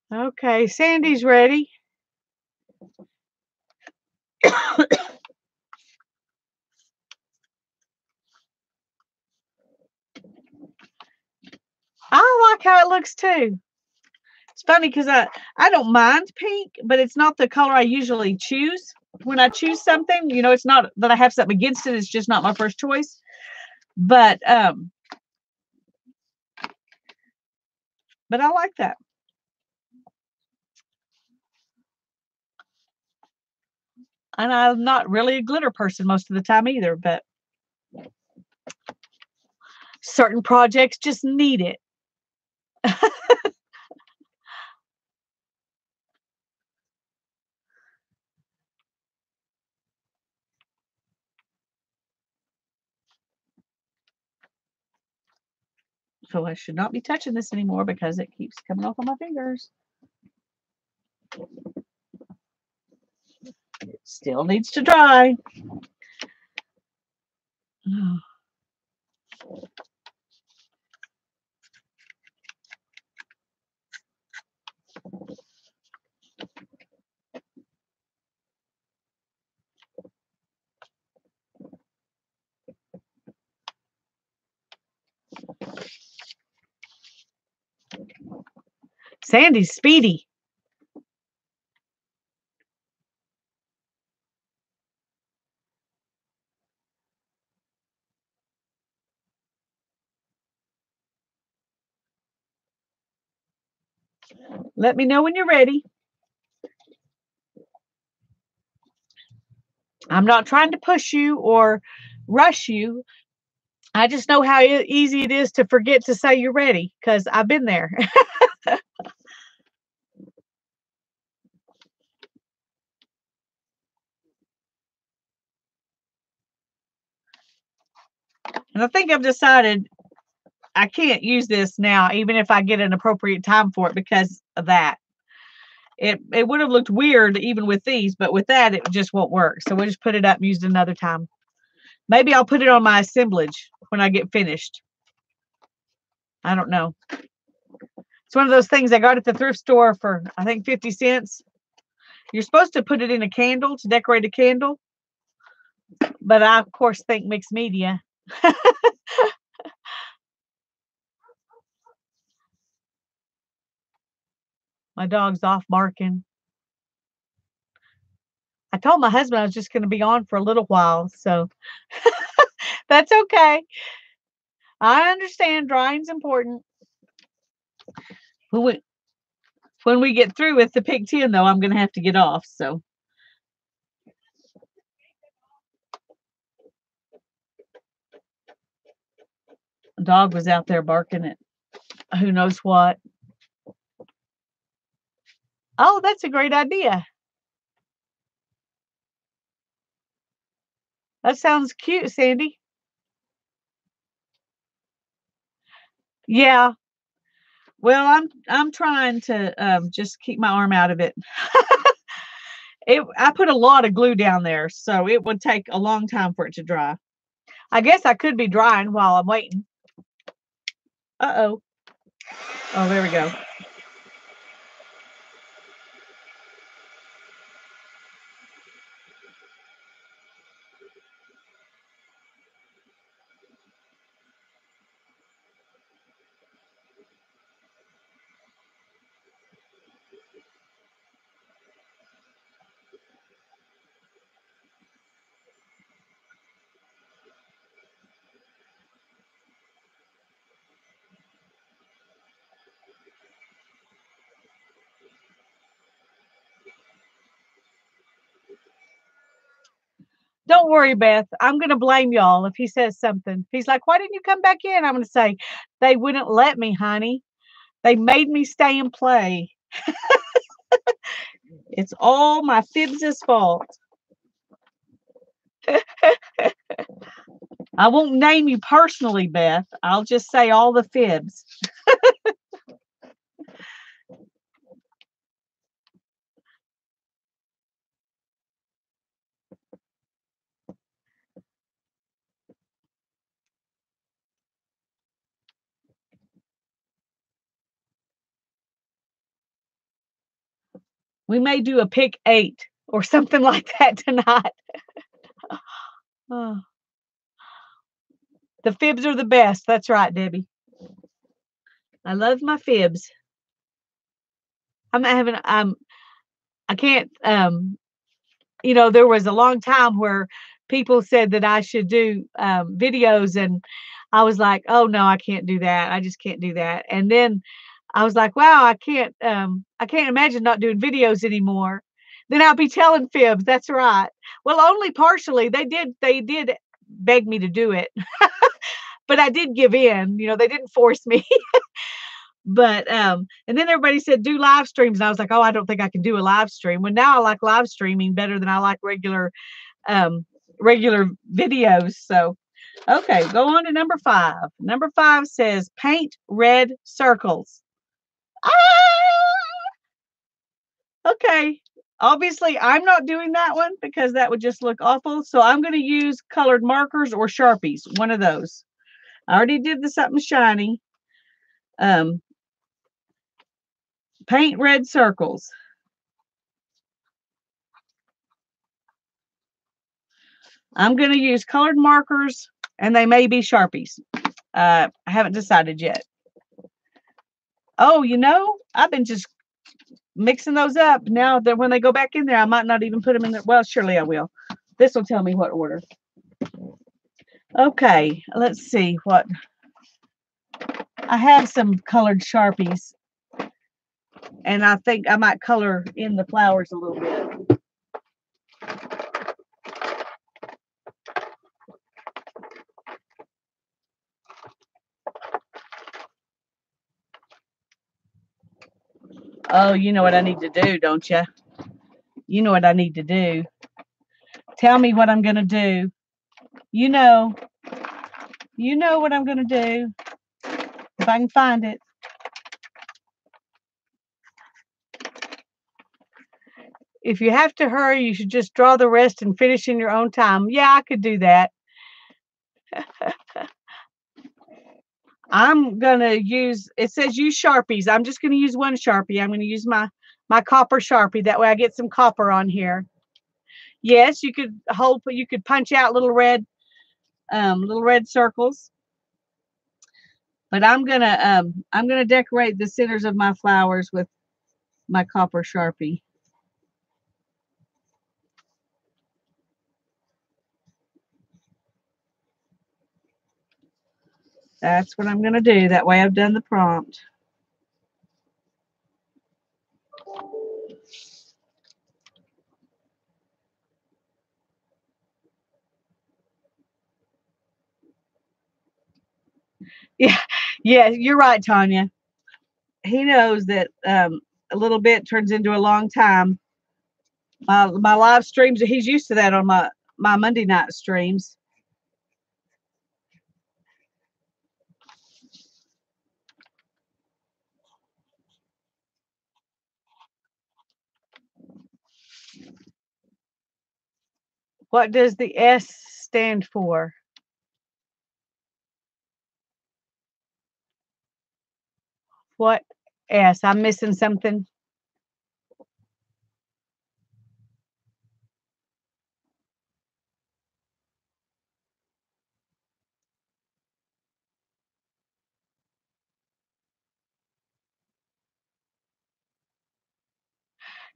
Okay, Sandy's ready. I like how it looks too. It's funny because I don't mind pink, but it's not the color I usually choose. When I choose something, it's not that I have something against it. It's just not my first choice. But I like that. And I'm not really a glitter person most of the time either, but certain projects just need it. So I should not be touching this anymore because it keeps coming off of my fingers. It still needs to dry. Sandy's speedy. Let me know when you're ready. I'm not trying to push you or rush you. I just know how easy it is to forget to say you're ready because I've been there. And I think I've decided I can't use this now, even if I get an appropriate time for it because of that. It would have looked weird even with these, but with that, it just won't work. So we'll just put it up and use it another time. Maybe I'll put it on my assemblage when I get finished. I don't know. It's one of those things I got at the thrift store for, I think, 50 cents. You're supposed to put it in a candle to decorate a candle. But I, of course, think mixed media. My dog's off barking. I told my husband I was just going to be on for a little while, so that's okay. I understand drying's important. When we get through with the pig tin, though, I'm going to have to get off. So the dog was out there barking at who knows what. Oh, that's a great idea. That sounds cute, Sandy. Yeah. Well, I'm trying to just keep my arm out of it. I put a lot of glue down there, so it would take a long time for it to dry. I guess I could be drying while I'm waiting. Uh-oh. Oh, there we go. Don't worry, Beth. I'm going to blame y'all if he says something. If he's like, why didn't you come back in? I'm going to say, they wouldn't let me, honey. They made me stay and play. It's all my Fibs' fault. I won't name you personally, Beth. I'll just say all the Fibs. We may do a pick 8 or something like that tonight. Oh, the Fibs are the best. That's right, Debbie. I love my Fibs. I'm not having I can't there was a long time where people said that I should do videos, and I was like, oh no, I can't do that. I just can't do that. And then I was like, wow, I can't imagine not doing videos anymore. Then I'll be telling Fibs. That's right. Well, only partially. They did beg me to do it, but I did give in. They didn't force me. But and then everybody said do live streams, and I was like, oh, I don't think I can do a live stream. Well, now I like live streaming better than I like um regular videos. So okay, go on to number 5. Number 5 says paint red circles. Ah! Okay. Obviously, I'm not doing that one because that would just look awful. So I'm going to use colored markers or sharpies, one of those. I already did the something shiny. Um, paint red circles. I'm going to use colored markers, and they may be sharpies. I haven't decided yet. Oh, I've been just mixing those up. Now that when they go back in there, I might not even put them in there. Well, surely I will. This will tell me what order. Okay, let's see what. I have some colored Sharpies, and I think I might color in the flowers a little bit. Oh, you know what I need to do, don't you? You know what I need to do. Tell me what I'm going to do. You know what I'm going to do. If I can find it. If you have to hurry, you should just draw the rest and finish in your own time. Yeah, I could do that. I'm going to use, it says use Sharpies. I'm just going to use one Sharpie. I'm going to use my copper Sharpie. That way I get some copper on here. Yes, you could punch out little red circles. But I'm gonna decorate the centers of my flowers with my copper Sharpie. That's what I'm gonna do. That way I've done the prompt. Yeah, yeah, you're right, Tanya. He knows that a little bit turns into a long time. My live streams, he's used to that on my Monday night streams. What does the S stand for? What S? I'm missing something.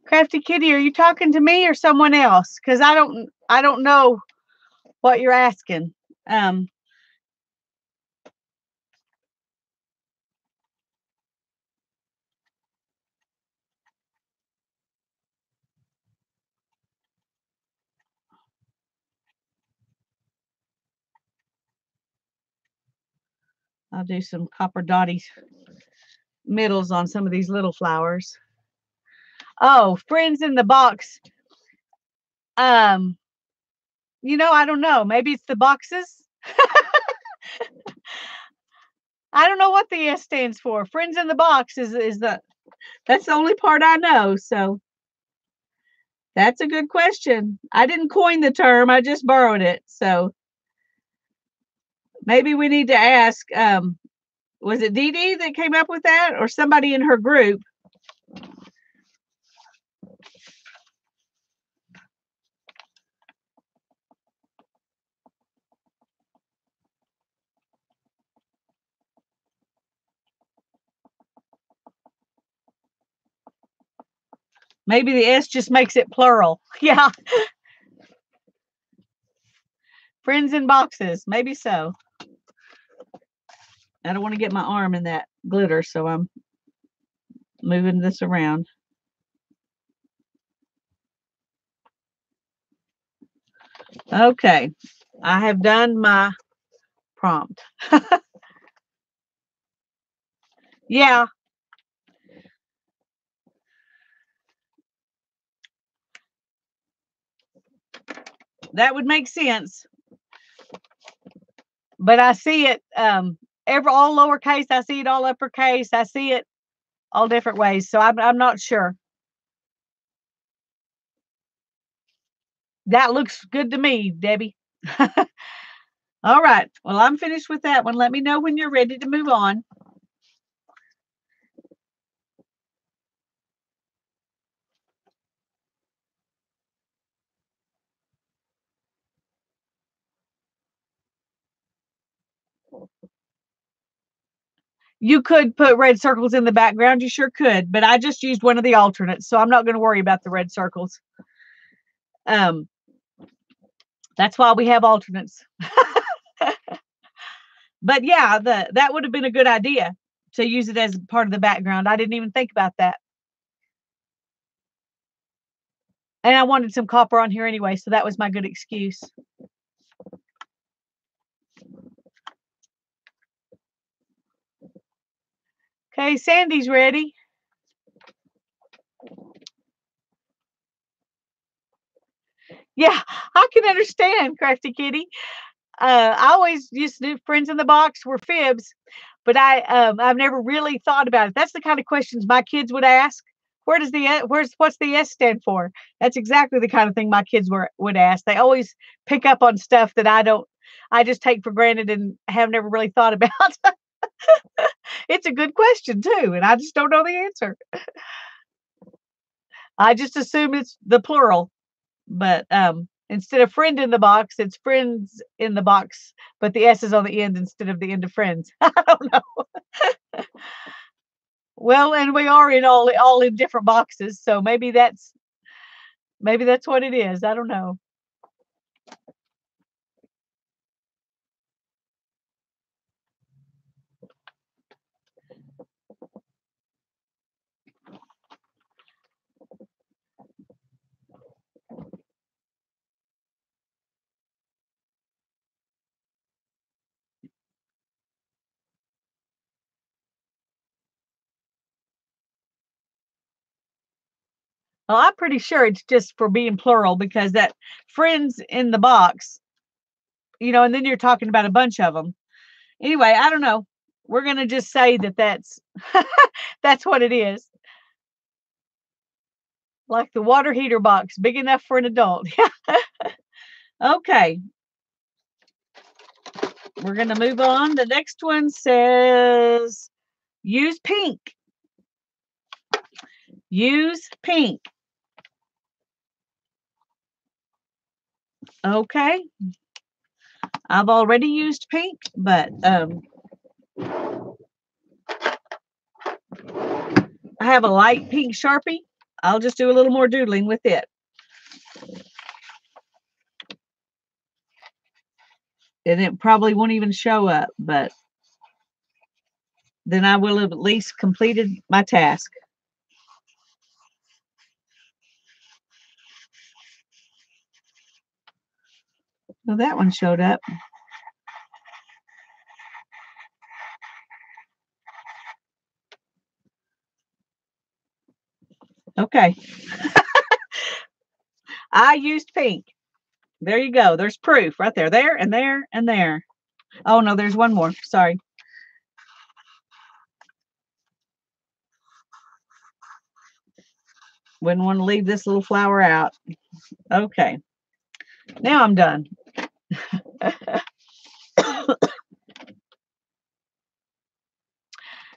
Crafty Kitty, are you talking to me or someone else? Because I don't know what you're asking. I'll do some copper dotty middles on some of these little flowers. Oh, friends in the box. Um, I don't know. Maybe it's the boxes. I don't know what the S stands for. Friends in the box is that's the only part I know. So that's a good question. I didn't coin the term. I just borrowed it. So maybe we need to ask, was it Dee Dee that came up with that or somebody in her group? Maybe the S just makes it plural. Yeah. Friends in boxes. Maybe so. I don't want to get my arm in that glitter, so I'm moving this around. Okay. I have done my prompt. Yeah. That would make sense. But I see it all lowercase, I see it all uppercase, I see it all different ways. So I'm not sure. That looks good to me, Debbie. All right. Well, I'm finished with that one. Let me know when you're ready to move on. You could put red circles in the background. You sure could, but I just used one of the alternates, so I'm not going to worry about the red circles. That's why we have alternates. But yeah, that would have been a good idea to use it as part of the background. I didn't even think about that. And I wanted some copper on here anyway, so that was my good excuse. Okay, Sandy's ready. Yeah, I can understand, Crafty Kitty. I always used to do friends in the box were fibs, but I've never really thought about it. That's the kind of questions my kids would ask. What's the S stand for? That's exactly the kind of thing my kids would ask. They always pick up on stuff that I just take for granted and have never really thought about. It's a good question too, and I just don't know the answer. I just assume it's the plural, but instead of friend in the box, it's friends in the box, but the S is on the end instead of the end of friends. I don't know. Well, and we are in all in different boxes, so maybe that's what it is. I don't know. Well, I'm pretty sure it's just for being plural because that friends in the box, and then you're talking about a bunch of them. Anyway, I don't know. We're gonna just say that's that's what it is. Like the water heater box, big enough for an adult. Okay. We're going to move on. The next one says use pink. Use pink. Okay. I've already used pink, but I have a light pink Sharpie. I'll just do a little more doodling with it. And it probably won't even show up, but then I will have at least completed my task. Well, that one showed up. Okay. I used pink. There you go. There's proof right there. There and there and there. Oh, no, there's one more. Sorry. Wouldn't want to leave this little flower out. Okay. Now I'm done.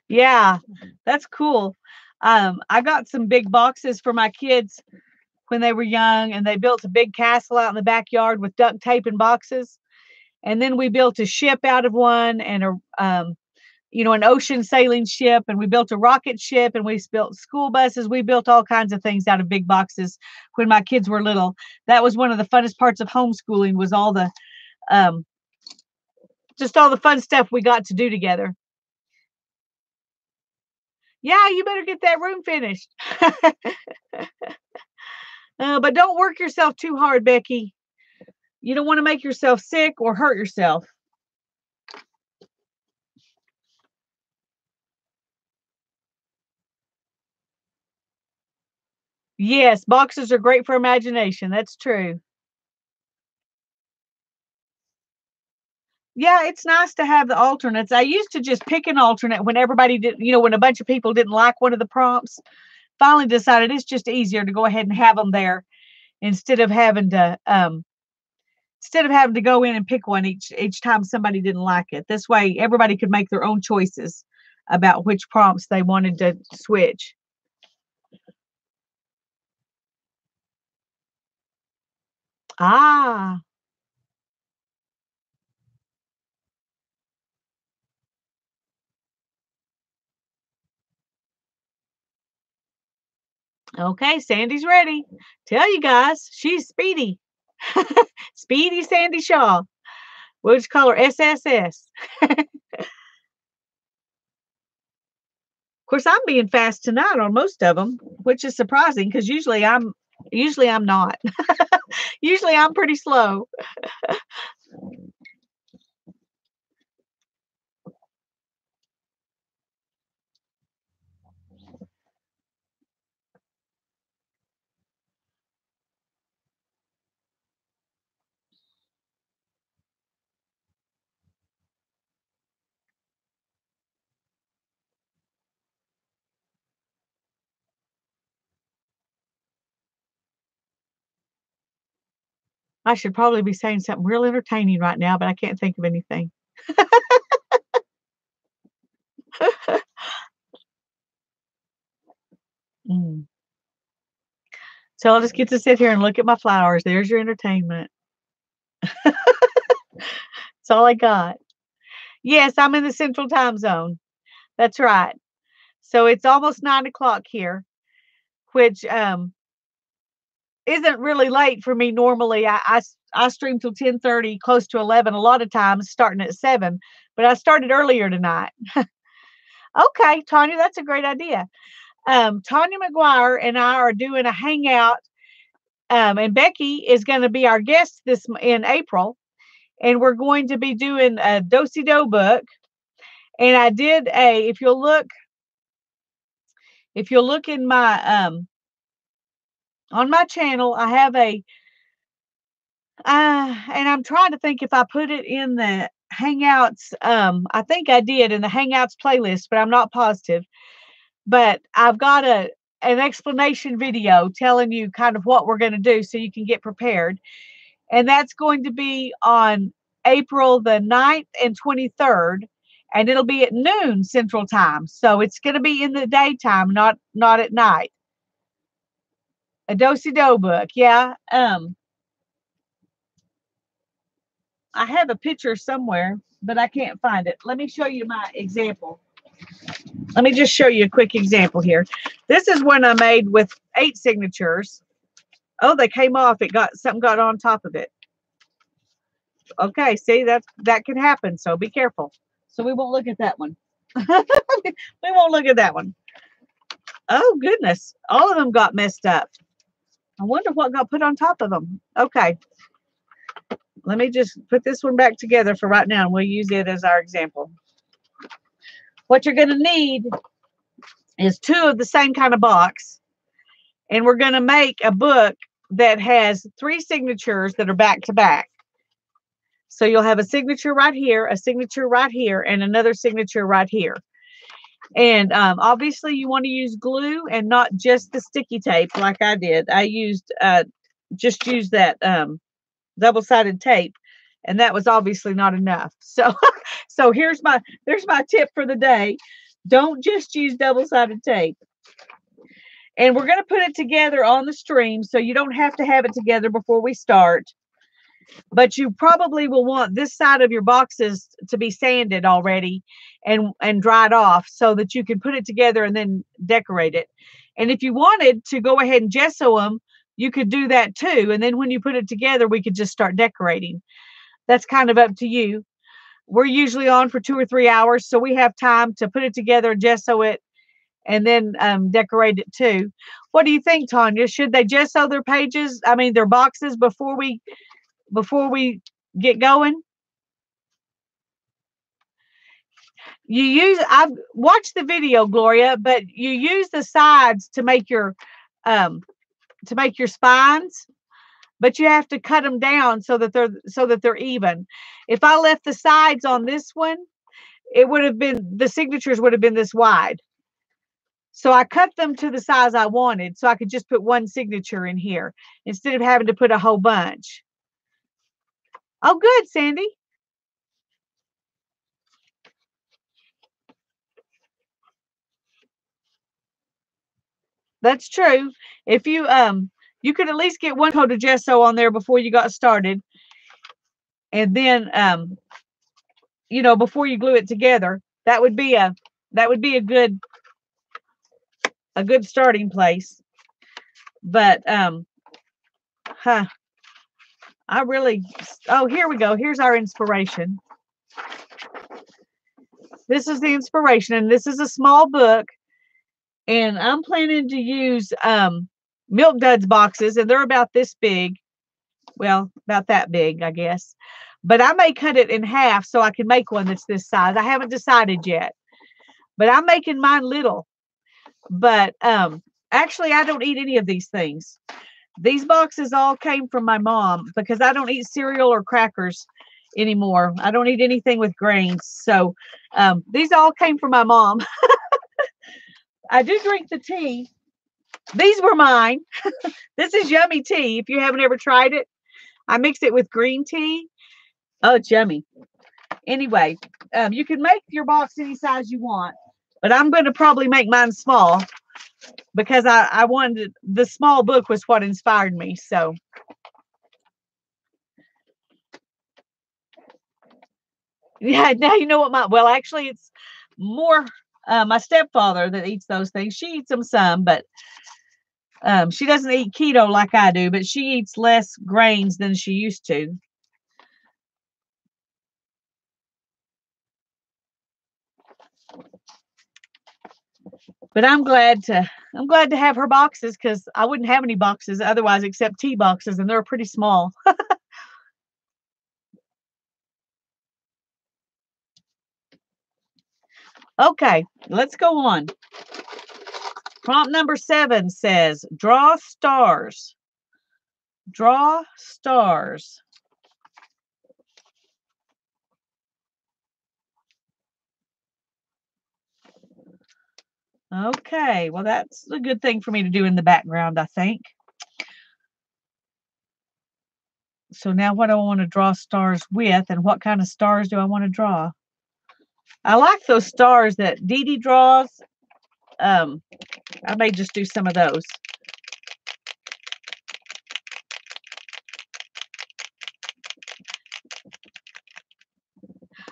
Yeah, that's cool. I got some big boxes for my kids when they were young, and they built a big castle out in the backyard with duct tape and boxes. And then we built a ship out of one, and an ocean sailing ship, and we built a rocket ship, and we built school buses. We built all kinds of things out of big boxes when my kids were little. That was one of the funnest parts of homeschooling, was all the just all the fun stuff we got to do together. Yeah, you better get that room finished. But don't work yourself too hard, Becky. You don't want to make yourself sick or hurt yourself. Yes, boxes are great for imagination. That's true. Yeah, it's nice to have the alternates. I used to just pick an alternate when everybody did, when a bunch of people didn't like one of the prompts. Finally decided it's just easier to go ahead and have them there instead of having to go in and pick one each time somebody didn't like it. This way everybody could make their own choices about which prompts they wanted to switch. Ah, okay, Sandy's ready. Tell you guys, she's speedy. Speedy Sandy Shaw. We'll just call her SSS. Of course, I'm being fast tonight on most of them, which is surprising because usually I'm not. Usually I'm pretty slow. I should probably be saying something real entertaining right now, but I can't think of anything. Mm. So I'll just get to sit here and look at my flowers. There's your entertainment. That's all I got. Yes, I'm in the central time zone. That's right. So it's almost 9 o'clock here, which isn't really late for me normally. I stream till 10:30, close to 11 a lot of times, starting at 7, but I started earlier tonight. Okay, Tanya, that's a great idea. Tanya McGuire and I are doing a hangout, and Becky is going to be our guest in April, and we're going to be doing a do-si-do book. And I did if you'll look in my on my channel, I have and I'm trying to think if I put it in the Hangouts. I think I did in the Hangouts playlist, but I'm not positive. But I've got an explanation video telling you kind of what we're going to do so you can get prepared. And that's going to be on April the 9th and 23rd. And it'll be at noon Central Time. So it's going to be in the daytime, not at night. A do-si-do book. Yeah. I have a picture somewhere, but I can't find it. Let me show you my example. Let me just show you a quick example here. This is one I made with 8 signatures. Oh, they came off. Something got on top of it. Okay, see, that can happen. So be careful. So we won't look at that one. We won't look at that one. Oh goodness, all of them got messed up. I wonder what got put on top of them. Okay, let me just put this one back together for right now, and we'll use it as our example. What you're going to need is 2 of the same kind of box. And we're going to make a book that has 3 signatures that are back to back. So you'll have a signature right here, a signature right here, and another signature right here. And obviously you want to use glue and not just the sticky tape like I did. I used just used that double-sided tape, and that was obviously not enough. So so there's my tip for the day. Don't just use double-sided tape. And we're going to put it together on the stream, so you don't have to have it together before we start. But you probably will want this side of your boxes to be sanded already and dried off so that you can put it together and then decorate it. And if you wanted to go ahead and gesso them, you could do that too. And then when you put it together, we could just start decorating. That's kind of up to you. We're usually on for 2 or 3 hours, so we have time to put it together, gesso it, and then decorate it too. What do you think, Tanya? Should they gesso their pages, their boxes before we get going? I've watched the video, Gloria, but you use the sides to make your spines, but you have to cut them down so that they're even. If I left the sides on this one, the signatures would have been this wide. So I cut them to the size I wanted, so I could just put one signature in here instead of having to put a whole bunch. Oh, good, Sandy. That's true. If you you could at least get one coat of gesso on there before you got started, and then before you glue it together, that would be a good starting place. But here we go. Here's our inspiration. This is the inspiration, and this is a small book, and I'm planning to use Milk Duds boxes, and they're about this big. Well, about that big, I guess. But I may cut it in half so I can make one that's this size. I haven't decided yet, but I'm making mine little. But actually, I don't eat any of these things. These boxes all came from my mom because I don't eat cereal or crackers anymore. I don't eat anything with grains. So these all came from my mom. I do drink the tea. These were mine. This is yummy tea. If you haven't ever tried it, I mix it with green tea. Oh, it's yummy. Anyway, you can make your box any size you want, but I'm going to probably make mine small because I wanted the small book was what inspired me. So yeah, now you know what well, actually it's more my stepfather that eats those things. She eats them some, but she doesn't eat keto like I do, but she eats less grains than she used to. But I'm glad to have her boxes because I wouldn't have any boxes otherwise except tea boxes, and they're pretty small. Okay, let's go on. Prompt number 7 says, draw stars. Draw stars. Okay, well, that's a good thing for me to do in the background, I think. So now what do I want to draw stars with, and what kind of stars do I want to draw? I like those stars that Dee Dee draws. I may just do some of those.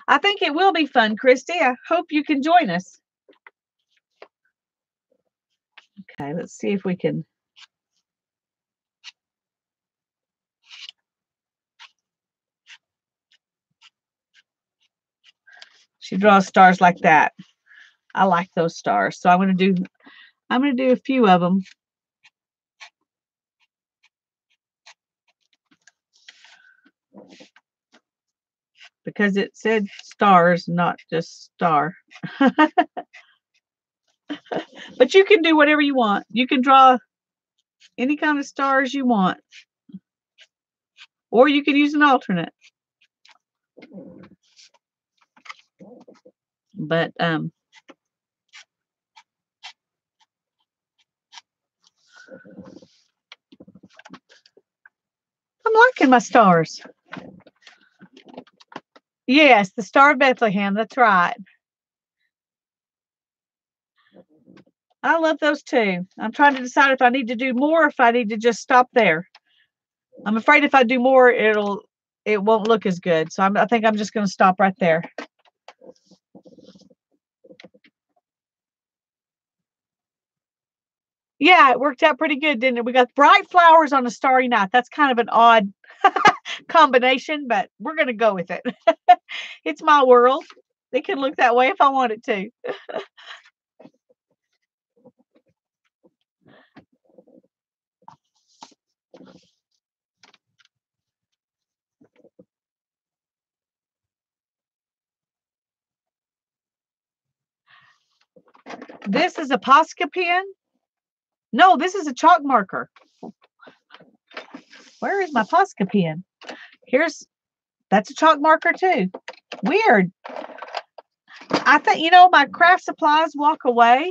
I think it will be fun, Christy. I hope you can join us. Okay, let's see if we can. She draws stars like that. I like those stars. So I'm going to do a few of them. Because it said stars, not just star. But you can do whatever you want. You can draw Any kind of stars you want. Or you can use an alternate. But I'm liking my stars. Yes, the Star of Bethlehem. That's right. I love those too. I'm trying to decide if I need to do more or if I need to just stop there. I'm afraid if I do more, it won't look as good. So I think I'm just going to stop right there. Yeah, it worked out pretty good, didn't it? We got bright flowers on a starry night. That's kind of an odd combination, but we're going to go with it. It's my world. It can look that way if I want it to. This is a Posca pen. No, this is a chalk marker. Where is my Posca pen? That's a chalk marker too. Weird. I think, my craft supplies walk away.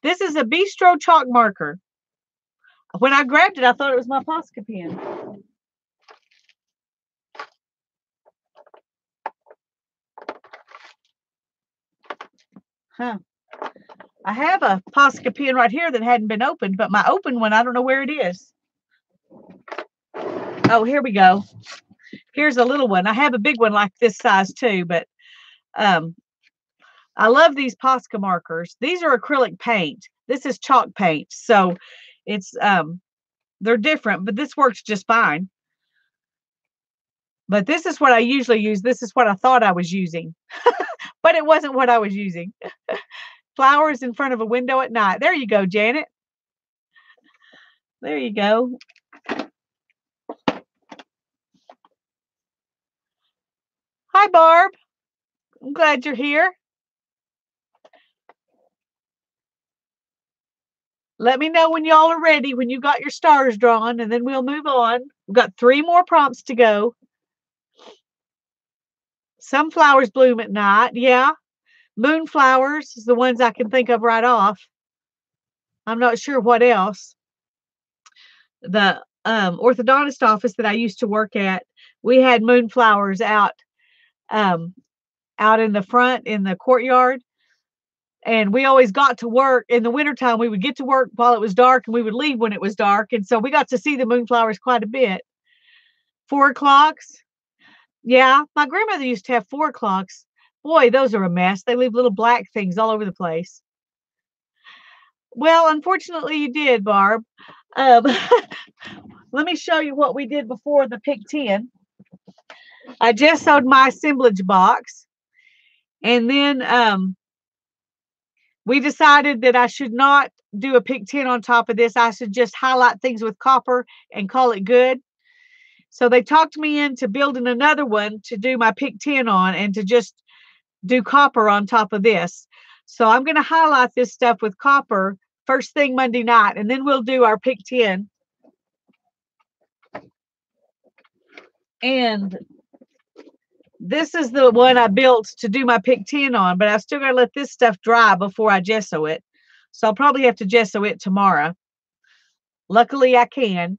This is a Bistro chalk marker. When I grabbed it, I thought it was my Posca pen. Huh. I have a Posca pen right here that hadn't been opened, but my open one, I don't know where it is. Oh, here we go. Here's a little one. I have a big one like this size too, but I love these Posca markers. These are acrylic paint. This is chalk paint. So it's they're different, but this works just fine. But this is what I usually use. This is what I thought I was using, but it wasn't what I was using. Flowers in front of a window at night. There you go, Janet. There you go. Hi, Barb. I'm glad you're here. Let me know when y'all are ready, when you got your stars drawn, and then we'll move on. We've got 3 more prompts to go. Some flowers bloom at night. Yeah. Moonflowers is the ones I can think of right off. I'm not sure what else. The orthodontist office that I used to work at, we had moonflowers out in the front in the courtyard. And we always got to work in the wintertime. We would get to work while it was dark and we would leave when it was dark. And so we got to see the moonflowers quite a bit. 4 o'clocks. Yeah, my grandmother used to have 4 o'clocks. Boy, those are a mess. They leave little black things all over the place. Well, unfortunately, you did, Barb. Let me show you what we did before the pick 10. I just sewed my assemblage box. And then we decided that I should not do a pick 10 on top of this. I should just highlight things with copper and call it good. So they talked me into building another one to do my pick 10 on and to just do copper on top of this. So I'm going to highlight this stuff with copper first thing Monday night, and then we'll do our pick 10. And this is the one I built to do my pick 10 on, but I still got to let this stuff dry before I gesso it. So I'll probably have to gesso it tomorrow. Luckily, I can.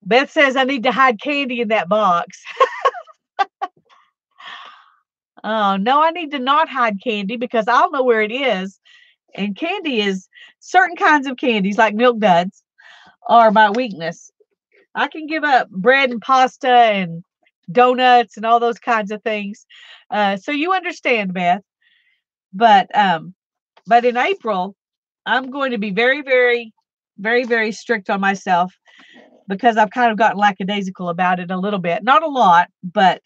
Beth says I need to hide candy in that box. Oh, no, I need to not hide candy because I'll know where it is. And candy is certain kinds of candies like Milk Duds are my weakness. I can give up bread and pasta and donuts and all those kinds of things. So you understand, Beth. But in April, I'm going to be very, very, very, very strict on myself because I've kind of gotten lackadaisical about it a little bit. Not a lot, but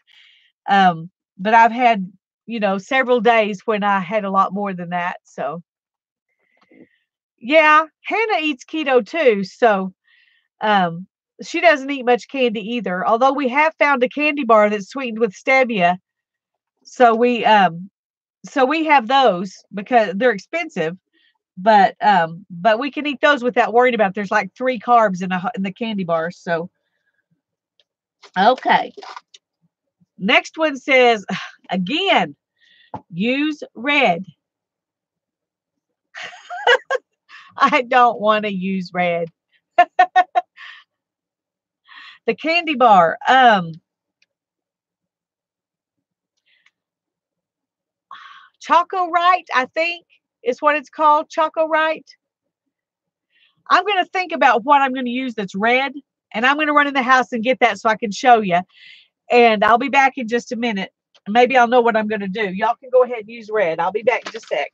I've had, several days when I had a lot more than that. So yeah, Hannah eats keto too. So she doesn't eat much candy either. Although we have found a candy bar that's sweetened with stevia. So we So we have those because they're expensive, but we can eat those without worrying about it. There's like 3 carbs in the candy bars. So okay. Next one says again, use red. I don't want to use red. The candy bar. Choco Right, I think is what it's called. Choco Right. I'm going to think about what I'm going to use that's red, and I'm going to run in the house and get that so I can show you. And I'll be back in just a minute. Maybe I'll know what I'm going to do. Y'all can go ahead and use red. I'll be back in just a sec.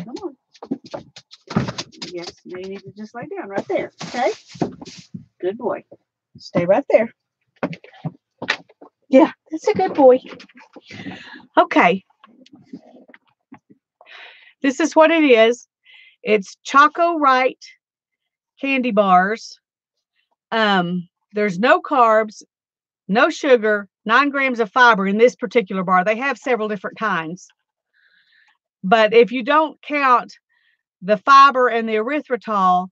Come on. Yes, you need to just lay down right there. Okay? Good boy. Stay right there. Yeah, that's a good boy. Okay. This is what it is. It's Choco Right candy bars. There's no carbs, no sugar, 9 grams of fiber in this particular bar. They have several different kinds. But if you don't count the fiber and the erythritol,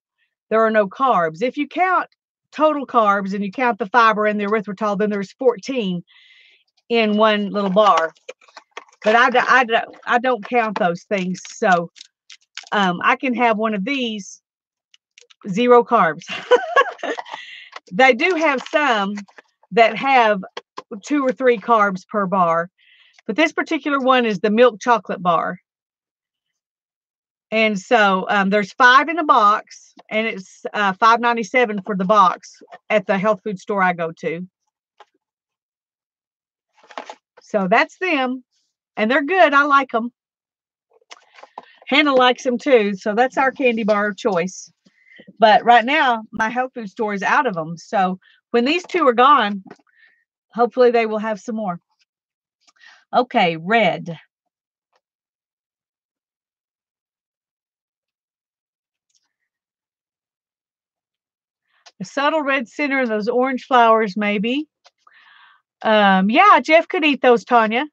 there are no carbs. If you count total carbs and you count the fiber and the erythritol, then there's 14 in one little bar. But I don't count those things. So I can have one of these, 0 carbs. They do have some that have 2 or 3 carbs per bar. But this particular one is the milk chocolate bar. And so there's 5 in a box, and it's $5.97 for the box at the health food store I go to. So that's them, and they're good. I like them. Hannah likes them too, so that's our candy bar of choice. But right now, my health food store is out of them. So when these 2 are gone, hopefully they will have some more. Okay, red. A subtle red center and those orange flowers, maybe. Yeah, Jeff could eat those, Tanya.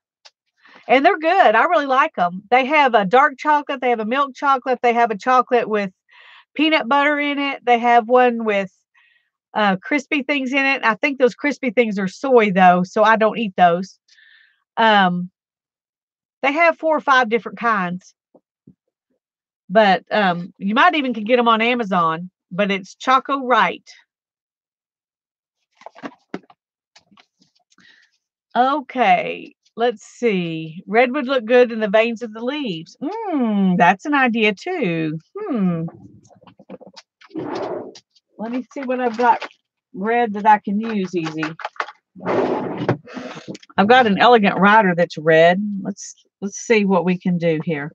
And they're good. I really like them. They have a dark chocolate. They have a milk chocolate. They have a chocolate with peanut butter in it. They have one with crispy things in it. I think those crispy things are soy, though, so I don't eat those. They have 4 or 5 different kinds. But you might even can get them on Amazon. But it's Choco Right. Okay. Let's see. Red would look good in the veins of the leaves. That's an idea too. Let me see what I've got red that I can use easy. I've got an elegant rider that's red. Let's see what we can do here.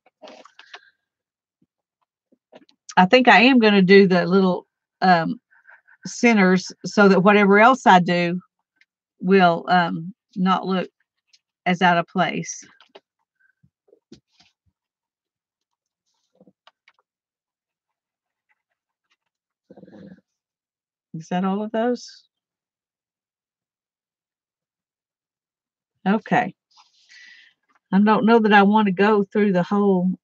I think I am going to do the little centers so that whatever else I do will not look as out of place. Is that all of those? Okay. I don't know that I want to go through the whole,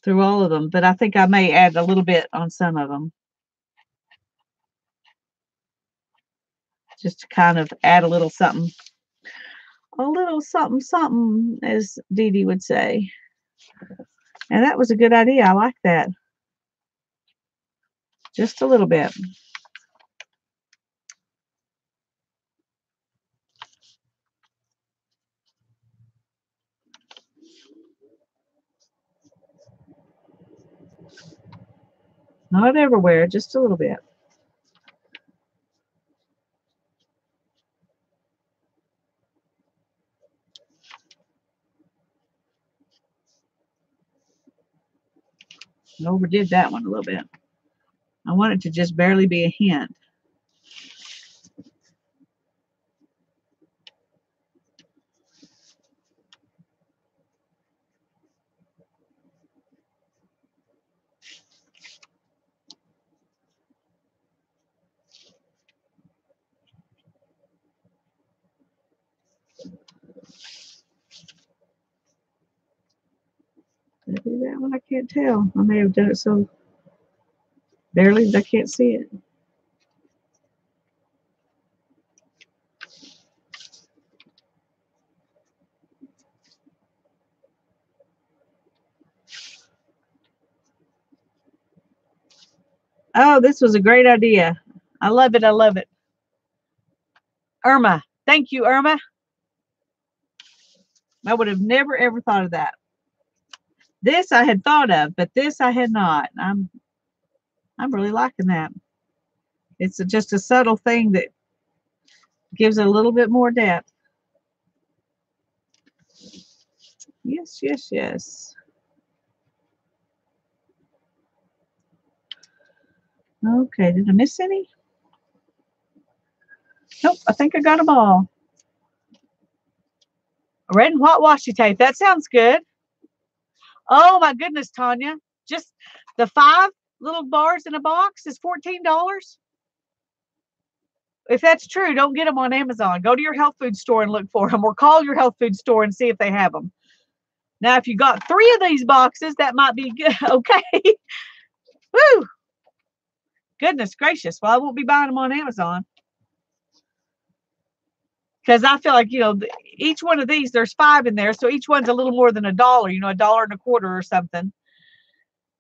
through all of them, but I think I may add a little bit on some of them. Just to kind of add a little something. A little something, something, as Dee Dee would say. And that was a good idea. I like that. Just a little bit. Not everywhere, just a little bit. I overdid that one a little bit. I want it to just barely be a hint. Did I do that one? I can't tell. I may have done it so barely that I can't see it. Oh, this was a great idea. I love it. I love it. Irma. Thank you, Irma. I would have never ever thought of that. This I had thought of, but this I had not. I'm really liking that. It's just a subtle thing that gives it a little bit more depth. Yes, yes, yes. Okay, did I miss any? Nope, I think I got them all. Red and white washi tape. That sounds good. Oh my goodness, Tanya. Just the 5 little bars in a box is $14. If that's true, don't get them on Amazon. Go to your health food store and look for them, or call your health food store and see if they have them. Now, if you got 3 of these boxes, that might be good. Okay. Woo! Goodness gracious. Well, I won't be buying them on Amazon. Because I feel like, each one of these, there's 5 in there. So each one's a little more than $1, $1.25 or something.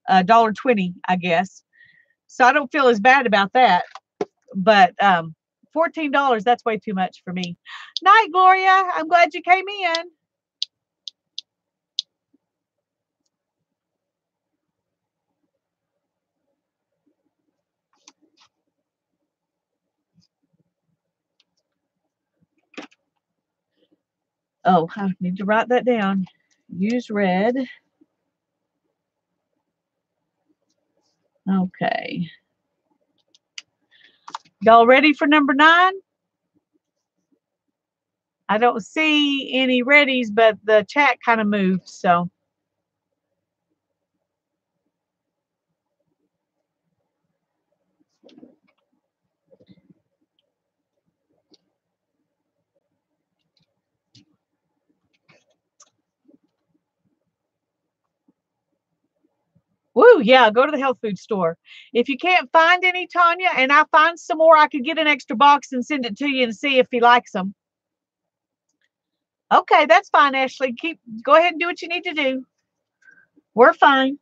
$1.20, I guess. So I don't feel as bad about that. But $14, that's way too much for me. Night, Gloria. I'm glad you came in. Oh, I need to write that down. Use red. Okay. Y'all ready for number 9? I don't see any readies, but the chat kind of moved, so. Woo, yeah, go to the health food store. If you can't find any, Tanya, and I find some more, I could get an extra box and send it to you and see if he likes them. Okay, that's fine, Ashley. Go ahead and do what you need to do. We're fine.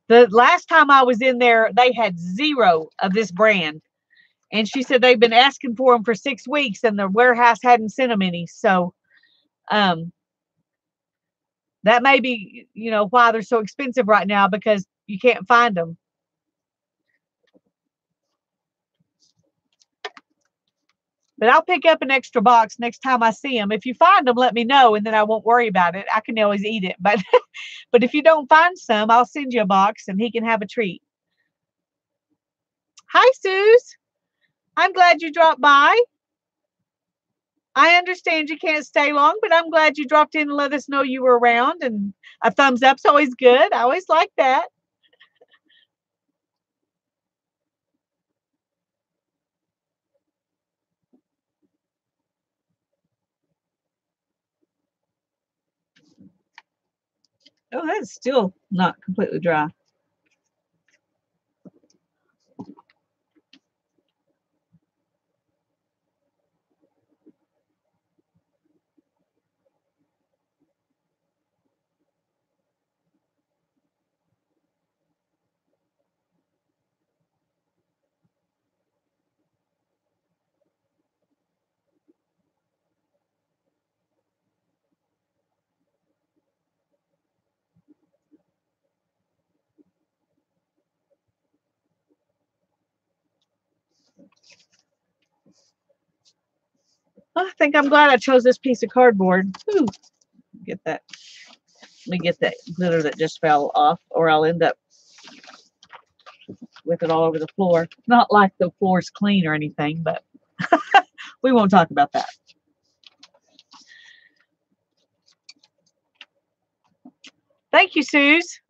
The last time I was in there, they had 0 of this brand. And she said they've been asking for them for 6 weeks and the warehouse hadn't sent them any. So that may be, why they're so expensive right now, because you can't find them. But I'll pick up an extra box next time I see them. If you find them, let me know, and then I won't worry about it. I can always eat it. But but if you don't find some, I'll send you a box and he can have a treat. Hi, Suze. I'm glad you dropped by. I understand you can't stay long, but I'm glad you dropped in and let us know you were around. And a thumbs up's always good. I always like that. Oh, that's still not completely dry. Well, I think I'm glad I chose this piece of cardboard. Ooh, get that. Let me get that glitter that just fell off, or I'll end up with it all over the floor. Not like the floor's clean or anything, but we won't talk about that. Thank you, Suze.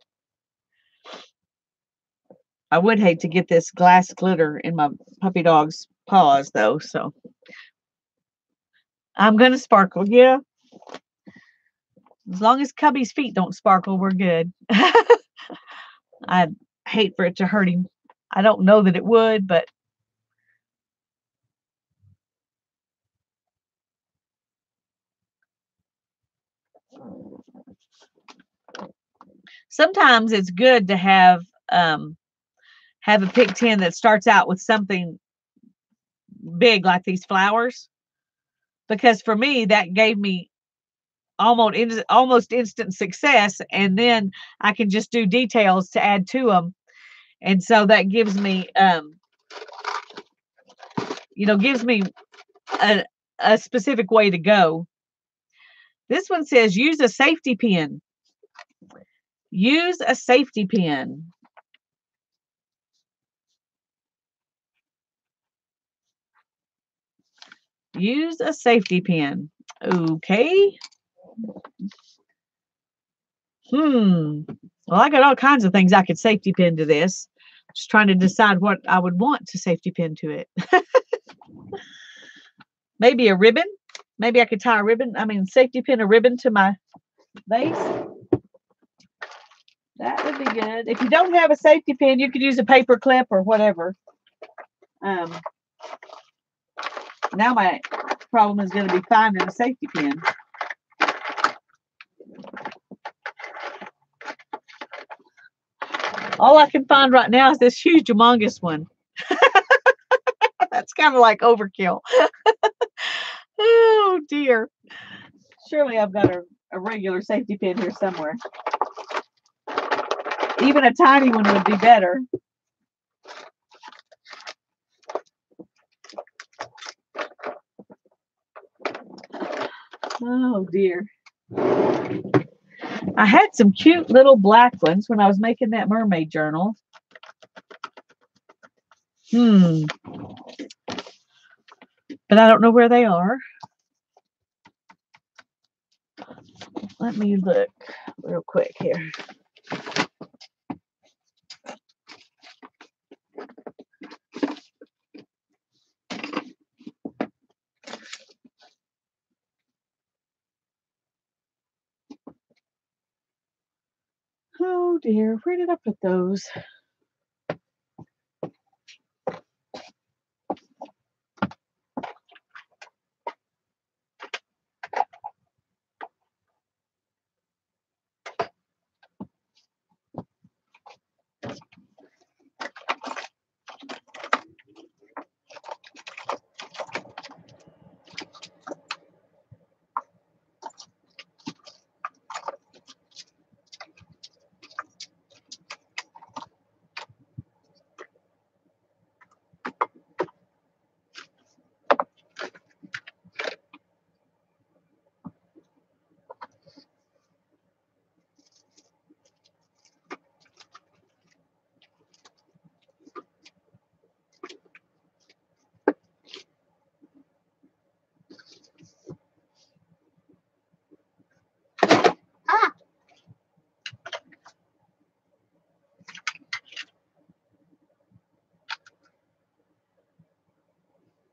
I would hate to get this glass glitter in my puppy dog's paws, though, so I'm going to sparkle, yeah. As long as Cubby's feet don't sparkle, we're good. I'd hate for it to hurt him. I don't know that it would, but sometimes it's good to have a pick tin that starts out with something big like these flowers, because for me that gave me almost instant success, and then I can just do details to add to them, and so that gives me gives me a specific way to go. This one says use a safety pin. Use a safety pin. Use a safety pin. Okay. Well, I got all kinds of things I could safety pin to this. Just trying to decide what I would want to safety pin to it. Maybe a ribbon. Maybe I could tie a ribbon. Safety pin a ribbon to my vase. That would be good. If you don't have a safety pin, you could use a paper clip or whatever. Now my problem is going to be finding a safety pin. All I can find right now is this huge, humongous one. That's kind of like overkill. Oh, dear. Surely I've got a regular safety pin here somewhere. Even a tiny one would be better. Oh, dear. I had some cute little black ones when I was making that mermaid journal. But I don't know where they are. Let me look real quick here. Oh dear, where did I put those?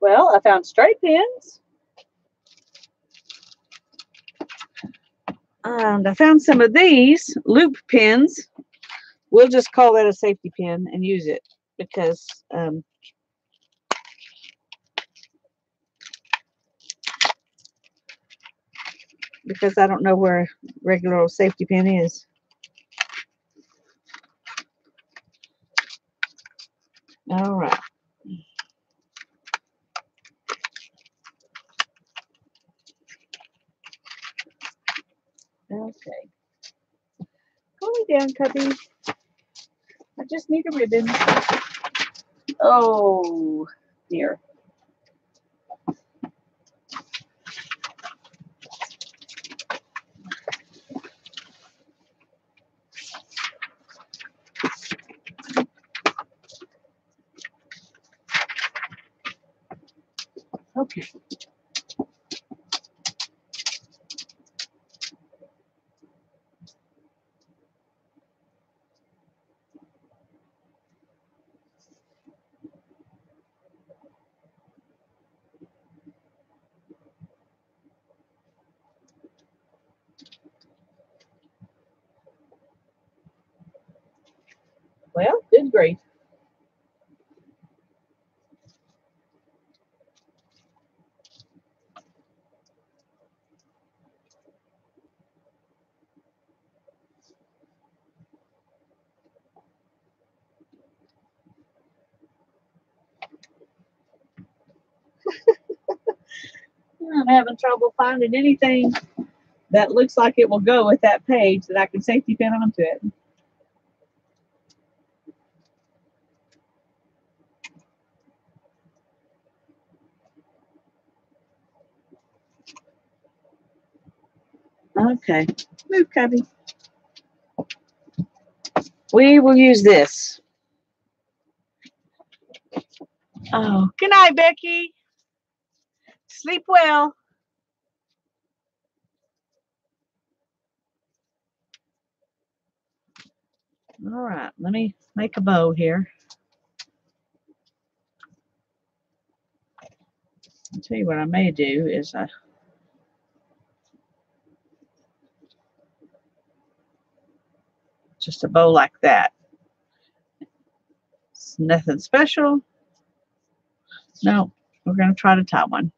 Well, I found straight pins. And I found some of these loop pins. We'll just call that a safety pin and use it because I don't know where a regular old safety pin is. All right. Okay. Pull me down, Cubby. I just need a ribbon. Oh, dear. Okay. Well, good grief. I'm having trouble finding anything that looks like it will go with that page that I can safety pin onto it. Okay. Move, Cubby. We will use this. Oh, good night, Becky. Sleep well. All right, let me make a bow here. I'll tell you what I may do is just a bow like that. It's nothing special. No, we're going to try to tie one.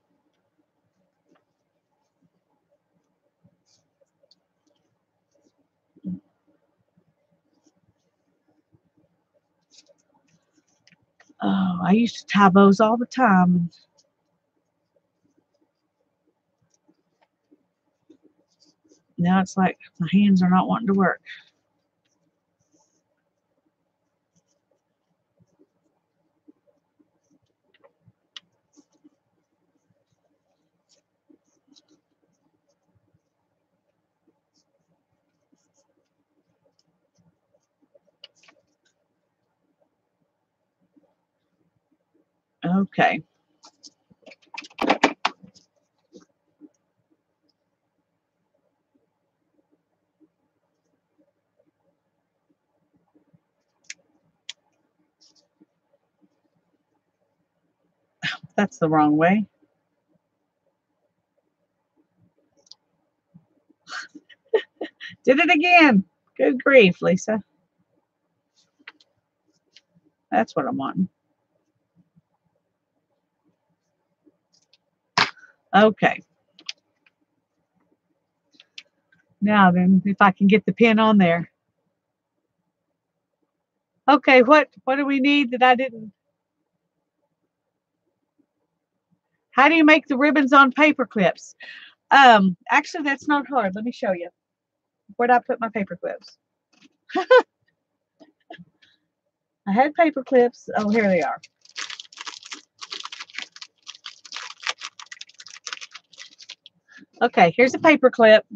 Oh, I used to tie bows all the time. Now it's like my hands are not wanting to work. Okay. That's the wrong way. Did it again. Good grief, Lisa. That's what I'm wanting. Okay. Now then, if I can get the pin on there. Okay, what do we need that I didn't? How do you make the ribbons on paper clips? Actually, that's not hard. Let me show you. Where'd I put my paper clips? I had paper clips. Oh, here they are. Okay, here's a paper clip.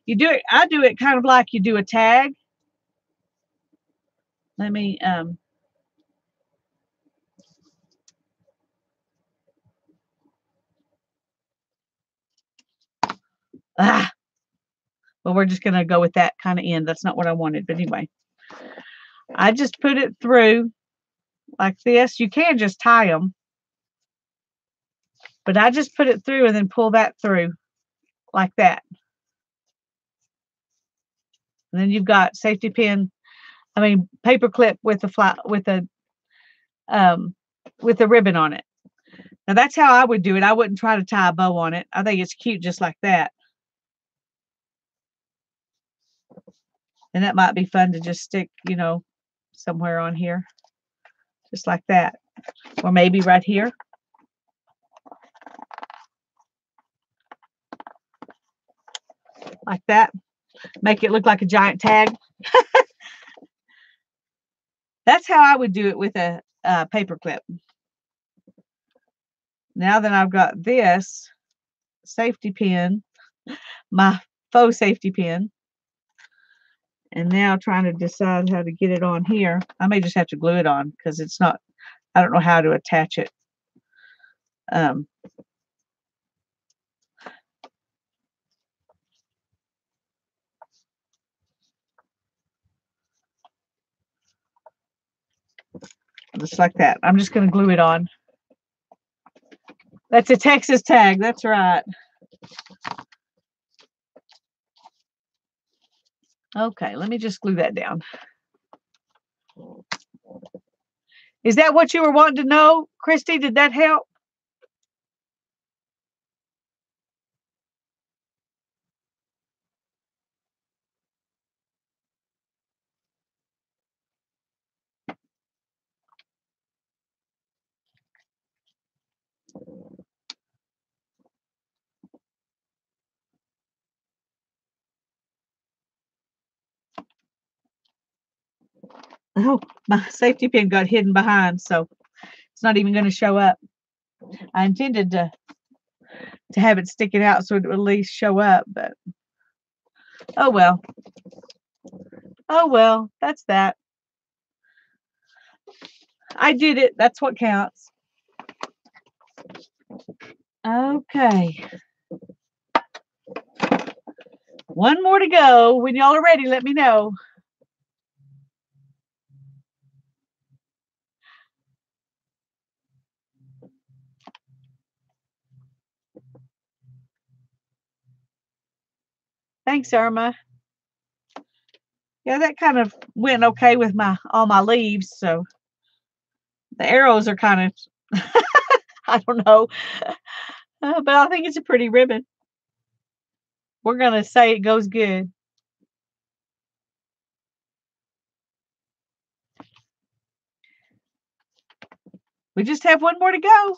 You do it. I do it kind of like you do a tag. Let me well, we're just gonna go with that kind of end. That's not what I wanted, but anyway. I just put it through like this. You can just tie them, but I just put it through and then pull that through like that. And then you've got safety pin, paper clip with a with a ribbon on it. Now that's how I would do it. I wouldn't try to tie a bow on it. I think it's cute just like that. And that might be fun to just stick, somewhere on here. Just like that. Or maybe right here. Like that. Make it look like a giant tag. That's how I would do it with a paper clip. Now that I've got this safety pin, my faux safety pin, and now trying to decide how to get it on here. I may just have to glue it on because it's not, I don't know how to attach it. Um, just like that. I'm just going to glue it on. That's a Texas tag. That's right. Okay, let me just glue that down. Is that what you were wanting to know, Christy? Did that help? Oh, my safety pin got hidden behind, so it's not even going to show up. I intended to have it sticking out so it would at least show up, but oh well. Oh well, that's that. I did it. That's what counts. Okay. One more to go. When y'all are ready, let me know. Thanks, Irma. Yeah, that kind of went okay with all my leaves. So the arrows are kind of, I don't know, but I think it's a pretty ribbon. We're going to say it goes good. We just have one more to go.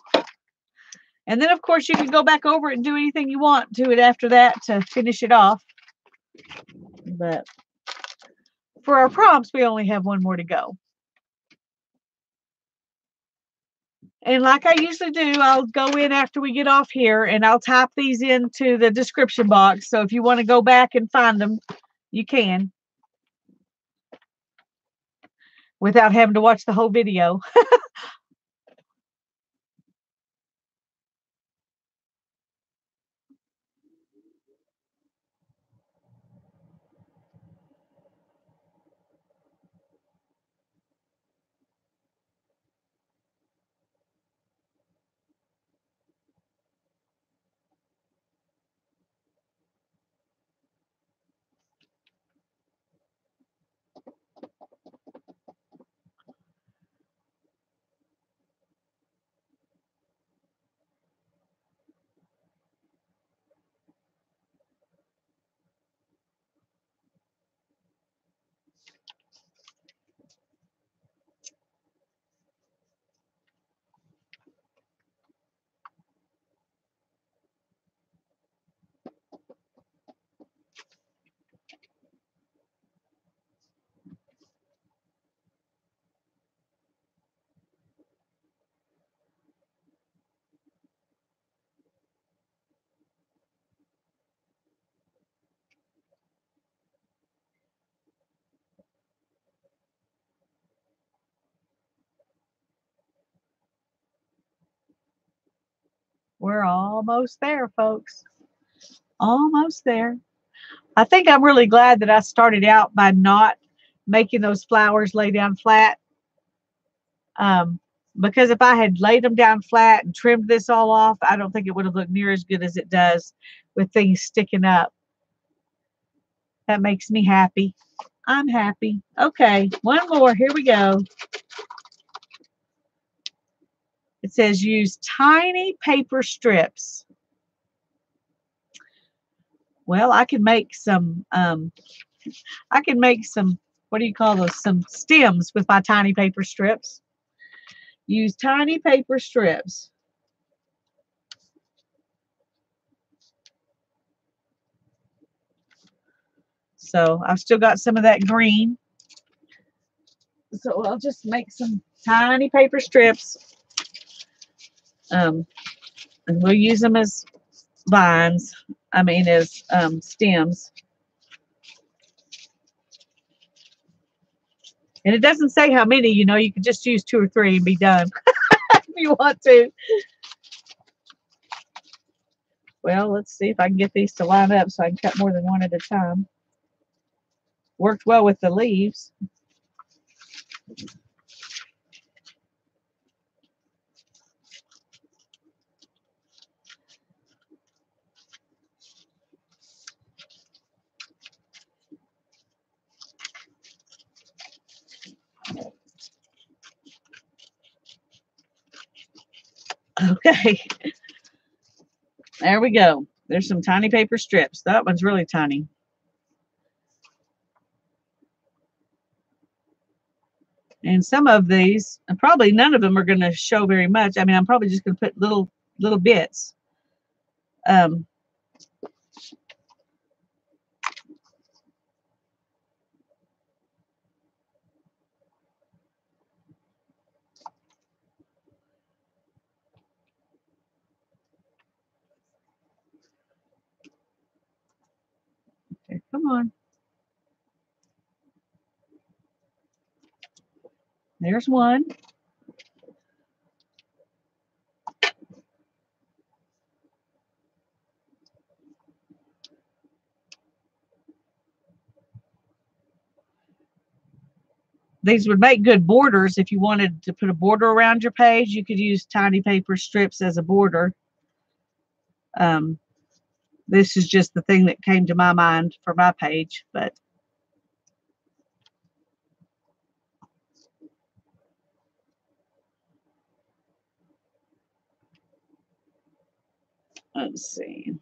And then, of course, you can go back over it and do anything you want to it after that to finish it off. But for our prompts, we only have one more to go. And like I usually do, I'll go in after we get off here and I'll type these into the description box. So if you want to go back and find them, you can without having to watch the whole video. We're almost there, folks. Almost there. I think I'm really glad that I started out by not making those flowers lay down flat. Because if I had laid them down flat and trimmed this all off, I don't think it would have looked near as good as it does with things sticking up. That makes me happy. I'm happy. Okay, one more. Here we go. It says use tiny paper strips. Well, I can make some, what do you call those? Some stems with my tiny paper strips. Use tiny paper strips. So I've still got some of that green. So I'll just make some tiny paper strips. And we'll use them as vines. I mean, as stems. And it doesn't say how many, you know, you can just use 2 or 3 and be done if you want to. Well, let's see if I can get these to line up so I can cut more than one at a time. Worked well with the leaves. Okay, there we go. There's some tiny paper strips. That one's really tiny. And some of these, and probably none of them are going to show very much. I mean, I'm probably just going to put little bits. Um, okay, come on. There's one. These would make good borders. If you wanted to put a border around your page, you could use tiny paper strips as a border. This is just the thing that came to my mind for my page, but let's see.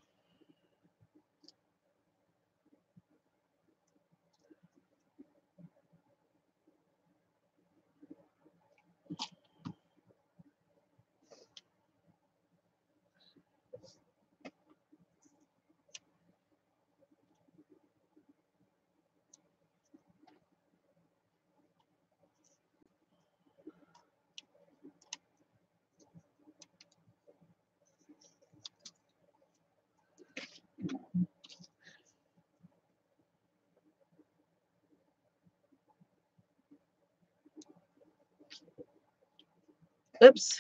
Oops.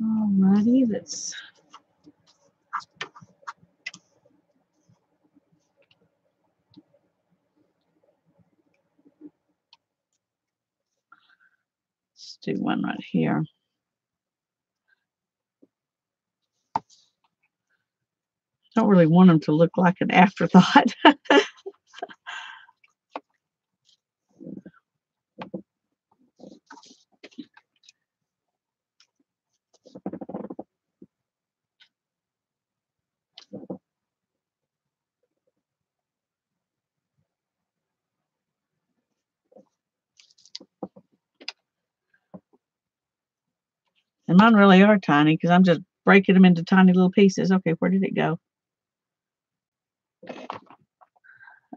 Alrighty, let's do one right here. Don't really want them to look like an afterthought. And mine really are tiny because I'm just breaking them into tiny little pieces. Okay, where did it go?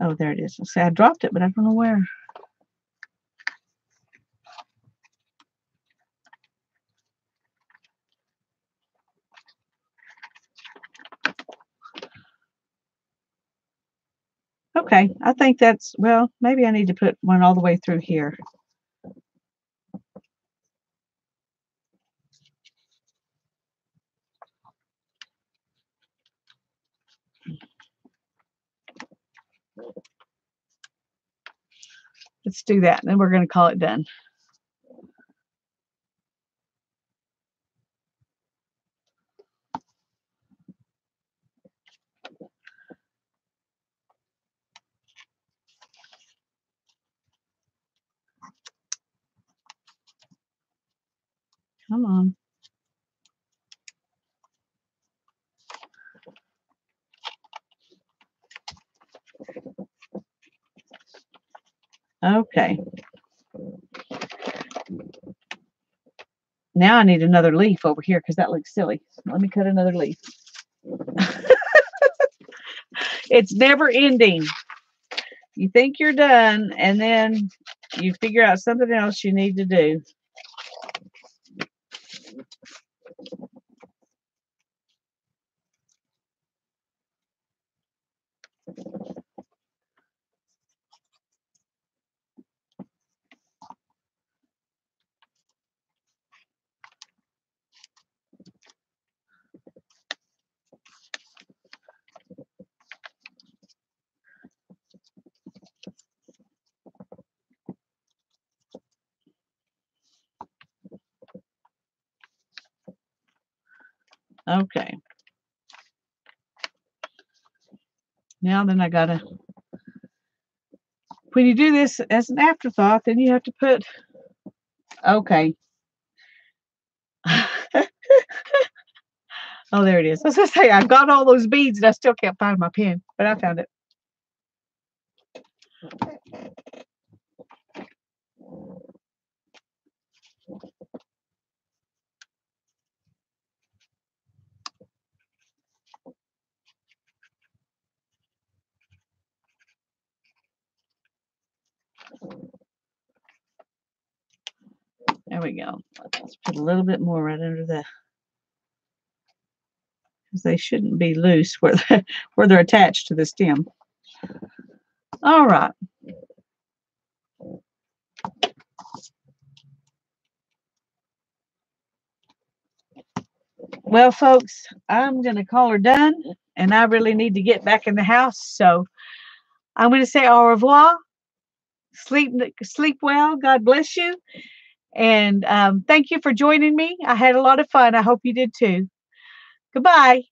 Oh, there it is. See, I dropped it, but I don't know where. Okay, I think that's, well, maybe I need to put one all the way through here. Let's do that, and then we're going to call it done. Come on. Okay. Now I need another leaf over here because that looks silly. Let me cut another leaf. It's never ending. You think you're done, and then you figure out something else you need to do. Okay. Now then I gotta, when you do this as an afterthought, then you have to put, okay. Oh, there it is. I was gonna say, I've got all those beads and I still can't find my pen, but I found it. There we go. Let's put a little bit more right under the, because they shouldn't be loose where they're attached to the stem. All right. Well, folks, I'm going to call her done, and I really need to get back in the house. So I'm going to say au revoir. Sleep well. God bless you. And thank you for joining me. I had a lot of fun. I hope you did too. Goodbye.